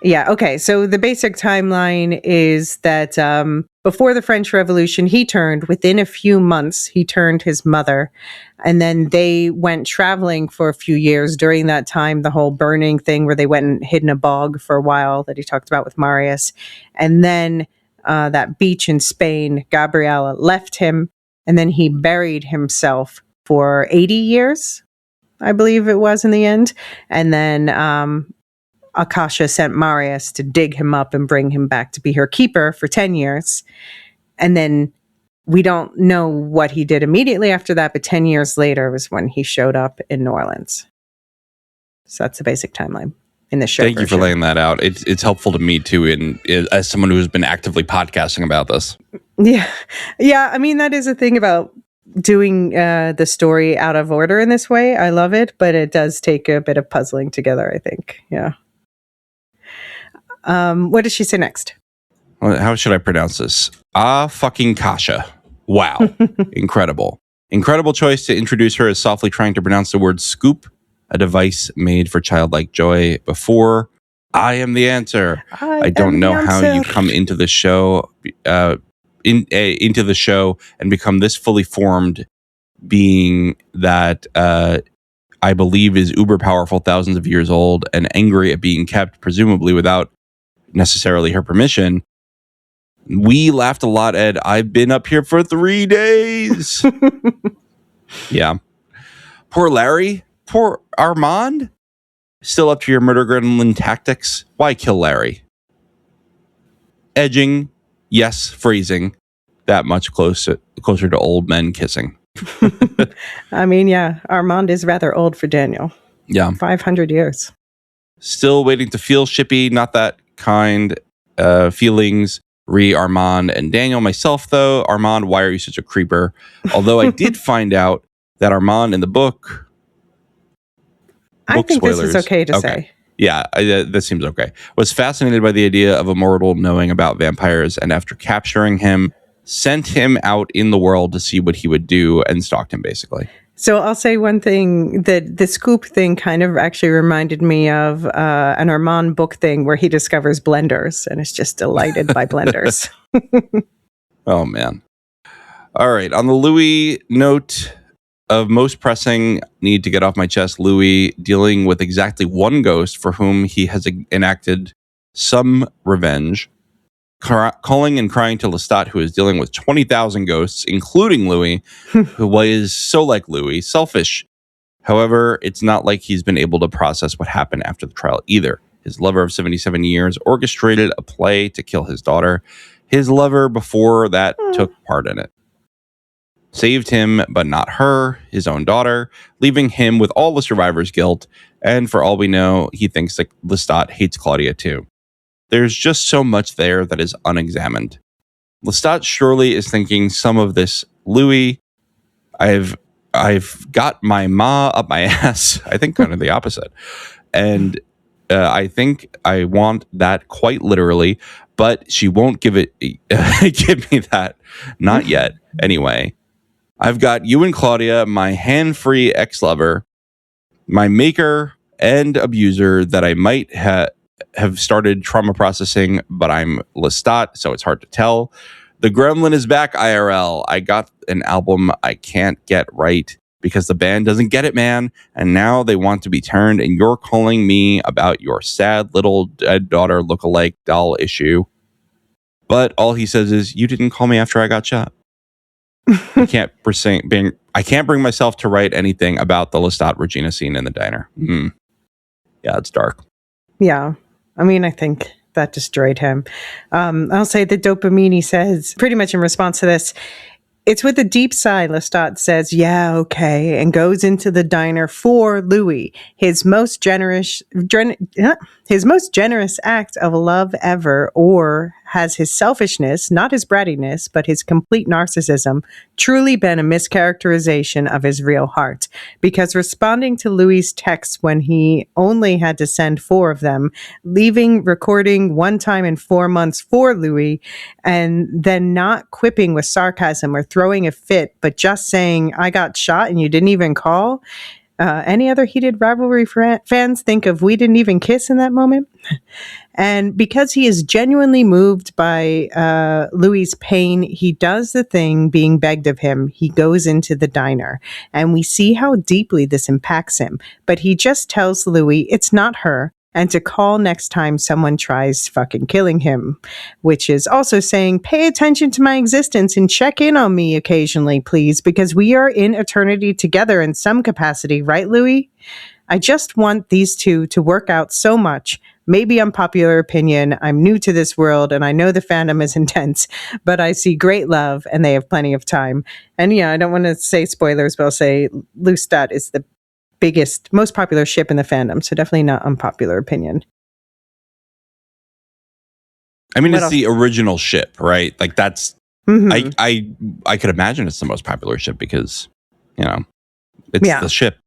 Yeah, okay. So the basic timeline is that before the French Revolution, he turned, within a few months, he turned his mother. And then they went traveling for a few years. During that time, the whole burning thing where they went and hid in a bog for a while that he talked about with Marius. And then that beach in Spain, Gabriela left him. And then he buried himself for 80 years, I believe it was in the end. And then Akasha sent Marius to dig him up and bring him back to be her keeper for 10 years. And then we don't know what he did immediately after that, but 10 years later was when he showed up in New Orleans. So that's the basic timeline in the show. Thank you for laying that out. It's helpful to me too, as someone who's been actively podcasting about this. Yeah. I mean, that is a thing about doing the story out of order in this way. I love it, but it does take a bit of puzzling together, I think. Yeah. What does she say next? How should I pronounce this? Fucking Kasha. Wow. Incredible. Incredible choice to introduce her as softly trying to pronounce the word scoop, a device made for childlike joy. Before, I am the answer. I don't know how you come into the show, into the show and become this fully formed being that I believe is uber powerful, thousands of years old, and angry at being kept, presumably without necessarily her permission. We laughed a lot, Ed. I've been up here for 3 days. Yeah. Poor Larry. Poor Armand. Still up to your murder gremlin tactics? Why kill Larry? Edging, yes, freezing. That much closer to old men kissing. I mean, yeah, Armand is rather old for Daniel. Yeah. 500 years. Still waiting to feel shippy, not that kind feelings. Armand and Daniel. Myself, though, Armand, why are you such a creeper? Although I did find out that Armand in the book I think spoilers, this is okay to say. Yeah, that seems okay. Was fascinated by the idea of a mortal knowing about vampires, and after capturing him, sent him out in the world to see what he would do and stalked him, basically. So I'll say one thing, that the scoop thing kind of actually reminded me of an Armand book thing where he discovers blenders and is just delighted by blenders. Oh, man. All right. On the Louis note of most pressing need to get off my chest, Louis dealing with exactly one ghost for whom he has enacted some revenge. Calling and crying to Lestat, who is dealing with 20,000 ghosts, including Louis, who is so like Louis, selfish. However, it's not like he's been able to process what happened after the trial either. His lover of 77 years orchestrated a play to kill his daughter. His lover before that took part in it. Saved him, but not her, his own daughter, leaving him with all the survivor's guilt. And for all we know, he thinks that Lestat hates Claudia too. There's just so much there that is unexamined. Lestat surely is thinking some of this. Louis, I've got my ma up my ass. I think kind of the opposite. And I think I want that quite literally, but she won't give me that. Not yet. Anyway, I've got you and Claudia, my hand-free ex-lover, my maker and abuser that I might have started trauma processing, but I'm Lestat, so it's hard to tell. The Gremlin is back, IRL. I got an album I can't get right because the band doesn't get it, man. And now they want to be turned, and you're calling me about your sad little dead daughter lookalike doll issue. But all he says is, you didn't call me after I got shot. I can't bring myself to write anything about the Lestat Regina scene in the diner. Yeah, it's dark. Yeah. I mean, I think that destroyed him. I'll say that Dopamine says, pretty much in response to this, it's with a deep sigh, Lestat says, yeah, okay, and goes into the diner for Louis, his most generous act of love ever, or has his selfishness, not his brattiness, but his complete narcissism, truly been a mischaracterization of his real heart? Because responding to Louis' texts when he only had to send 4 of them, leaving recording one time in 4 months for Louis, and then not quipping with sarcasm or throwing a fit, but just saying, I got shot and you didn't even call. Any other heated rivalry fans think of we didn't even kiss in that moment? And because he is genuinely moved by Louis' pain, he does the thing being begged of him. He goes into the diner, and we see how deeply this impacts him. But he just tells Louis it's not her, and to call next time someone tries fucking killing him, which is also saying, pay attention to my existence and check in on me occasionally, please, because we are in eternity together in some capacity, right, Louis? I just want these two to work out so much. Maybe unpopular opinion. I'm new to this world and I know the fandom is intense, but I see great love and they have plenty of time. And yeah, I don't want to say spoilers, but I'll say Lestat is the biggest, most popular ship in the fandom, so definitely not unpopular opinion. I mean, it's the original ship, right? Like that's I could imagine it's the most popular ship because, you know, it's the ship.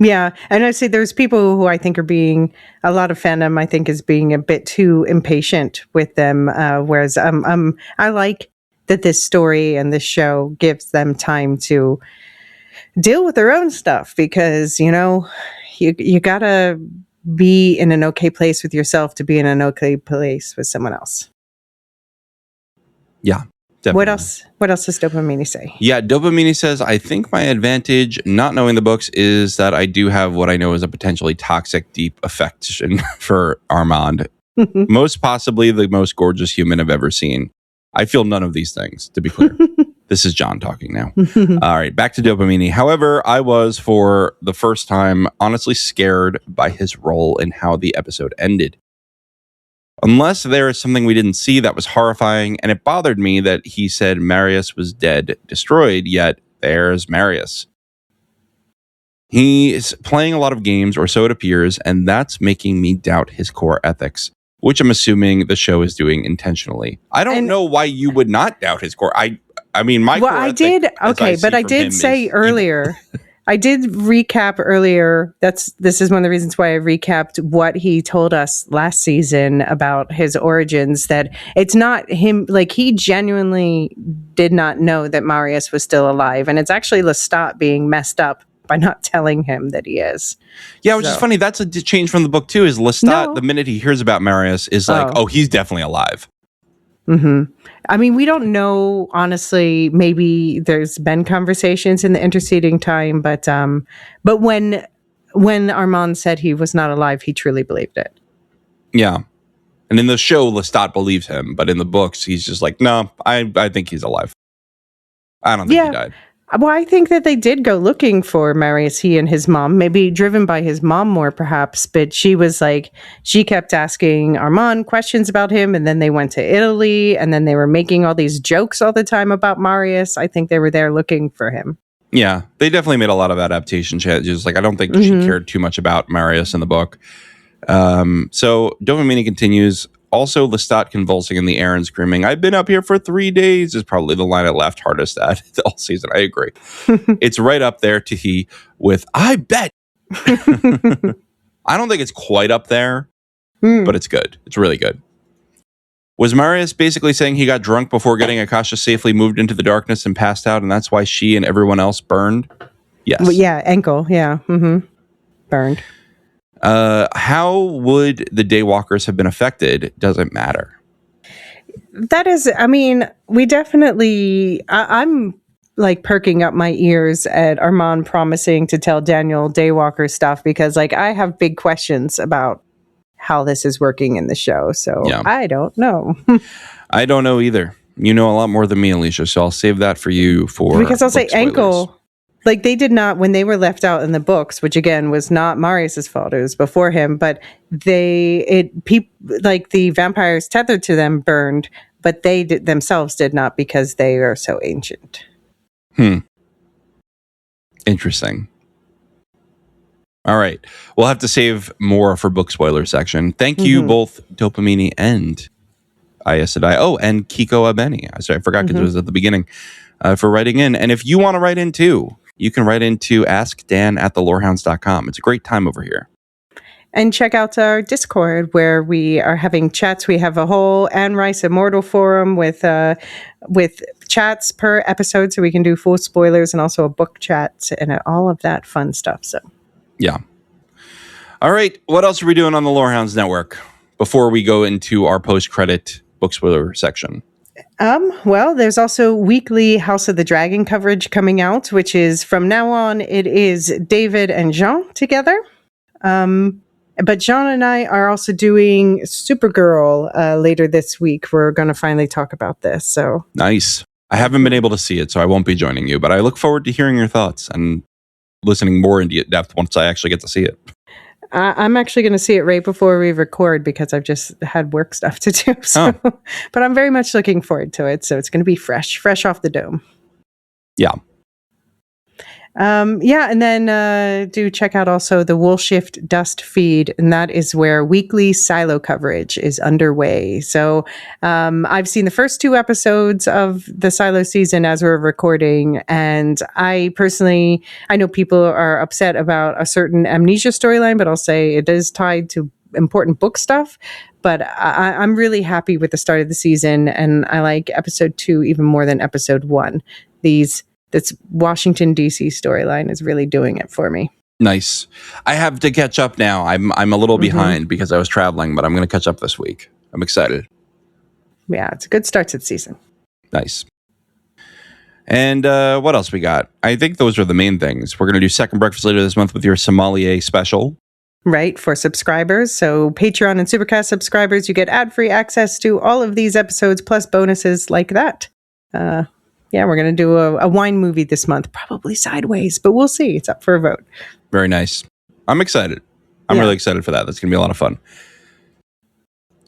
Yeah, and I say there's people who I think are being, a lot of fandom I think is being a bit too impatient with them, whereas I like that this story and this show gives them time to deal with their own stuff, because, you know, you gotta be in an okay place with yourself to be in an okay place with someone else. Yeah, definitely. What else does Dopamine say? Yeah, Dopamine says, I think my advantage not knowing the books is that I do have what I know is a potentially toxic, deep affection for Armand. Most possibly the most gorgeous human I've ever seen. I feel none of these things, to be clear. This is John talking now. All right, back to Dopamine. However, I was, for the first time, honestly scared by his role in how the episode ended. Unless there is something we didn't see that was horrifying, and it bothered me that he said Marius was dead, destroyed, yet there's Marius. He is playing a lot of games, or so it appears, and that's making me doubt his core ethics, which I'm assuming the show is doing intentionally. I don't know why you would not doubt his core. I mean, my core I did. Okay, but I did say earlier. I did recap earlier. This is one of the reasons why I recapped what he told us last season about his origins. That it's not him. Like, he genuinely did not know that Marius was still alive, and it's actually Lestat being messed up by not telling him that he is. Yeah, which is funny. That's a change from the book too. Is Lestat, the minute he hears about Marius, is like, oh, he's definitely alive. Mm-hmm. I mean, we don't know, honestly. Maybe there's been conversations in the interceding time, but when Armand said he was not alive, he truly believed it. Yeah. And in the show, Lestat believes him, but in the books, he's just like, no, I think he's alive. I don't think he died. Well, I think that they did go looking for Marius, he and his mom, maybe driven by his mom more perhaps, but she was like, she kept asking Armand questions about him, and then they went to Italy, and then they were making all these jokes all the time about Marius. I think they were there looking for him. Yeah, they definitely made a lot of adaptation changes. Like, I don't think she cared too much about Marius in the book. So Dopamine continues. Also, Lestat convulsing in the air and screaming, "I've been up here for 3 days," is probably the line I laughed hardest at all season. I agree. It's right up there to he with, "I bet." I don't think it's quite up there, but it's good. It's really good. Was Marius basically saying he got drunk before getting Akasha safely moved into the darkness and passed out, and that's why she and everyone else burned? Yes. Well, yeah, ankle. Yeah. Burned. How would the Daywalkers have been affected? Doesn't matter. That is, I mean, we definitely, I'm like perking up my ears at Armand promising to tell Daniel Daywalker stuff, because like I have big questions about how this is working in the show. So I don't know. I don't know either. You know a lot more than me, Alicia, so I'll save that for you because I'll say spoilers. Ankle. Like, they did not, when they were left out in the books, which again was not Marius's fault, it was before him, but the vampires tethered to them burned, but they themselves did not, because they are so ancient. Interesting. All right. We'll have to save more for book spoiler section. Thank you both, Dopamine and Aes Sedai. Oh, and Kiko Abeni. I forgot because it was at the beginning, for writing in. And if you want to write in too, you can write into askdan@thelorehounds.com. It's a great time over here. And check out our Discord, where we are having chats. We have a whole Anne Rice Immortal forum with chats per episode, so we can do full spoilers, and also a book chat and all of that fun stuff. So, yeah. All right. What else are we doing on the Lorehounds Network before we go into our post-credit book spoiler section? Well, there's also weekly House of the Dragon coverage coming out, which is from now on, it is David and Jean together. But Jean and I are also doing Supergirl later this week. We're going to finally talk about this. So nice. I haven't been able to see it, so I won't be joining you, but I look forward to hearing your thoughts and listening more in depth once I actually get to see it. I'm actually going to see it right before we record, because I've just had work stuff to do. So, but I'm very much looking forward to it. So it's going to be fresh off the dome. Yeah. And then do check out also the Woolshift Dust feed, and that is where weekly Silo coverage is underway. So I've seen the first 2 episodes of the Silo season as we're recording, and I know people are upset about a certain amnesia storyline, but I'll say it is tied to important book stuff. But I'm really happy with the start of the season, and I like episode 2 even more than episode 1. This Washington, D.C. storyline is really doing it for me. Nice. I have to catch up now. I'm a little behind because I was traveling, but I'm going to catch up this week. I'm excited. Yeah, it's a good start to the season. Nice. And what else we got? I think those are the main things. We're going to do Second Breakfast later this month with your sommelier special. Right, for subscribers. So Patreon and Supercast subscribers, you get ad-free access to all of these episodes, plus bonuses like that. Yeah, we're going to do a wine movie this month, probably Sideways, but we'll see. It's up for a vote. Very nice. I'm excited. I'm really excited for that. That's going to be a lot of fun.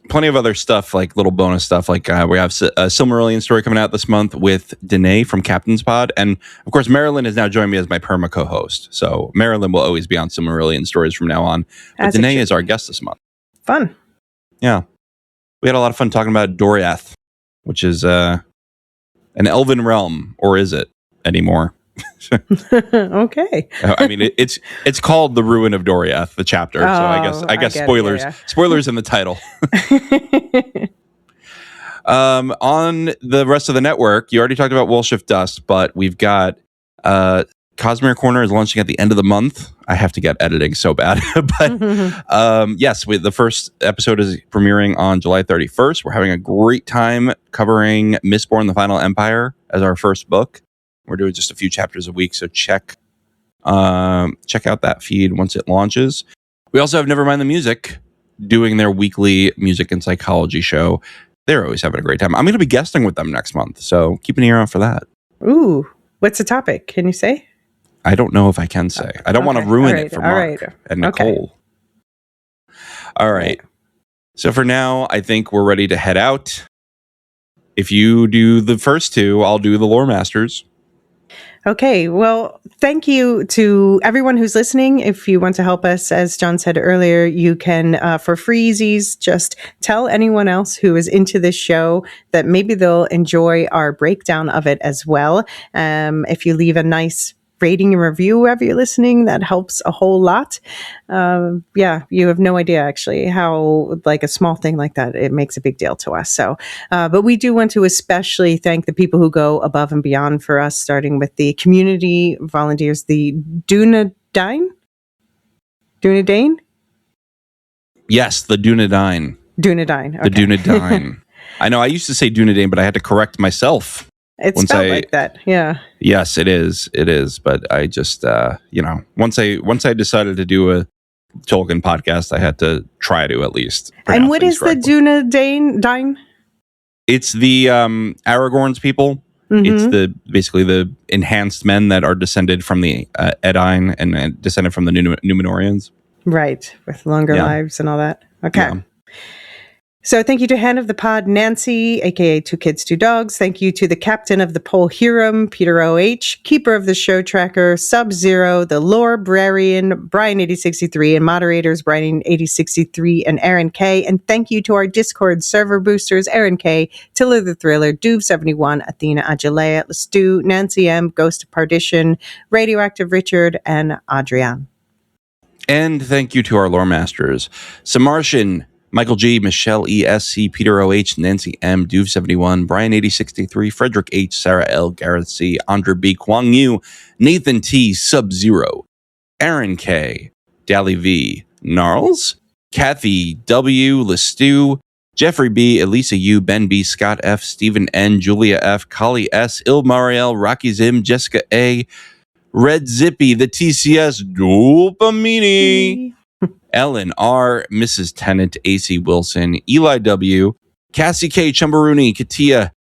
Plenty of other stuff, like little bonus stuff. Like we have a Silmarillion story coming out this month with Danae from Captain's Pod. And of course, Marilyn has now joined me as my perma co-host. So Marilyn will always be on Silmarillion stories from now on. But Danae is our guest this month. Fun. Yeah. We had a lot of fun talking about Doriath, which is an elven realm, or is it anymore? Okay. I mean, it's called The Ruin of Doriath, the chapter. So I guess spoilers. Spoilers in the title. On the rest of the network, you already talked about Wolshift Dust, but we've got Cosmere Corner is launching at the end of the month. I have to get editing so bad. But yes, the first episode is premiering on July 31st. We're having a great time covering Mistborn, the Final Empire as our first book. We're doing just a few chapters a week, so check out that feed once it launches. We also have Nevermind the Music doing their weekly music and psychology show. They're always having a great time. I'm going to be guesting with them next month, so keep an ear out for that. Ooh, what's the topic? Can you say? I don't know if I can say. I don't want to ruin it for Mark and Nicole. All right. So for now, I think we're ready to head out. If you do the first two, I'll do the Lore Masters. Okay, well, thank you to everyone who's listening. If you want to help us, as John said earlier, you can, for freezies, just tell anyone else who is into this show that maybe they'll enjoy our breakdown of it as well. If you leave a nice rating and review wherever you're listening, that helps a whole lot. You have no idea actually how like a small thing like that, it makes a big deal to us. So, but we do want to especially thank the people who go above and beyond for us, starting with the community volunteers, the Dunedain? Yes, the Dunedain. Dunedain. Okay. The Dunedain. I know I used to say Dunedain, but I had to correct myself. It's spelled like that, yeah. Yes, it is. It is. But I just, once I decided to do a Tolkien podcast, I had to try to at least. And what is the Dunedain? It's the Aragorn's people. Mm-hmm. It's basically the enhanced men that are descended from the Edain and descended from the Númenóreans. Right, with longer lives and all that. Okay. Yeah. So thank you to Hen of the Pod, Nancy, a.k.a. Two Kids, Two Dogs. Thank you to the captain of the Pole Huron, Peter O.H., keeper of the show tracker, Sub-Zero, the Lorebrarian, Brian8063, and moderators, Brian8063 and Aaron K. And thank you to our Discord server boosters, Aaron K., Tiller the Thriller, Duve71, Athena Ajalea, Lestu, Nancy M., Ghost of Partition, Radioactive Richard, and Adrian. And thank you to our lore masters, Samartian, Michael G., Michelle ESC, Peter OH, Nancy M., Duve71, Brian8063, Frederick H., Sarah L., Gareth C., Andrew B., Kwang Yu, Nathan T., Sub-Zero, Aaron K., Dally V., Gnarls, Kathy W., Lestu, Jeffrey B., Elisa U., Ben B., Scott F., Stephen N., Julia F., Kali S., Ilmariel, Rocky Zim, Jessica A., Red Zippy, the TCS, Dopamini, Ellen R., Mrs. Tennant, AC Wilson, Eli W., Cassie K., Chumbaruni, Katia,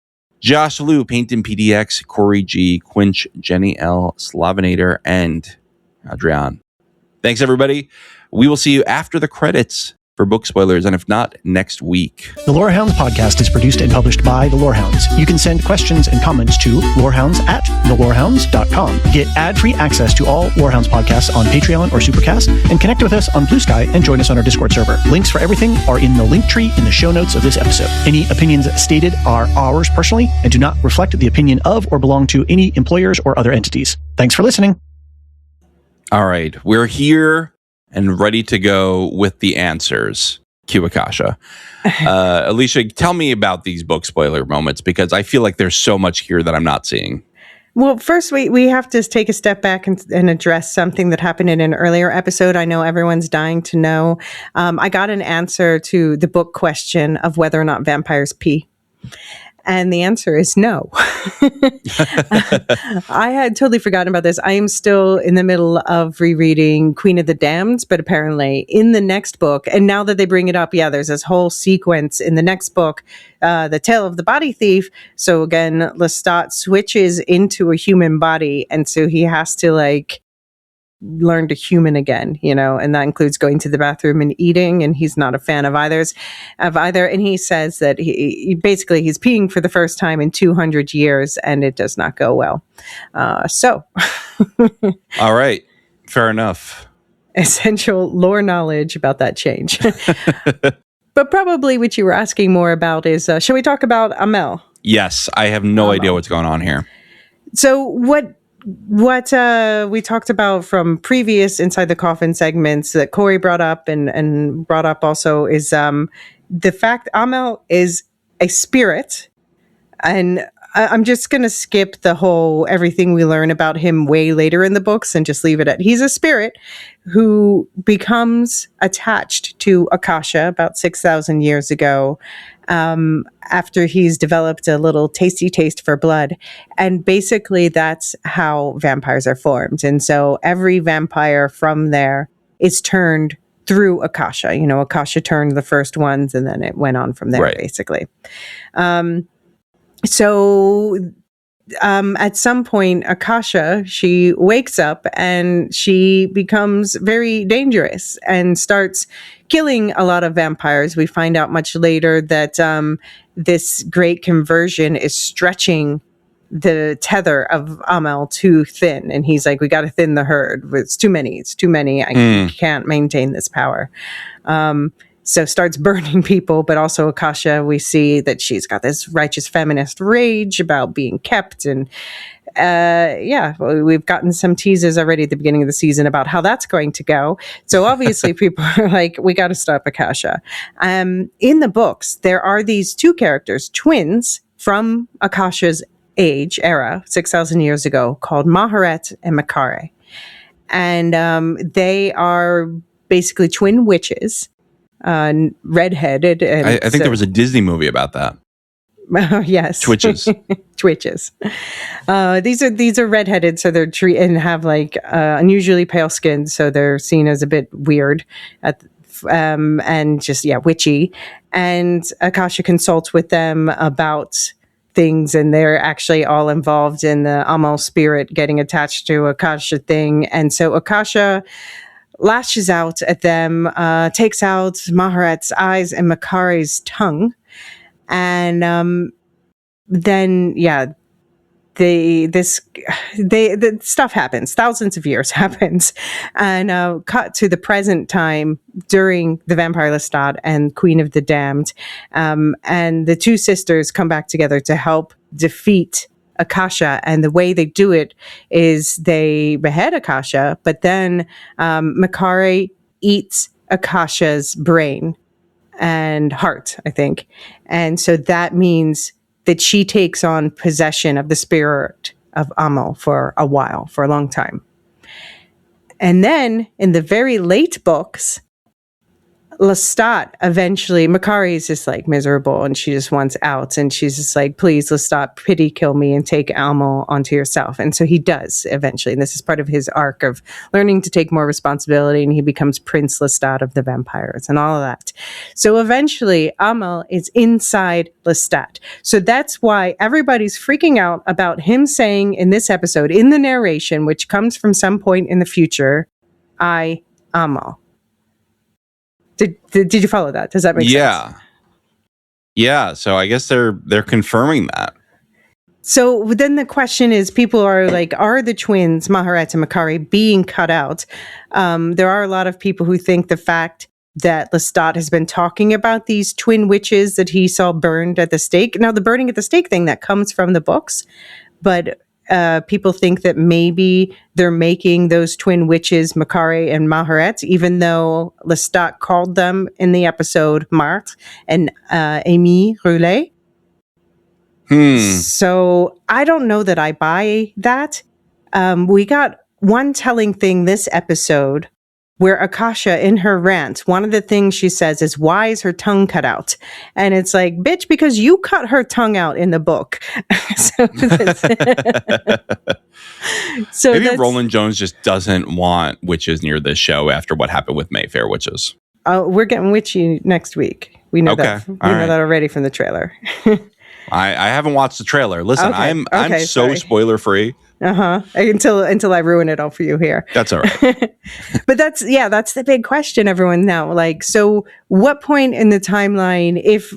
Josh Lou, Paintin PDX, Corey G., Quinch, Jenny L., Slavinator, and Adrian. Thanks, everybody. We will see you after the credits for book spoilers, and if not, next week. The Lorehounds podcast is produced and published by the Lorehounds. You can send questions and comments to lorehounds@thelorehounds.com. Get ad-free access to all Lorehounds podcasts on Patreon or Supercast, and connect with us on Blue Sky and join us on our Discord server. Links for everything are in the link tree in the show notes of this episode. Any opinions stated are ours personally and do not reflect the opinion of or belong to any employers or other entities. Thanks for listening. All right, we're here and ready to go with the answers. Cue Akasha. Alicia, tell me about these book spoiler moments, because I feel like there's so much here that I'm not seeing. Well, first, we have to take a step back and address something that happened in an earlier episode. I know everyone's dying to know. I got an answer to the book question of whether or not vampires pee. And the answer is no. I had totally forgotten about this. I am still in the middle of rereading Queen of the Damned, but apparently in the next book, and now that they bring it up, there's this whole sequence in the next book, The Tale of the Body Thief. So again, Lestat switches into a human body, and so he has to learn to human again, and that includes going to the bathroom and eating, and he's not a fan of either. And he says that he's peeing for the first time in 200 years, and it does not go well. All right, fair enough. Essential lore knowledge about that change. But probably what you were asking more about is, shall we talk about Amel? Yes, I have no idea what's going on here. So what we talked about from previous Inside the Coffin segments that Corey brought up and brought up also is the fact Amel is a spirit. And I'm just going to skip the whole everything we learn about him way later in the books and just leave it at he's a spirit who becomes attached to Akasha about 6,000 years ago, after he's developed a little tasty taste for blood. And basically that's how vampires are formed. And so every vampire from there is turned through Akasha. Akasha turned the first ones, and then it went on from there, basically. At some point, Akasha, she wakes up and she becomes very dangerous and starts killing a lot of vampires. We find out much later that this great conversion is stretching the tether of Amel too thin. And he's like, we got to thin the herd. It's too many. I can't maintain this power. So starts burning people, but also Akasha, we see that she's got this righteous feminist rage about being kept. And we've gotten some teasers already at the beginning of the season about how that's going to go. So obviously people are like, we got to stop Akasha. In the books, there are these two characters, twins from Akasha's era, 6,000 years ago, called Maharet and Makare. And they are basically twin witches. Redheaded. And I think there was a Disney movie about that. Yes. Twitches. These are redheaded, so they're and have unusually pale skin, so they're seen as a bit weird and just witchy. And Akasha consults with them about things, and they're actually all involved in the Amel spirit getting attached to Akasha thing. And so Akasha lashes out at them, takes out Maharet's eyes and Makare's tongue. And then the stuff happens. Thousands of years happens, and cut to the present time during the Vampire Lestat and Queen of the Damned, and the two sisters come back together to help defeat Akasha. And the way they do it is they behead Akasha, but then Makare eats Akasha's brain and heart, I think. And so that means that she takes on possession of the spirit of Amel for a while, for a long time. And then in the very late books, Lestat eventually, Makare is just miserable and she just wants out, and she's just like, please, Lestat, pity kill me and take Amel onto yourself. And so he does eventually, and this is part of his arc of learning to take more responsibility, and he becomes Prince Lestat of the vampires and all of that. So eventually Amel is inside Lestat. So that's why everybody's freaking out about him saying in this episode, in the narration, which comes from some point in the future, I, Amel. Did you follow that? Does that make sense? Yeah. So I guess they're confirming that. So then the question is, people are like, are the twins Maharet and Makare being cut out? There are a lot of people who think the fact that Lestat has been talking about these twin witches that he saw burned at the stake. Now, the burning at the stake thing, that comes from the books, but people think that maybe they're making those twin witches Makare and Maharet, even though Lestat called them in the episode Marthe and Amy Roulet. So I don't know that I buy that. We got one telling thing this episode where Akasha, in her rant, one of the things she says is, why is her tongue cut out? And it's like, bitch, because you cut her tongue out in the book. So maybe Roland Jones just doesn't want witches near this show after what happened with Mayfair witches. We're getting witchy next week. We know that. We know that already from the trailer. I haven't watched the trailer. Listen, I'm so spoiler free. Until I ruin it all for you here. That's all right. But that's the big question, everyone now. Like, so what point in the timeline, if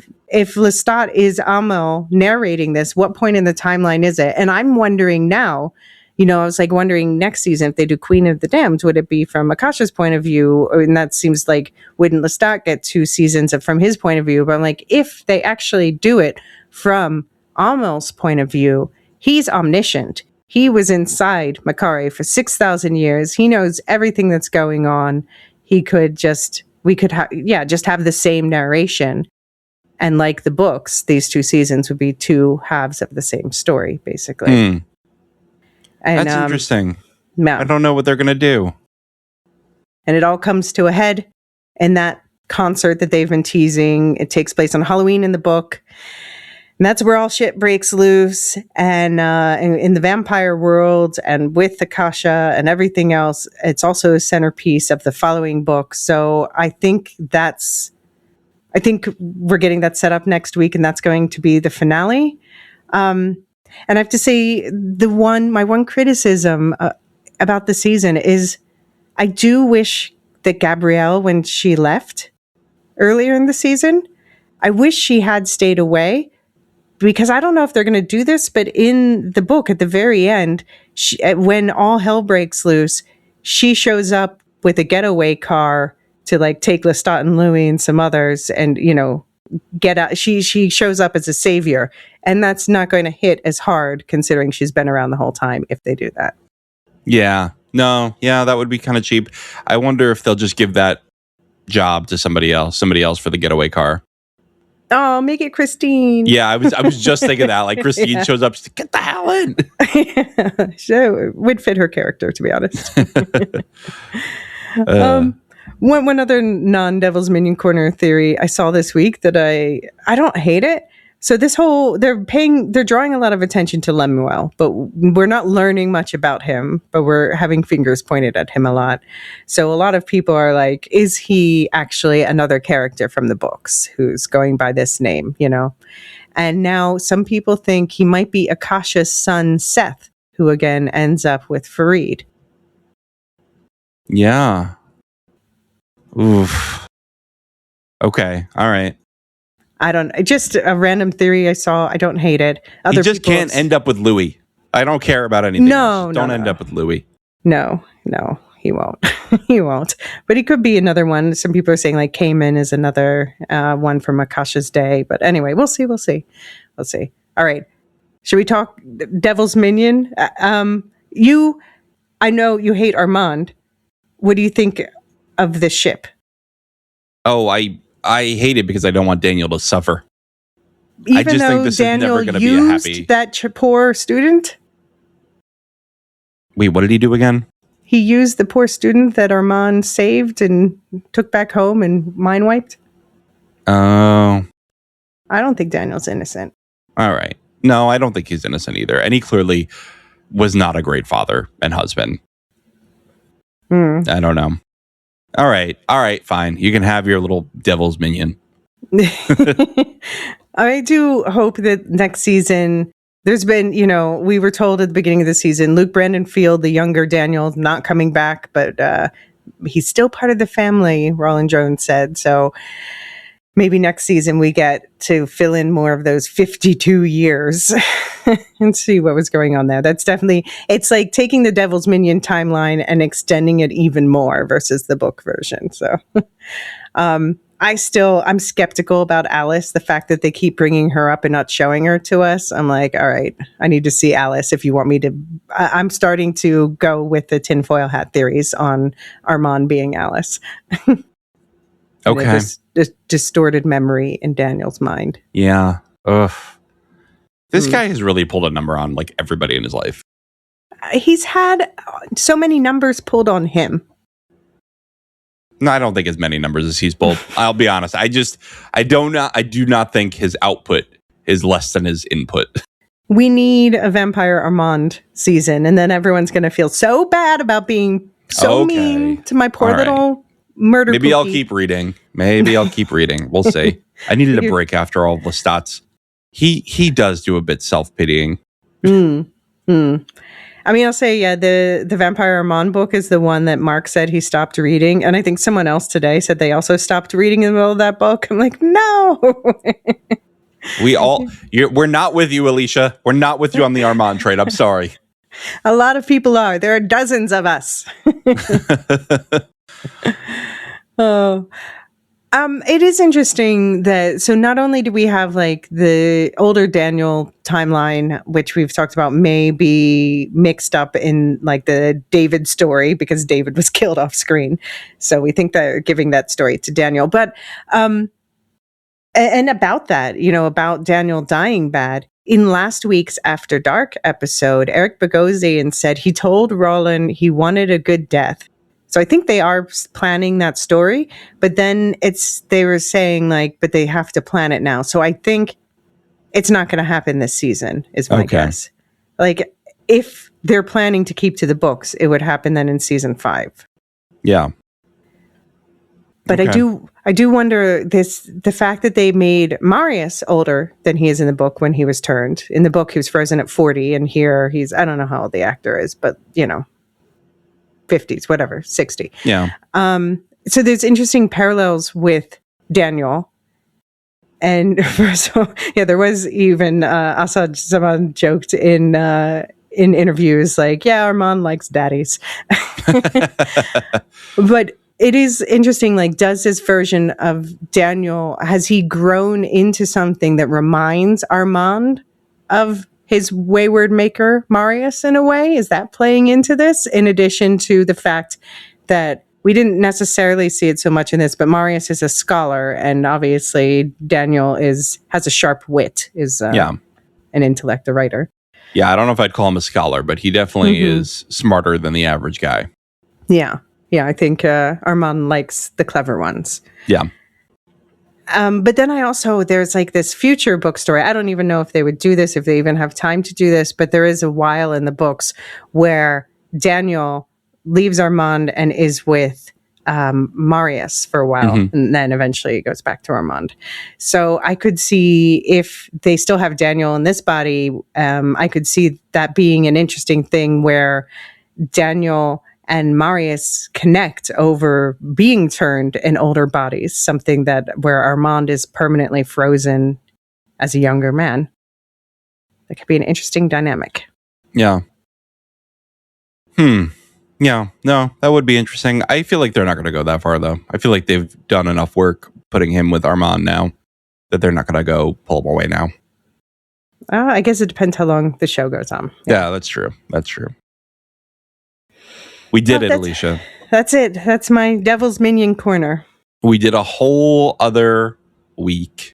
Lestat is Amel narrating this, what point in the timeline is it? And I'm wondering now, I was like wondering next season if they do Queen of the Damned, would it be from Akasha's point of view? And that seems like, wouldn't Lestat get 2 seasons from his point of view? But I'm like, if they actually do it from Amel's point of view, he's omniscient. He was inside Makari for 6,000 years. He knows everything that's going on. We could just have the same narration. And like the books, these 2 seasons would be 2 halves of the same story, basically. And, that's interesting. Yeah. I don't know what they're going to do. And it all comes to a head in that concert that they've been teasing. It takes place on Halloween in the book. And that's where all shit breaks loose. And in the vampire world and with Akasha and everything else, it's also a centerpiece of the following book. So I think we're getting that set up next week, and that's going to be the finale. And I have to say, my one criticism about the season is I do wish that Gabrielle, when she left earlier in the season, I wish she had stayed away. Because I don't know if they're going to do this, but in the book at the very end, when all hell breaks loose, she shows up with a getaway car to like take Lestat and Louis and some others and, get out. She shows up as a savior, and that's not going to hit as hard considering she's been around the whole time if they do that. Yeah. No. Yeah, that would be kind of cheap. I wonder if they'll just give that job to somebody else for the getaway car. Oh, make it Christine. Yeah, I was just thinking that. Like, Christine shows up, she's like, get the hell in. She would fit her character, to be honest. One other non-Devil's Minion Corner theory I saw this week that I don't hate it. So they're drawing a lot of attention to Lemuel, but we're not learning much about him, but we're having fingers pointed at him a lot. So a lot of people are like, is he actually another character from the books who's going by this name, And now some people think he might be Akasha's son, Seth, who again ends up with Farid. Yeah. Oof. Okay. All right. Just a random theory I saw. I don't hate it. He just can't end up with Louis. I don't care about anything else. Don't end up with Louis. No, he won't. He won't. But he could be another one. Some people are saying like Cayman is another one from Akasha's day. But anyway, we'll see. All right. Should we talk Devil's Minion? I know you hate Armand. What do you think of the ship? Oh, I hate it because I don't want Daniel to suffer. Even I just though think this Daniel is never going to be a happy. That poor student? Wait, what did he do again? He used the poor student that Armand saved and took back home and mind wiped. Oh. I don't think Daniel's innocent. All right. No, I don't think he's innocent either. And he clearly was not a great father and husband. I don't know. All right, fine. You can have your little Devil's Minion. I do hope that next season, there's been, we were told at the beginning of the season, Luke Brandon Field, the younger Daniel, not coming back, but he's still part of the family, Roland Jones said. So maybe next season we get to fill in more of those 52 years and see what was going on there. That's definitely, it's like taking the Devil's Minion timeline and extending it even more versus the book version. So I'm skeptical about Alice, the fact that they keep bringing her up and not showing her to us. I'm like, all right, I need to see Alice if you want me to. I'm starting to go with the tinfoil hat theories on Armand being Alice. Okay. Distorted memory in Daniel's mind. Yeah. Ugh. This guy has really pulled a number on like everybody in his life. He's had so many numbers pulled on him. No, I don't think as many numbers as he's pulled. I'll be honest. I do not think his output is less than his input. We need a Vampire Armand season, and then everyone's going to feel so bad about being so mean to my poor little murder. Maybe I'll keep reading. We'll see. I needed a break after all Lestat's. He does do a bit self-pitying. I mean, I'll say, the Vampire Armand book is the one that Mark said he stopped reading. And I think someone else today said they also stopped reading in the middle of that book. I'm like, no. We're not with you, Elysia. We're not with you on the Armand trade. I'm sorry. A lot of people are. There are dozens of us. Oh. It is interesting that, so not only do we have like the older Daniel timeline, which we've talked about may be mixed up in like the David story because David was killed off screen. So we think they're giving that story to Daniel. But, and about that, about Daniel dying bad, in last week's After Dark episode, Eric Bogosian said he told Roland he wanted a good death. So I think they are planning that story, but then they were saying like, but they have to plan it now. So I think it's not going to happen this season is my guess. Like if they're planning to keep to the books, it would happen then in season 5. Yeah. But I do wonder the fact that they made Marius older than he is in the book when he was turned. In the book, he was frozen at 40 and here I don't know how old the actor is, but 50s, whatever, 60. Yeah. So there's interesting parallels with Daniel. And there was even Asad Zaman joked in interviews like, yeah, Armand likes daddies. But it is interesting, like, does this version of Daniel, has he grown into something that reminds Armand of his wayward maker, Marius, in a way? Is that playing into this? In addition to the fact that we didn't necessarily see it so much in this, but Marius is a scholar, and obviously Daniel has a sharp wit, an intellect, a writer. Yeah, I don't know if I'd call him a scholar, but he definitely is smarter than the average guy. Yeah, I think Armand likes the clever ones. Yeah. But then there's like this future book story. I don't even know if they would do this, if they even have time to do this, but there is a while in the books where Daniel leaves Armand and is with Marius for a while, and then eventually it goes back to Armand. So I could see if they still have Daniel in this body, I could see that being an interesting thing where Daniel and Marius connect over being turned in older bodies, something where Armand is permanently frozen as a younger man. That could be an interesting dynamic. Yeah. Yeah, no, that would be interesting. I feel like they're not going to go that far, though. I feel like they've done enough work putting him with Armand now that they're not going to go pull him away now. I guess it depends how long the show goes on. Yeah, that's true. We did it, Elysia. That's it. That's my Devil's Minion corner. We did a whole other week.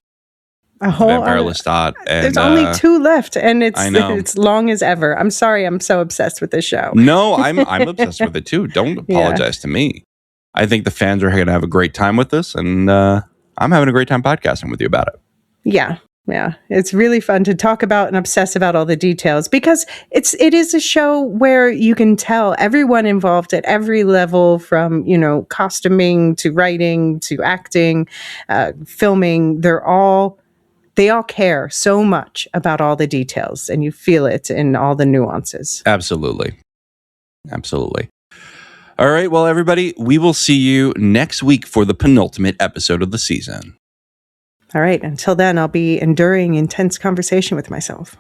Vampire Lestat. There's only 2 left, and it's long as ever. I'm sorry, I'm so obsessed with this show. No, I'm obsessed with it too. Don't apologize to me. I think the fans are going to have a great time with this, and I'm having a great time podcasting with you about it. Yeah. It's really fun to talk about and obsess about all the details because it is a show where you can tell everyone involved at every level, from costuming to writing to acting, filming. They all care so much about all the details, and you feel it in all the nuances. Absolutely. All right, well, everybody, we will see you next week for the penultimate episode of the season. All right, until then, I'll be enduring intense conversation with myself.